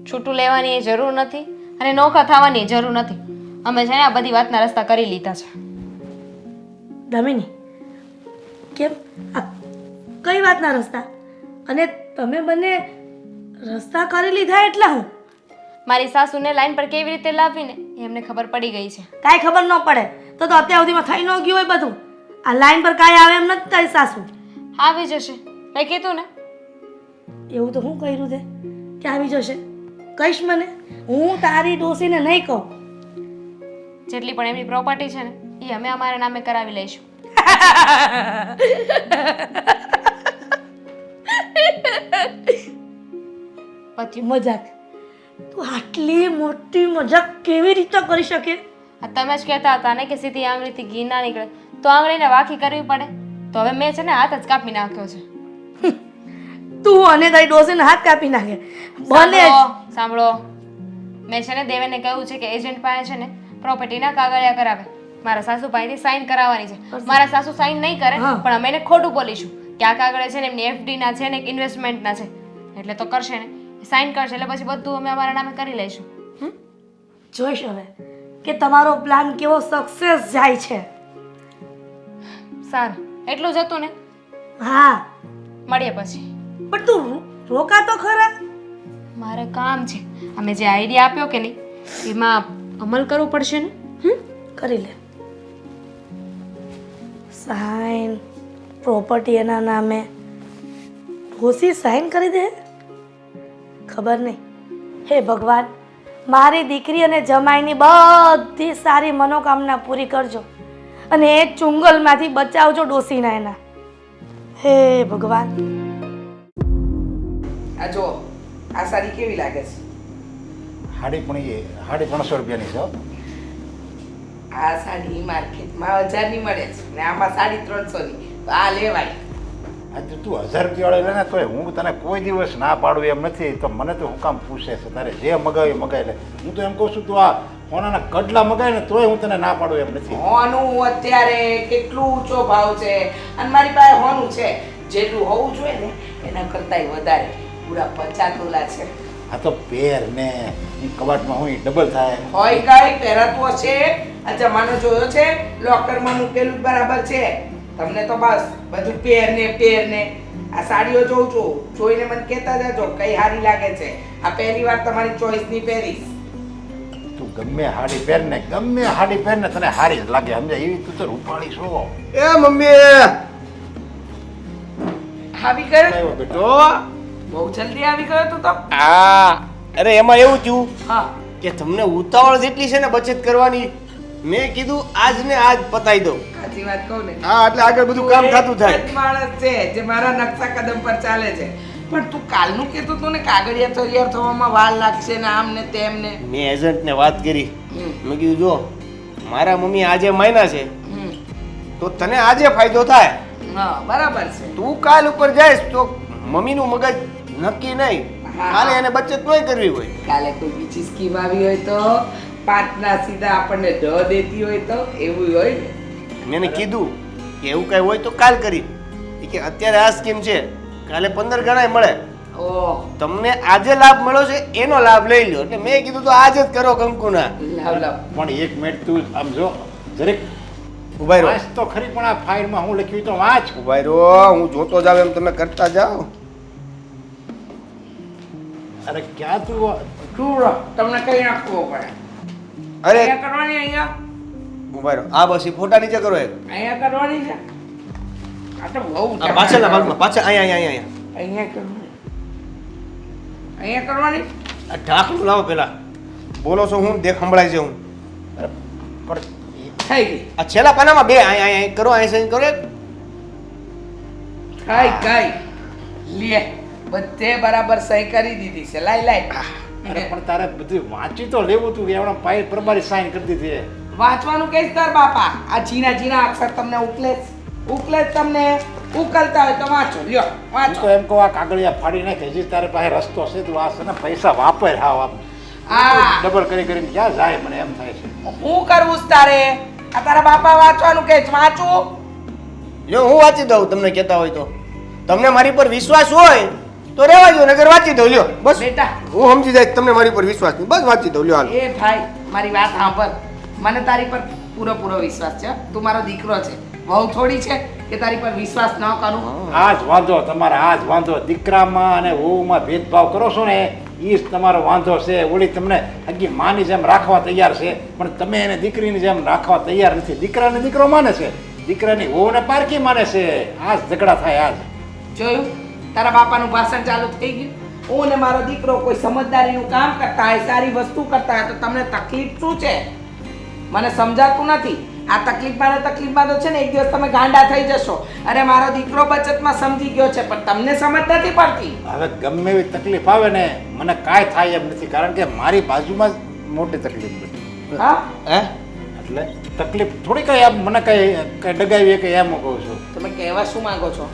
છૂટું લેવાની એ જરૂર નથી અને નોખા થવાની જરૂર નથી. અમે છે ને આ બધી વાતના રસ્તા કરી લીધા છે. દમિની, કેમ આ કઈ વાતના રસ્તા? અને તમે બંને રસ્તા કરી લીધા એટલે હું મારી સાસુને લાઈન પર કેવી રીતે લાવીને એ એમને ખબર પડી ગઈ છે. કાંઈ ખબર ન પડે તો અત્યાર સુધીમાં થઈ ન ગયું હોય બધું. આ લાઈન પર કાંઈ આવે એમ નથી તારી સાસુ. આવી જશે મેં કીધું ને. એવું તો હું કર્યું તે કે આવી જશે? કહીશ મને? હું તારી ડોસીને નહીં કહું. જેટલી પણ એમની પ્રોપર્ટી છે ને એ અમે અમારા નામે કરાવી લઈશું. પત્યું. મજાક? તું આટલી મોટી મજાક કેવી રીતે કરી શકે? આ તમે જ કહેતા હતા ને કે સીધી આંગળીથી ઘી ના નીકળે તો આંગળીને વાકી કરવી પડે. તો હવે મેં છે ને હાથ જ કાપી નાખ્યો છે. તું અને તારી ડોસીને હાથ કાપી નાખે બને જ. સાંભળો સાંભળો, મેં છે ને દેવેને કહ્યું છે કે એજન્ટ પાસે છે ને પ્રોપર્ટીના કાગળિયા કરાવે. મારા સાસુ પાસેથી સાઈન કરાવવાની છે. મારા સાસુ સાઈન નહીં કરે હા. પણ અમે એને ખોટું બોલીશું કે આ કાગળિયા છે ને એમની FD ના છે ને ઇન્વેસ્ટમેન્ટના છે એટલે તો કરશે ને સાઈન કરશે એટલે પછી બધું અમે અમારા નામે કરી લઈશું. જોઈશ હવે કે તમારો પ્લાન કેવો સક્સેસ જાય છે. સારું એટલું જ હતું ને, હા મળીએ પછી. પણ તું રોકા તો ખરા. મારે કામ છે. અમે જે આઈડિયા આપ્યો કે નહીં એમાં અમલ કરવું પડશે ને. કરી લે સાઈન પ્રોપર્ટી એના નામે. ડોસી સાઈન કરી દે? ખબર નહીં. હે ભગવાન, મારી દીકરી અને જમાઈની બધી સારી મનોકામના પૂરી કરજો અને એ ચુંગલમાંથી બચાવજો ડોસીના એના. હે ભગવાન. આ જો આ સાડી કેવી લાગે છે? સાડી પણ એ 550 રૂપિયાની છે હો. આ સાડી માર્કેટમાં 1000ની મળે છે ને આમાં 350ની. તો આ લેવાય. આજે તું 1000 રૂપિયાવાળી લે ને તોય હું તને કોઈ દિવસ ના પાડું એમ નથી. તો મને તો હું કામ પૂછે છે તારે જે મગાવે એ મગાવી લે. હું તો એમ કહું છું તું આ સોનાના કડલા મગાવે ને તોય હું તને ના પાડું એમ નથી. હોનું અત્યારે કેટલું ઊંચો ભાવ છે અને મારી પાસે હોનું છે જેટલું હોવું જોઈએ ને એના કરતાંય વધારે પૂરા 50 તોલા છે. આ તો પેર ને કબાટમાં હું ડબલ થાય. હોય કઈ પહેરાતું હશે. આ જમાનો જોયો છે લોકરમાં મૂકેલું જ બરાબર છે. તમને તો બસ બધું પેર ને આ સાડીઓ જોઉં છું જોઈને મને કહેતા જાજો કઈ સારી લાગે છે. આ પહેલી વાર તમારી ચોઈસની પહેરીશ. તું ગમે હાડી પહેર ને તને હારી જ લાગે સમજ્યા. એવી તું તો રૂપાળી છો. એ મમ્મી આવી ગયો આવ્યો બેટો. બહુ જલ્દી આવી ગયો તું તો. અરે એમાં એવું થયું હા કે તમને ઉતાવળ જેટલી છે ને બચત કરવાની, મેં કીધું આજ ને આજ પતાઈ દઉં. સાચી વાત કહું ને હા એટલે આગળ બધું કામ થતું થાય. એક જ માણસ છે જે મારા નકશા કદમ પર ચાલે છે. પણ તું કાલનું કહેતો તું ને કાગળિયા તૈયાર થવામાં વાર લાગશે ને આમ ને તેમ ને. મેં એજન્ટને વાત કરી. મેં કીધું જો મારા મમ્મી આજે માયના છે તો તને આજે ફાયદો થાય. હા બરાબર છે. તું કાલ ઉપર જઈશ તો મમ્મીનું મગજ નક્કી નહીં. કાલે એને બચત નહીં કરવી હોય. કાલે કોઈ બીજી સ્કીમ આવી હોય તો 5 ના સીધા આપણને દ દેતી હોય તો એવું હોય ને. મેં એને કીધું કે એવું કઈ હોય તો કાલ કરી. ઈ કે અત્યારે આ સ્કીમ છે કાલે 15 ગણાય મળે. ઓહ તમને આજે લાભ મળ્યો છે એનો લાભ લઈ લ્યો. એટલે મેં કીધું તો આજ જ કરો કંકુના. લાવ લાવ. પણ એક મિનિટ તું આમ જો જરીક ઉભાઈ રહો વાંચ તો ખરી. પણ આ ફાઇલમાં હું લખ્યું તો વાંચ. ઉભાઈ રહો, હું જોતો જાવ એમ તમે કરતા જાઓ. અરે ક્યાં તું તું તમને કઈ નાખવો પડે. અરે અહીંયા કરવાની અહીંયા ઉભાઈ રહો, આ બસ ઈ ફોટા નીચે કરો એક. અહીંયા કરવાની છે. આ તો બહુ આ પાછળના ભાગમાં પાછળ અહીંયા અહીંયા અહીંયા અહીંયા કરવાની. અહીંયા કરવાની. આ ઢાંકણું લાવો પેલા. બોલો છો હું દેખ સંભળાય છે હું. પણ થઈ ગઈ. આ છેલ્લા પાનામાં બે અહીંયા અહીંયા કરો, અહીંયા સાઈન કરો એક. કઈ લે બધે બરાબર સહી કરી દીધી છે. લાઈ લાઈ. અરે પણ તારે બધું વાંચી તો લેવું તું. એવડા પાય પ્રમાણે સાઈન કરી દીધી. વાંચવાનું કઈશ તાર બાપા. આ ઝીણા અક્ષર તમને ઉકલે તમને ઉકલતા હોય તો વાંચો. લ્યો હું વાંચો. તો એમ કહું આ કાગળિયા ફાડી નાખે. હજી તારે પાસે રસ્તો છે તું આ છે ને પૈસા વાપર. હા હા ડબલ કરીને ક્યાં જાય મને એમ થાય છે. હું કરવું છે તારે? આ તારા બાપા વાંચવાનું કે છે. વાંચું. જો હું વાંચી દઉં તમને કહેતા હોય તો. તમને મારી પર વિશ્વાસ હોય તો રહેવા દો, નગર વાંચી દઉં. લ્યો બસ બેટા હું સમજી જાય તમને મારી પર વિશ્વાસ નહીં. બસ વાંચી દઉં. લ્યો હાલ. એ ભાઈ મારી વાત સાંભળ. મને તારી પર પૂરો વિશ્વાસ છે. તું મારો દીકરો છે. વહુ થોડી છે કે તારી પર વિશ્વાસ ન કરું. આ જ વાંધો તમારે, આ જ વાંધો. દીકરામાં અને વહુમાં ભેદભાવ કરો છો ને એ જ તમારો વાંધો છે. ઓલી તમને હજી માની જેમ રાખવા તૈયાર છે, પણ તમે એને દીકરીની જેમ રાખવા તૈયાર નથી. દીકરાને દીકરો માને છે, દીકરાની વહુને પારકી માને છે. આ જ ઝઘડા થાય. આજ જોયું તારા બાપાનું ભાષણ ચાલુ થઈ ગયું. હું ને મારો દીકરો કોઈ સમજદારીનું કામ કરતા હોય, સારી વસ્તુ કરતા હોય તો તમને તકલીફ શું છે? મને સમજાતું નથી. આ તકલીફમાં તો છે ને એક દિવસ તમે ગાંડા થઈ જશો. અરે મારો દીકરો બચતમાં સમજી ગયો છે, પણ તમને સમજ નથી પડતી. હવે ગમે એવી તકલીફ આવે ને મને કાંઈ થાય એમ નથી, કારણ કે મારી બાજુમાં જ મોટી તકલીફ બધી. હા એટલે તકલીફ થોડી કઈ આમ મને કઈ ડગાવી કે એમ કહું છું. તમે કહેવા શું માંગો છો?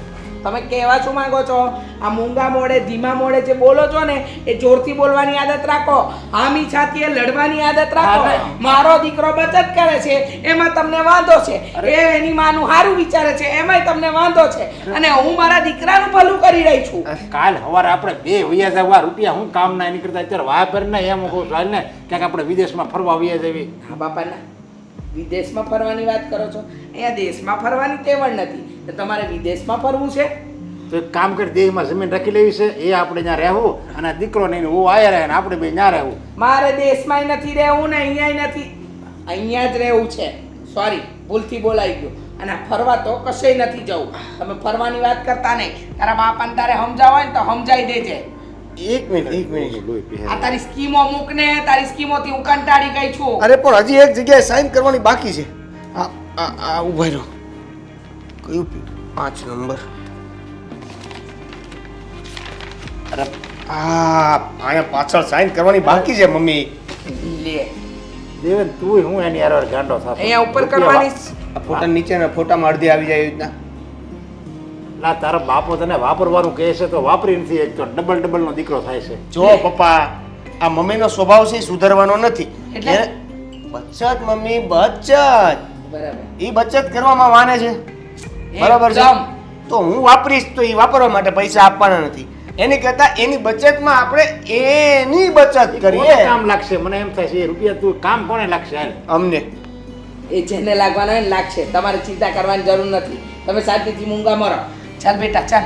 તમે કહેવા શું માંગો છો? આ મૂંગા મોડે ધીમા મોડે જે બોલો છો ને એ જોરથી બોલવાની આદત રાખો. હામી છાતીએ લડવાની આદત રાખો. મારો દીકરો બચત કરે છે એમાં તમને વાંધો છે, એ એની માનું સારું વિચારે છે એમાંય તમને વાંધો છે, અને હું મારા દીકરાનું ભલું કરી રહી છું. કાલ સવારે આપણે બે વૈયા જવા રૂપિયા હું કામ ના નીકળતા અત્યારે વાપર ને એમ કહું છું. હાલ ને ક્યાંક આપણે વિદેશમાં ફરવા વૈયા જવી. હા બાપાના વિદેશમાં ફરવાની વાત કરો છો? અહીંયા દેશમાં ફરવાની તેવડ નથી તો તમારે વિદેશમાં ફરવું છે? તો એક કામ કરી દેહમાં જમીન રાખી લેવી છે, એ આપણે ત્યાં રહેવું, અને દીકરો નહીં હું આયા રહે ને આપણે બે ત્યાં રહેવું. મારે દેશમાંય નથી રહેવું ને અહીંયાય નથી, અહીંયા જ રહેવું છે. સોરી, ભૂલથી બોલાઈ ગયું. અને ફરવા તો કશેય નથી જવું. તમે ફરવાની વાત કરતા નહીં. તારા બાપાને તારે સમજાવવા હોય ને તો સમજાઈ દેજે. એક મિનિટ. આ તારી સ્કીમો મૂક ને, તારી સ્કીમોથી હું કંટાળી ગઈ છું. અરે પણ હજી એક જગ્યાએ સાઈન કરવાની બાકી છે. આ ઉભા રહો. કયું 5 નંબર? અરે અહીંયા પાછળ સાઈન કરવાની બાકી છે મમ્મી. લે દેવેન તું હું એની યાર ગાંડો થતો. અહીંયા ઉપર કરવાની આ ફોટા નીચેના ફોટામાં અડધી આવી જાય એવી રીતના. ના તારા બાપો તને વાપરવાનું કહે છે તો વાપરી નથી, એક તો ડબલ નો દીકરો થાય છે. જો પપ્પા, આ મમ્મીનો સ્વભાવ છે સુધારવાનો નથી. એટલે? બચત મમ્મી, બચત. બરાબર. એ બચત કરવામાં માને છે, બરાબર છે. એકદમ. તો હું વાપરીશ તો એ વાપરવા માટે પૈસા આપવાના નથી. એની કરતા એની બચતમાં આપણે એની બચત કોને કરીએ. કામ લાગશે? મને એમ થાય છે એ રૂપિયા તું કામ કોને લાગશે? હાલ અમને એ જેને લાગવાના હોય ને લાગશે. તમારે ચિંતા કરવાની જરૂર નથી. તમે શાંતિથી મૂંગા મરો. ચાલ બેટા ચાલ.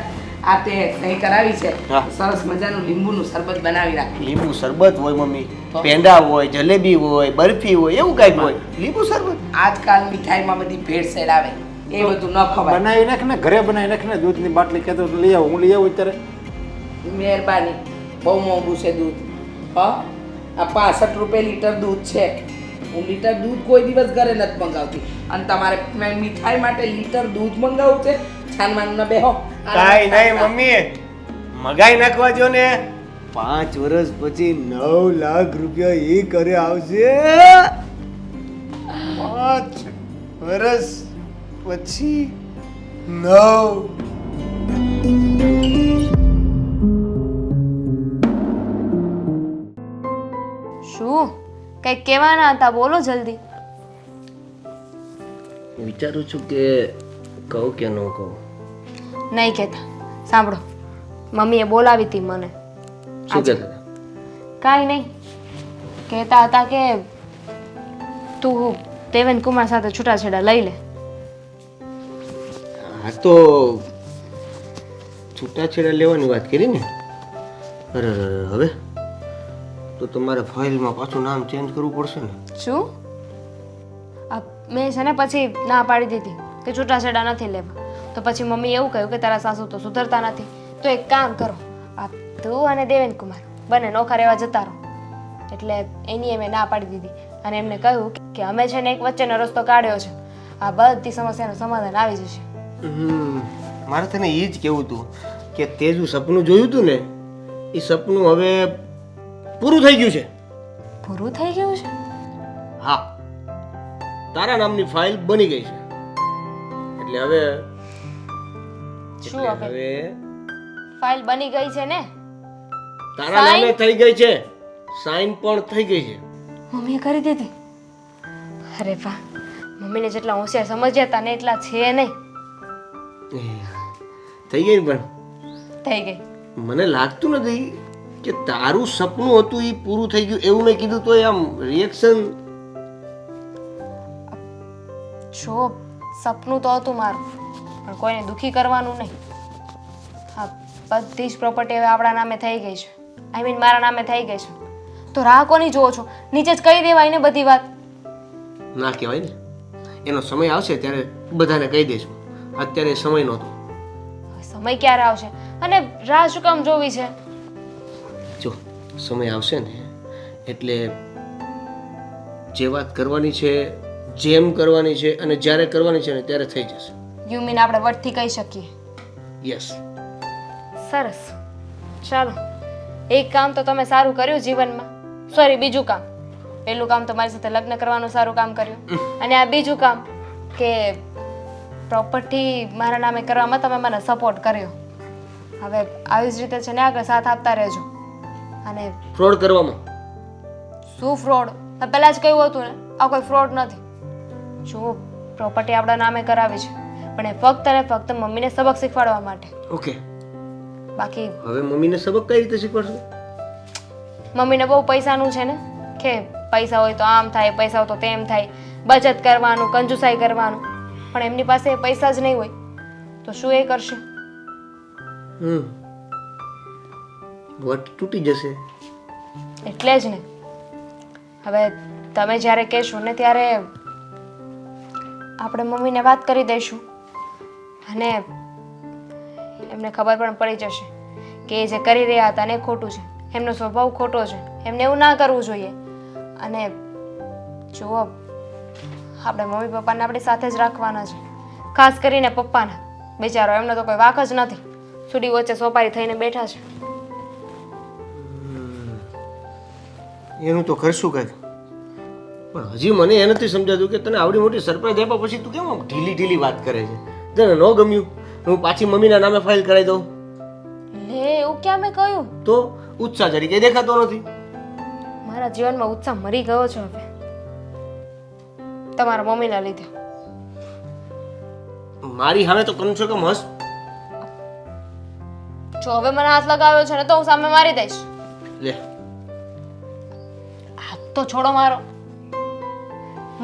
આ તે સહી કરાવી છે. હા. સરસ મજાનું લીંબુનું શરબત બનાવી રાખ. લીંબુ શરબત હોય મમ્મી, પેંડા હોય, જલેબી હોય, બરફી હોય, એવું કાંઈક હોય. લીંબુ શરબત. આજકાલ મીઠાઈમાં બધી ભેળસેળ આવે એ બધું ન ખવાય. બનાવી નાખ ને, ઘરે બનાવી નાખ ને. દૂધની બાટલી કહેતો લઈ આવું, હું લઈ આવું અત્યારે. મહેરબાની. બહુ મોંઘું છે દૂધ. હા, આ 65 રૂપિયા લીટર દૂધ છે. હું લીટર દૂધ કોઈ દિવસ ઘરે નથી મંગાવતી, અને તમારે મીઠાઈ માટે લીટર દૂધ મંગાવવું છે? છાનમાન ન બેહો. કાંઈ નહીં મમ્મી, મગાઈ નાખવા જો ને. 5 વર્ષ પછી 9 લાખ રૂપિયા એ કરે આવશે. 5 વર્ષ પછી 9. શું કંઈક કહેવાના હતા? બોલો જલ્દી. વિચારું છું કે કહું કે ન કહું. નહીં કહેતા. સાંભળો, મમ્મીએ બોલાવી હતી મને. શું કહેતા? કાંઈ નહીં, કહેતા હતા કે તું દેવેન કુમાર સાથે છૂટાછેડા લઈ લે. આ તો છૂટાછેડા લેવાની વાત કરી ને. અરે હવે તો તમારે ફાઇલમાં પાછું નામ ચેન્જ કરવું પડશે ને. શું? મેં છે ને પછી ના પાડી દીધી કે છૂટાછેડા નથી લેવા. તો પછી મમ્મી એવું કહ્યું કે તારા સાસુ તો સુધરતા નથી, તો એક કામ કરો, તું અને દેવેન કુમાર બંને નોખા રહેવા જતા રહો. એટલે એની મેં ના પાડી દીધી, અને એમને કહ્યું કે અમે છે ને એક વચ્ચેનો રસ્તો કાઢ્યો છે, આ બધી સમસ્યાનું સમાધાન આવી જશે. મારે તને એ જ કહેવું હતું કે તે જો સપનું જોયું હતું ને, એ સપનું હવે પૂરું થઈ ગયું છે. પૂરું થઈ ગયું છે? હા, તારા નામની ફાઇલ બની ગઈ છે. એટલે હવે શું હવે? ફાઇલ બની ગઈ છે ને? તારા નામે થઈ ગઈ છે, સાઈન પણ થઈ ગઈ છે. મમ્મીએ કરી દીધી? અરે વાહ, મમ્મીને જેટલા હોશિયાર સમજ્યા હતા ને એટલા છે નહીં. થઈ ગઈ પણ થઈ ગઈ. મને લાગતું નથી કે તારું સપનું હતું એ પૂરું થઈ ગયું એવું મેં કીધું તો આમ રિએક્શન. જો સપનું તો હતું મારું, પણ કોઈને દુઃખી કરવાનું નહીં. હા, બધી જ પ્રોપર્ટી હવે આપણા નામે થઈ ગઈ છે. આઈ મીન મારા નામે થઈ ગઈ છે. તો રાહ કોની જોવો છો? નીચે જ કહી દેવાય ને બધી વાત. ના કહેવાય ને, એનો સમય આવશે ત્યારે બધાને કહી દઈશું. અત્યારે સમય નહોતો. સમય ક્યારે આવશે અને રાહ શું કામ જોવી છે? જો સમય આવશે ને એટલે જે વાત કરવાની છે, જેમ કરવાની છે અને જ્યારે કરવાની છે ને ત્યારે થઈ જશે. યુ મીન આપણે વટથી કહી શકીએ? યસ. સરસ, ચાલો. એક કામ તો તમે સારું કર્યું જીવનમાં. સોરી, બીજું કામ. પહેલું કામ તો મારી સાથે લગ્ન કરવાનું સારું કામ કર્યું, અને આ બીજું કામ કે પ્રોપર્ટી મારા નામે કરવામાં તમે મને સપોર્ટ કર્યો. હવે આવી જ રીતે છે ને આગળ સાથ આપતા રહેજો. અને ફ્રોડ કરવામાં શું ફ્રોડ? મેં પહેલાં જ કહ્યું હતું ને, આ કોઈ ફ્રોડ નથી. જો પ્રોપર્ટી આપણા નામે કરાવી છે, પણ એ ફક્ત અને ફક્ત મમ્મીને સબક શીખવાડવા માટે. ઓકે. બાકી હવે મમ્મીને સબક કઈ રીતે શીખવાડશો? મમ્મીને બહુ પૈસાનું છે ને, કે પૈસા હોય તો આમ થાય, પૈસા હોય તો તેમ થાય, બચત કરવાનું, કંજુસાઈ કરવાનું. પણ એમની પાસે પૈસા જ નહીં હોય તો શું એ કરશે? વટ તૂટી જશે. એટલે જ ને, હવે તમે જ્યારે કહેશો ને ત્યારે આપણે મમ્મીને વાત કરી દઈશું, અને એમને ખબર પણ પડી જશે કે એ જે કરી રહ્યા હતા ને એ ખોટું છે, એમનો સ્વભાવ ખોટો છે, એમને એવું ના કરવું જોઈએ. અને જુઓ, આપણે મમ્મી પપ્પાને આપણી સાથે જ રાખવાના છે, ખાસ કરીને પપ્પાના. બિચારો, એમનો તો કોઈ વાંક જ નથી, સુડી વચ્ચે સોપારી થઈને બેઠા છે. એનું તો કરશું કંઈક, પણ હજી મને એ નથી સમજાતું કે તને આવડી મોટી સરપ્રાઈઝ આપ્યા પછી તું કેમ આમ ઢીલી ઢીલી વાત કરે છે? તને ન ગમ્યું હું પાછી મમ્મીના નામે ફાઇલ કરાવી દઉં લે, એવું ક્યાં મેં કહ્યું? તો ઉત્સાહ જરીકે દેખાતો નથી. મારા જીવનમાં ઉત્સાહ મરી ગયો છે હવે, તમારા મમ્મીના લીધે. મારી સામે તો કમ સે કમ હસ. જો હવે મને હાથ લગાવ્યો છે ને તો હું સામે મારી દઈશ. લે, હાથ તો છોડો મારો.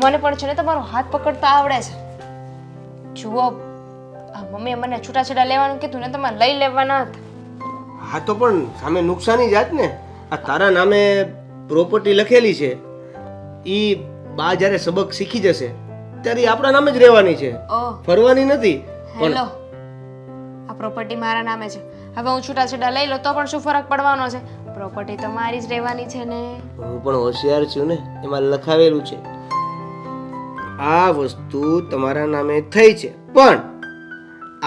મને પણ છે ને તમારો હાથ પકડતા આવડે છે. જુઓ, આ મમ્મીએ મને છૂટાછેડા લેવાનું કીધું ને, તમારે લઈ લેવાના હતા. હા તો પણ સામે નુકસાની જાત ને. આ તારા નામે પ્રોપર્ટી લખેલી છે, ઈ બા જ્યારે સબક શીખી જશે ત્યારે ઈ આપણા નામે જ રહેવાની છે, ઓહ, ફરવાની નથી. હેલો, આ પ્રોપર્ટી મારા નામે છે. હવે હું છૂટાછેડા લઈ લો તો પણ શું ફરક પડવાનો છે? પ્રોપર્ટી તો મારી જ રહેવાની છે ને. હું પણ હોશિયાર છું ને, એમાં લખાવેલું છે આ વસ્તુ તમારા નામે થઈ છે, પણ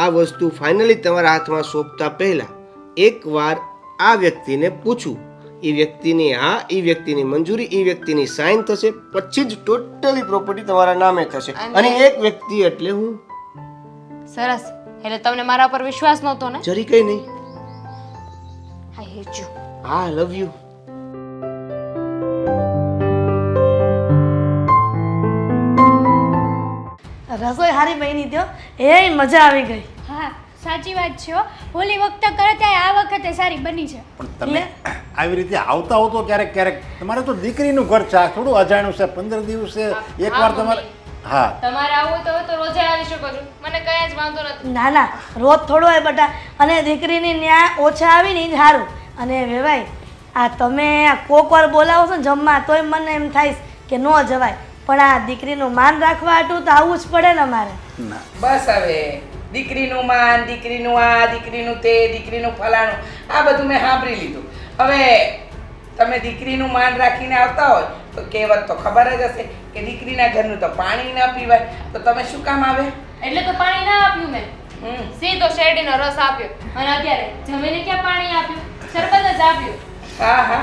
આ વસ્તુ ફાઇનલી તમારા હાથમાં સોંપતા પહેલા એકવાર આ વ્યક્તિને પૂછું, એ વ્યક્તિની હા, એ વ્યક્તિની મંજૂરી, એ વ્યક્તિની સાઇન થશે, પછી જ ટોટલી પ્રોપર્ટી તમારા નામે થશે. અને એક વ્યક્તિ એટલે હું. સરસ, એટલે તમને મારા પર વિશ્વાસ નહોતો ને? જરી કઈ નહીં. I hate you. I love you. રસોઈ હારી બની દ્યો, એ મજા આવી ગઈ. હા, સાચી વાત છે હો. ઓલી વખતે કરતા આ વખતે સારી બની છે. પણ તમે આવી રીતે આવતા હો તો ક્યારેક ક્યારેક તમારે તો દીકરીનું ઘર છે, આ થોડું અજાણ્યું છે. 15 દિવસે એકવાર તમારે. હા, તમારે આવું હોય તો રોજે આવી શકો છો, મને કઈ જ વાંધો નથી. ના ના, રોજ થોડો હોય બટા. અને દીકરીની ન્યાય ઓછા આવી ને ઈ જ સારું. અને વેવાય, આ તમે આ કોક વાર બોલાવો છો ને જમવા, તોય મને એમ થાય કે ન જવાય, પણ આ દીકરીનું માન રાખવા હાટું તો આવવું જ પડે ને મારે. બસ હવે દીકરીનું માન, દીકરીનું આ, દીકરીનું તે, દીકરીનું ફલાણું, આ બધું મેં સાંભળી લીધું. હવે તમે દીકરીનું માન રાખીને આવતા હોય તો કહેવત તો ખબર જ હશે કે દીકરીના ઘરનું તો પાણી ના પીવાય, તો તમે શું કામ આવે? એટલે તો પાણી ના આપ્યું મેં, સીધો શેરડીનો રસ આપ્યો. અને અત્યારે જમીને ક્યાં પાણી આપ્યું? શરબત જ આપ્યું. હા હા,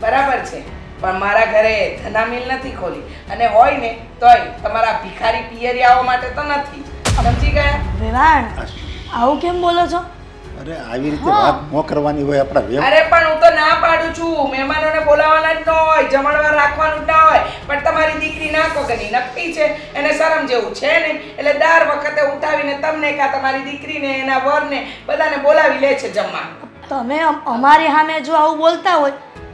બરાબર છે, પણ મારા ઘરે ધનામિલ નથી ખોલી, અને હોય ને તોય તમારા ભિખારી પિયરિયાઓ માટે તો નથી. સમજી ગયા? વેવાણ, આવું કેમ બોલો છો? અરે આવી રીતે વાત ન કરવાની હોય આપણા વ્યવહાર. અરે પણ હું તો ના પાડું છું, મહેમાનોને બોલાવવાના જ ન હોય, જમણવાર રાખવાનું જ ના હોય, પણ તમારી દીકરી નાકો કે નક્કી છે, એને શરમ જેવું છે ને, એટલે દર વખતે ઉઠાવીને તમને કાં તમારી દીકરીને, એના વરને બધાને બોલાવી લે છે જમવા. તમે અમારી સામે જો આવું બોલતા હોય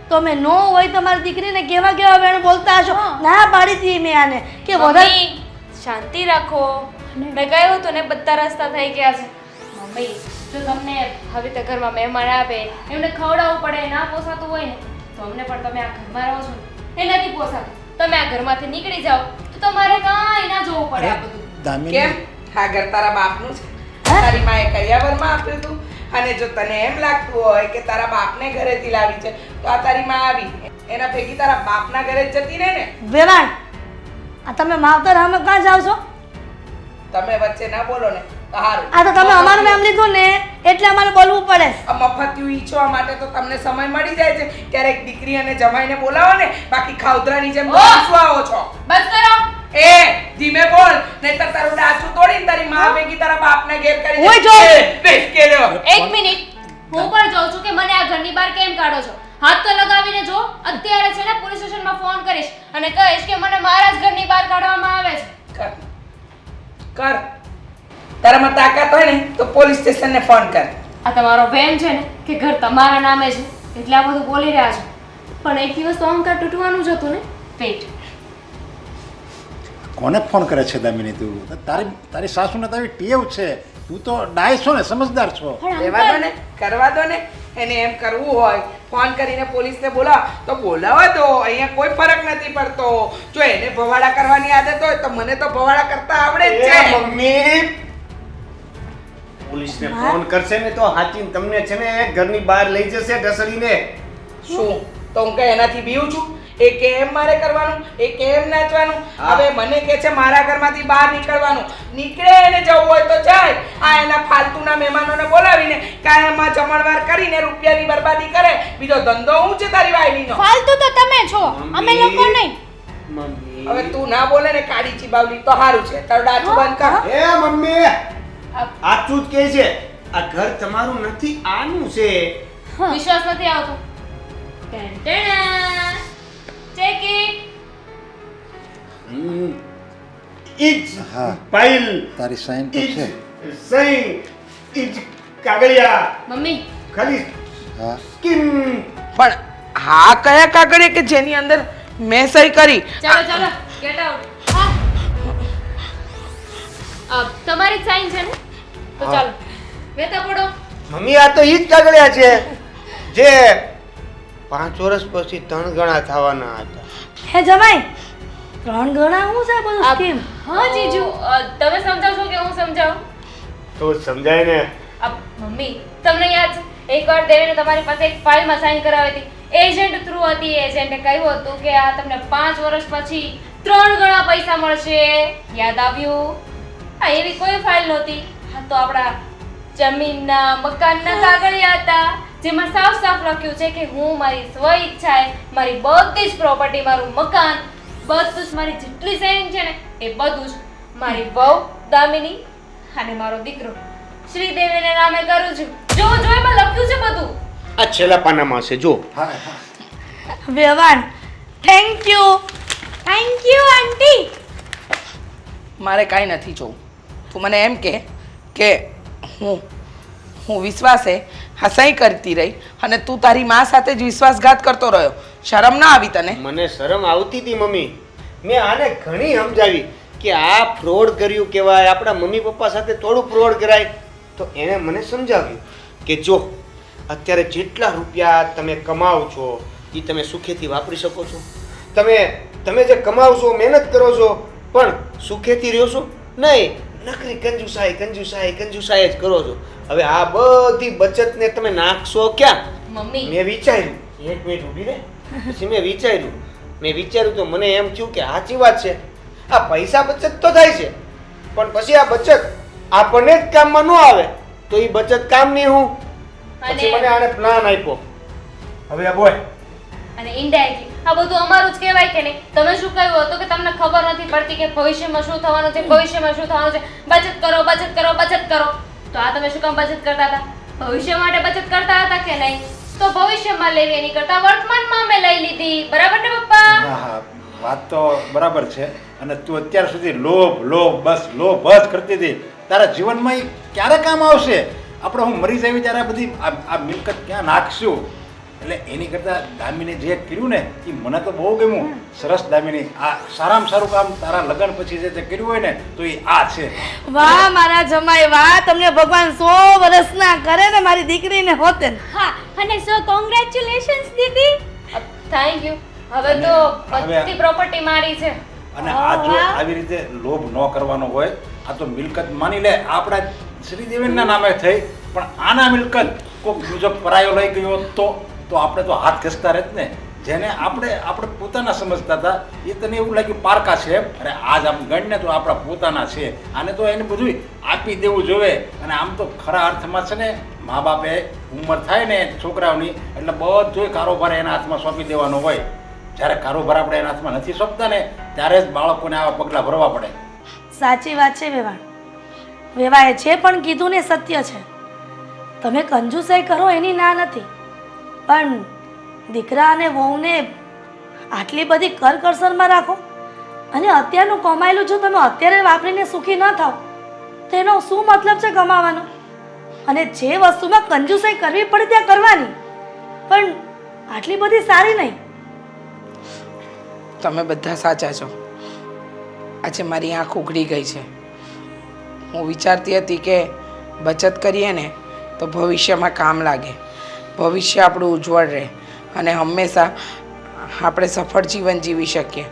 તો અમે નો હોય તમારી દીકરીને કેવા કેવા વેણ બોલતા હશો. ના પાડી હતી મેં આને કે વધારે. મમ્મી, શાંતિ રાખો મેં કહ્યું હતું ને બધા રસ્તા થઈ ગયા છે મમ્મી જો તમને હવે તો ઘરમાં મહેમાન આવે એમને ખવડાવવું પડે ના પોસાતું હોય ને તો અમને પણ તમે આ ઘરમાં રહો છો ને એ નથી પોસાતું તમે આ ઘરમાંથી નીકળી જાઓ તો તમારે કાંઈ ના જોવું પડે આ બધું દામિની કેમ આ ઘર તારા બાપનું છે તારી માએ કરિયાવરમાં આપ્યું હતું અને જો તને એમ લાગતું હોય કે તારા બાપને ઘરેથી લાવી છે તો આ તારી માં આવી એના ભેગી તારા બાપના ઘરે જ જતી રહે ને વેવાણ આ તમે માવતર અમે ક્યાં જાવ છો તમે વચ્ચે ના બોલો ને તો હારું આ તો તમે અમારું નામ લીધું ને એટલે અમારે બોલવું પડે આ મફતિયું ઈચ્છવા માટે તો તમને સમય મળી જાય છે ક્યારેક દીકરી અને જમાઈને બોલાવો ને બાકી ખાઉધરાની જેમ શું આવો છો બસ કરો એ ધીમે બોલ નહીતર તારું ડાચું તોડીને તારી માં ભેગી તારા બાપને ઘેર કરી ઓય જો! બેસ કે લ્યો. એક મિનિટ હું પણ જોઉં છું કે મને આ ઘરની બહાર કેમ કાઢો છો હાથ તો લગાવીને જો અત્યારે છે ને પોલીસ સ્ટેશનમાં ફોન કરીશ અને કહીશ કે મને મારા જ ઘરની બહાર કાઢવામાં આવે છે કર તારામાં તાકાત હોય ને તો પોલીસ સ્ટેશનને ફોન કર આ તમારો વહેમ છે ને કે ઘર તમારા નામે છે એટલે આ બધું બોલી રહ્યા છો પણ એક દિવસ તો અહંકાર તૂટવાનું જ હતું ને પેટ કોને ફોન કરે છે દામિની તું તારી સાસુને તો આવી ટેવ છે તું તો ડાય છો ને સમજદાર છો લેવા દો ને કરવા દો ને એને એમ કરવું હોય ફોન કરીને પોલીસને બોલાવો તો બોલાવા દો અહીંયા કોઈ ફરક નથી પડતો જો એને ભવાડા કરવાની આદત હોય તો મને તો ભવાડા કરતા આવડે જ એ છે મમ્મી પોલીસને ફોન કરશે ને તો હાચીને તમને છે ને ઘરની બહાર લઈ જશે ઢસડીને. શું તો હું કઈ એનાથી બીવું છું એ કેમ મારે કરવાનું એ કેમ નાચવાનું હા. હવે મને કે છે મારા ઘરમાંથી બહાર નીકળવાનું નીકળે એને જવું હોય તો જાય આ એના ફાલતુના મહેમાનોને બોલાવીને કાયમમાં જમણવાર કરીને રૂપિયાની બરબાદી કરે બીજો ધંધો હું છે તારી વાયલીનો ફાલતુ તો તમે છો અમે લોકો નહીં મમ્મી હવે તું ના બોલે ને કાળી ચીબાવલી તો સારું છે તારું ડાચું બંધ કર એ મમ્મી આચું જ કહે છે આ ઘર તમારું નથી આનું છે. વિશ્વાસ નથી આવતો ચેક ઇટ ઈજ હા. ફાઇલ તારી સાઈન તો છે સહી ઈજ કાગળિયા મમ્મી ખાલી હા સ્કીમ. પણ હા કયા કાગળે કે જેની અંદર મેં સહી કરી ચાલો ચાલો ગેટ આઉટ તમારી સાઈન છે ને તો ચાલો વેતા પડો મમ્મી આ તો ઈજ કાગળિયા છે જે 5 વર્ષ પછી 3 ગણા થવાના હતા. હે જમાઈ 3 ગણા હું છે બધું સ્કીમ હા જીજુ તમે સમજાવશો કે હું સમજાવું તો સમજાય ને. મમ્મી તમને યાદ છે એકવાર દેવીને તમારી પાસે એક ફાઇલમાં સાઈન કરાવી હતી એજન્ટ થ્રુ હતી એજન્ટે કહ્યું હતું કે આ તમને 5 વર્ષ પછી 3 ગણા પૈસા મળશે યાદ આવ્યું આ એવી કોઈ ફાઇલ નહોતી આ તો આપણા જમીનના મકાનના કાગળિયા હતા જેમાં સાફ સાફ લખ્યું છે કે હું મારી સ્વ ઈચ્છાએ મારી બધી જ પ્રોપર્ટી મારું મકાન બધું જ મારી જેટલી સેવિંગ છે ને એ બધું જ મારી વહુ દામિની અને મારો દીકરો શ્રીદેવીને નામે કરું છું જો જો એમાં લખ્યું છે બધું આ છેલ્લા પાનામાં છે જો. હા હા વેવાણ થેન્ક યુ આંટી મારે કાંઈ નથી જોવું તું મને એમ કે હું વિશ્વાસે હા સહી કરતી રહી અને તું તારી માં સાથે જ વિશ્વાસઘાત કરતો રહ્યો શરમ ના આવી તને મને શરમ આવતી હતી મમ્મી. મેં આને ઘણી સમજાવી કે આ ફ્રોડ કર્યું કહેવાય આપણા મમ્મી પપ્પા સાથે થોડું ફ્રોડ કરાય તો એણે મને સમજાવ્યું કે જો અત્યારે જેટલા રૂપિયા તમે કમાવ છો એ તમે સુખેથી વાપરી શકો છો. તમે જે કમાવ છો મહેનત કરો છો પણ સુખેથી રહ્યો છો નહીં નકરી કંજુસાઈ જ કરો છો. હવે આ બધી બચતને તમે નાખશો ક્યાં? મમ્મી મેં વિચાર્યું એક મિનિટ ઊભી રહે પછી મેં વિચાર્યું તો મને એમ થયું કે સાચી વાત છે આ પૈસા બચત તો થાય છે પણ પછી આ બચત આપણને જ કામમાં ન આવે તો એ બચત કામની હું પછી મને આને પ્લાન આપ્યો. હવે આ બોય અને ઇનડાયરેક્ટલી આ બધું અમારું જ કહેવાય કે નહીં તમે શું કહ્યું હતું કે તમને ખબર નથી પડતી કે ભવિષ્યમાં શું થવાનું છે બચત કરો તો આ તમે શું કામ બચત કરતા હતા ભવિષ્ય માટે બચત કરતા હતા કે નહીં તો ભવિષ્યમાં લેવી એની કરતા વર્તમાનમાં અમે લઈ લીધી બરાબર ને પપ્પા હા હા વાત તો બરાબર છે અને તું અત્યાર સુધી લોભ જ કરતી હતી તારા જીવનમાં એ ક્યારે કામ આવશે આપણે હું મરી જાવી ત્યારે આ બધી આ મિલકત ક્યાં નાખશું એટલે એની કરતાં દામિની જે કર્યું ને એ મને તો બહુ ગમ્યું. સરસ દામિની, આ સારામાં સારું કામ તારા લગ્ન પછી જે તે કર્યું હોય ને તો એ આ છે. વાહ મારા જમાઈ વાહ, તમને ભગવાન 100 વર્ષના કરે ને મારી દીકરીને હોતે ને. હા અને સો કોંગ્રેચ્યુલેશન્સ દીદી. Thank you. હવે તો બધી પ્રોપર્ટી મારી છે. અને આ જો આવી રીતે લોભ ન કરવાનો હોય, આ તો મિલકત માની લે આપણા શ્રીદેવીના નામે થઈ, પણ આના મિલકત કોઈ બીજો પરાયો લઈ ગયો તો આપણે તો હાથ ઘસતા રહેત ને. જેને આપણે પોતાના સમજતા હતા એ તને એવું લાગ્યું પારકા છે એમ, અને આજ આમ ગણને તો આપણા પોતાના છે. આને તો એને બધું આપી દેવું જોઈએ. અને આમ તો ખરા અર્થમાં છે ને મા બાપે ઉંમર થાય ને છોકરાઓની એટલે બધોય કારોબાર એના હાથમાં સોંપી દેવાનો હોય. જ્યારે કારોબાર આપણે એના હાથમાં નથી સોંપતા ને ત્યારે જ બાળકોને આવા પગલાં ભરવા પડે. સાચી વાત છે વેવાણ. વેવાએ જે પણ કીધું ને સત્ય છે. તમે કંજુસાઈ કરો એની ના નથી, પણ દીકરા અને વહુને આટલી બધી કરકસરમાં રાખો અને અત્યારનું કમાયેલું જો તમે અત્યારે વાપરીને સુખી ન થાવ તો એનો શું મતલબ છે કમાવાનો? અને જે વસ્તુમાં કંજુસાઈ કરવી પડે ત્યાં કરવાની, પણ આટલી બધી સારી નહીં. તમે બધા સાચા છો. આજે મારી આંખ ઉઘડી ગઈ છે. હું વિચારતી હતી કે બચત કરીએ ને તો ભવિષ્યમાં કામ લાગે, ભવિષ્ય આપણું ઉજ્જવળ રહે અને હંમેશા આપણે સફળ જીવન જીવી શકીએ.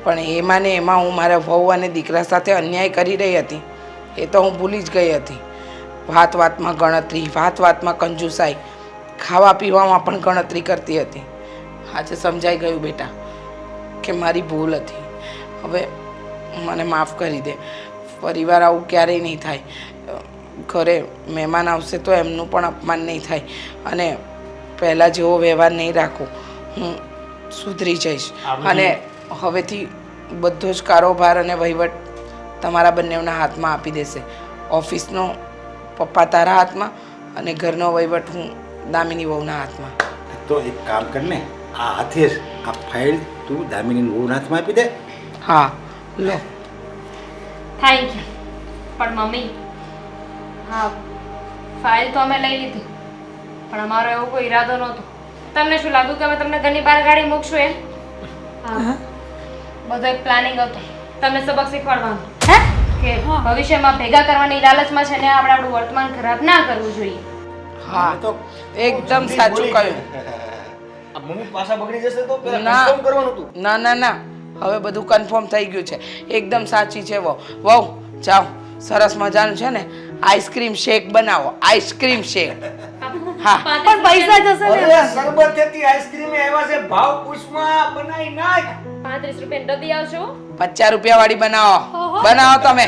પણ એમાં ને એમાં હું મારા વહુ અને દીકરા સાથે અન્યાય કરી રહી હતી એ તો હું ભૂલી જ ગઈ હતી. વાત વાતમાં ગણતરી, વાત વાતમાં કંજુસાઈ, ખાવા પીવામાં પણ ગણતરી કરતી હતી. આજે સમજાઈ ગયું બેટા કે મારી ભૂલ હતી. હવે મને માફ કરી દે. ફરીવાર આવું ક્યારેય નહીં થાય. ઘરે મહેમાન આવશે તો એમનું પણ અપમાન નહીં થાય અને પહેલાં જેવો વ્યવહાર નહીં રાખું. હું સુધરી જઈશ અને હવેથી બધો જ કારોબાર અને વહીવટ તમારા બંનેના હાથમાં આપી દેશે. ઓફિસનો પપ્પા તારા હાથમાં અને ઘરનો વહીવટ હું દામિની વહુના હાથમાં. તો એક કામ કરને, આ હાથે જ આ ફાઇલ તું દામિની વહુના હાથમાં આપી દે. હા લો. Thank you. પણ મમ્મી, હા ફાઇલ તો અમે લઈ લીધી, પણ અમારો એવો કોઈ ઈરાદો નહોતો. તમને શું લાગ્યું કે અમે તમને ઘરની બહાર ગાડી મૂકશું એમ? હા, બધો એક પ્લાનિંગ હતો તમને સબક શીખવાડવાનો કે ભવિષ્યમાં ભેગા કરવાની લાલચમાં છે ને આપણે આપણું વર્તમાન ખરાબ ના કરવું જોઈએ. હા તો એકદમ સાચું કહ્યું. આ મમ્મી પાછા બગડી જશે તો પહેલા ના. confirm કરવાનું હતું. ના ના ના, હવે બધું કન્ફર્મ થઈ ગયું છે. એકદમ સાચી છે વહુ. વહુ જાઓ, સરસ મજાનું છે ને આઈસ્ક્રીમ શેક બનાવો. આઈસ્ક્રીમ શેક. હા પણ પૈસા જશે ને. અરે સરબતેથી આઈસ્ક્રીમ આવ્યા છે, ભાવ પૂછમાં બનાવી નાખ. 35 રૂપિયાની ડબ્બી આવશે હો. 50 રૂપિયા વાળી બનાવો. બનાવો તમે.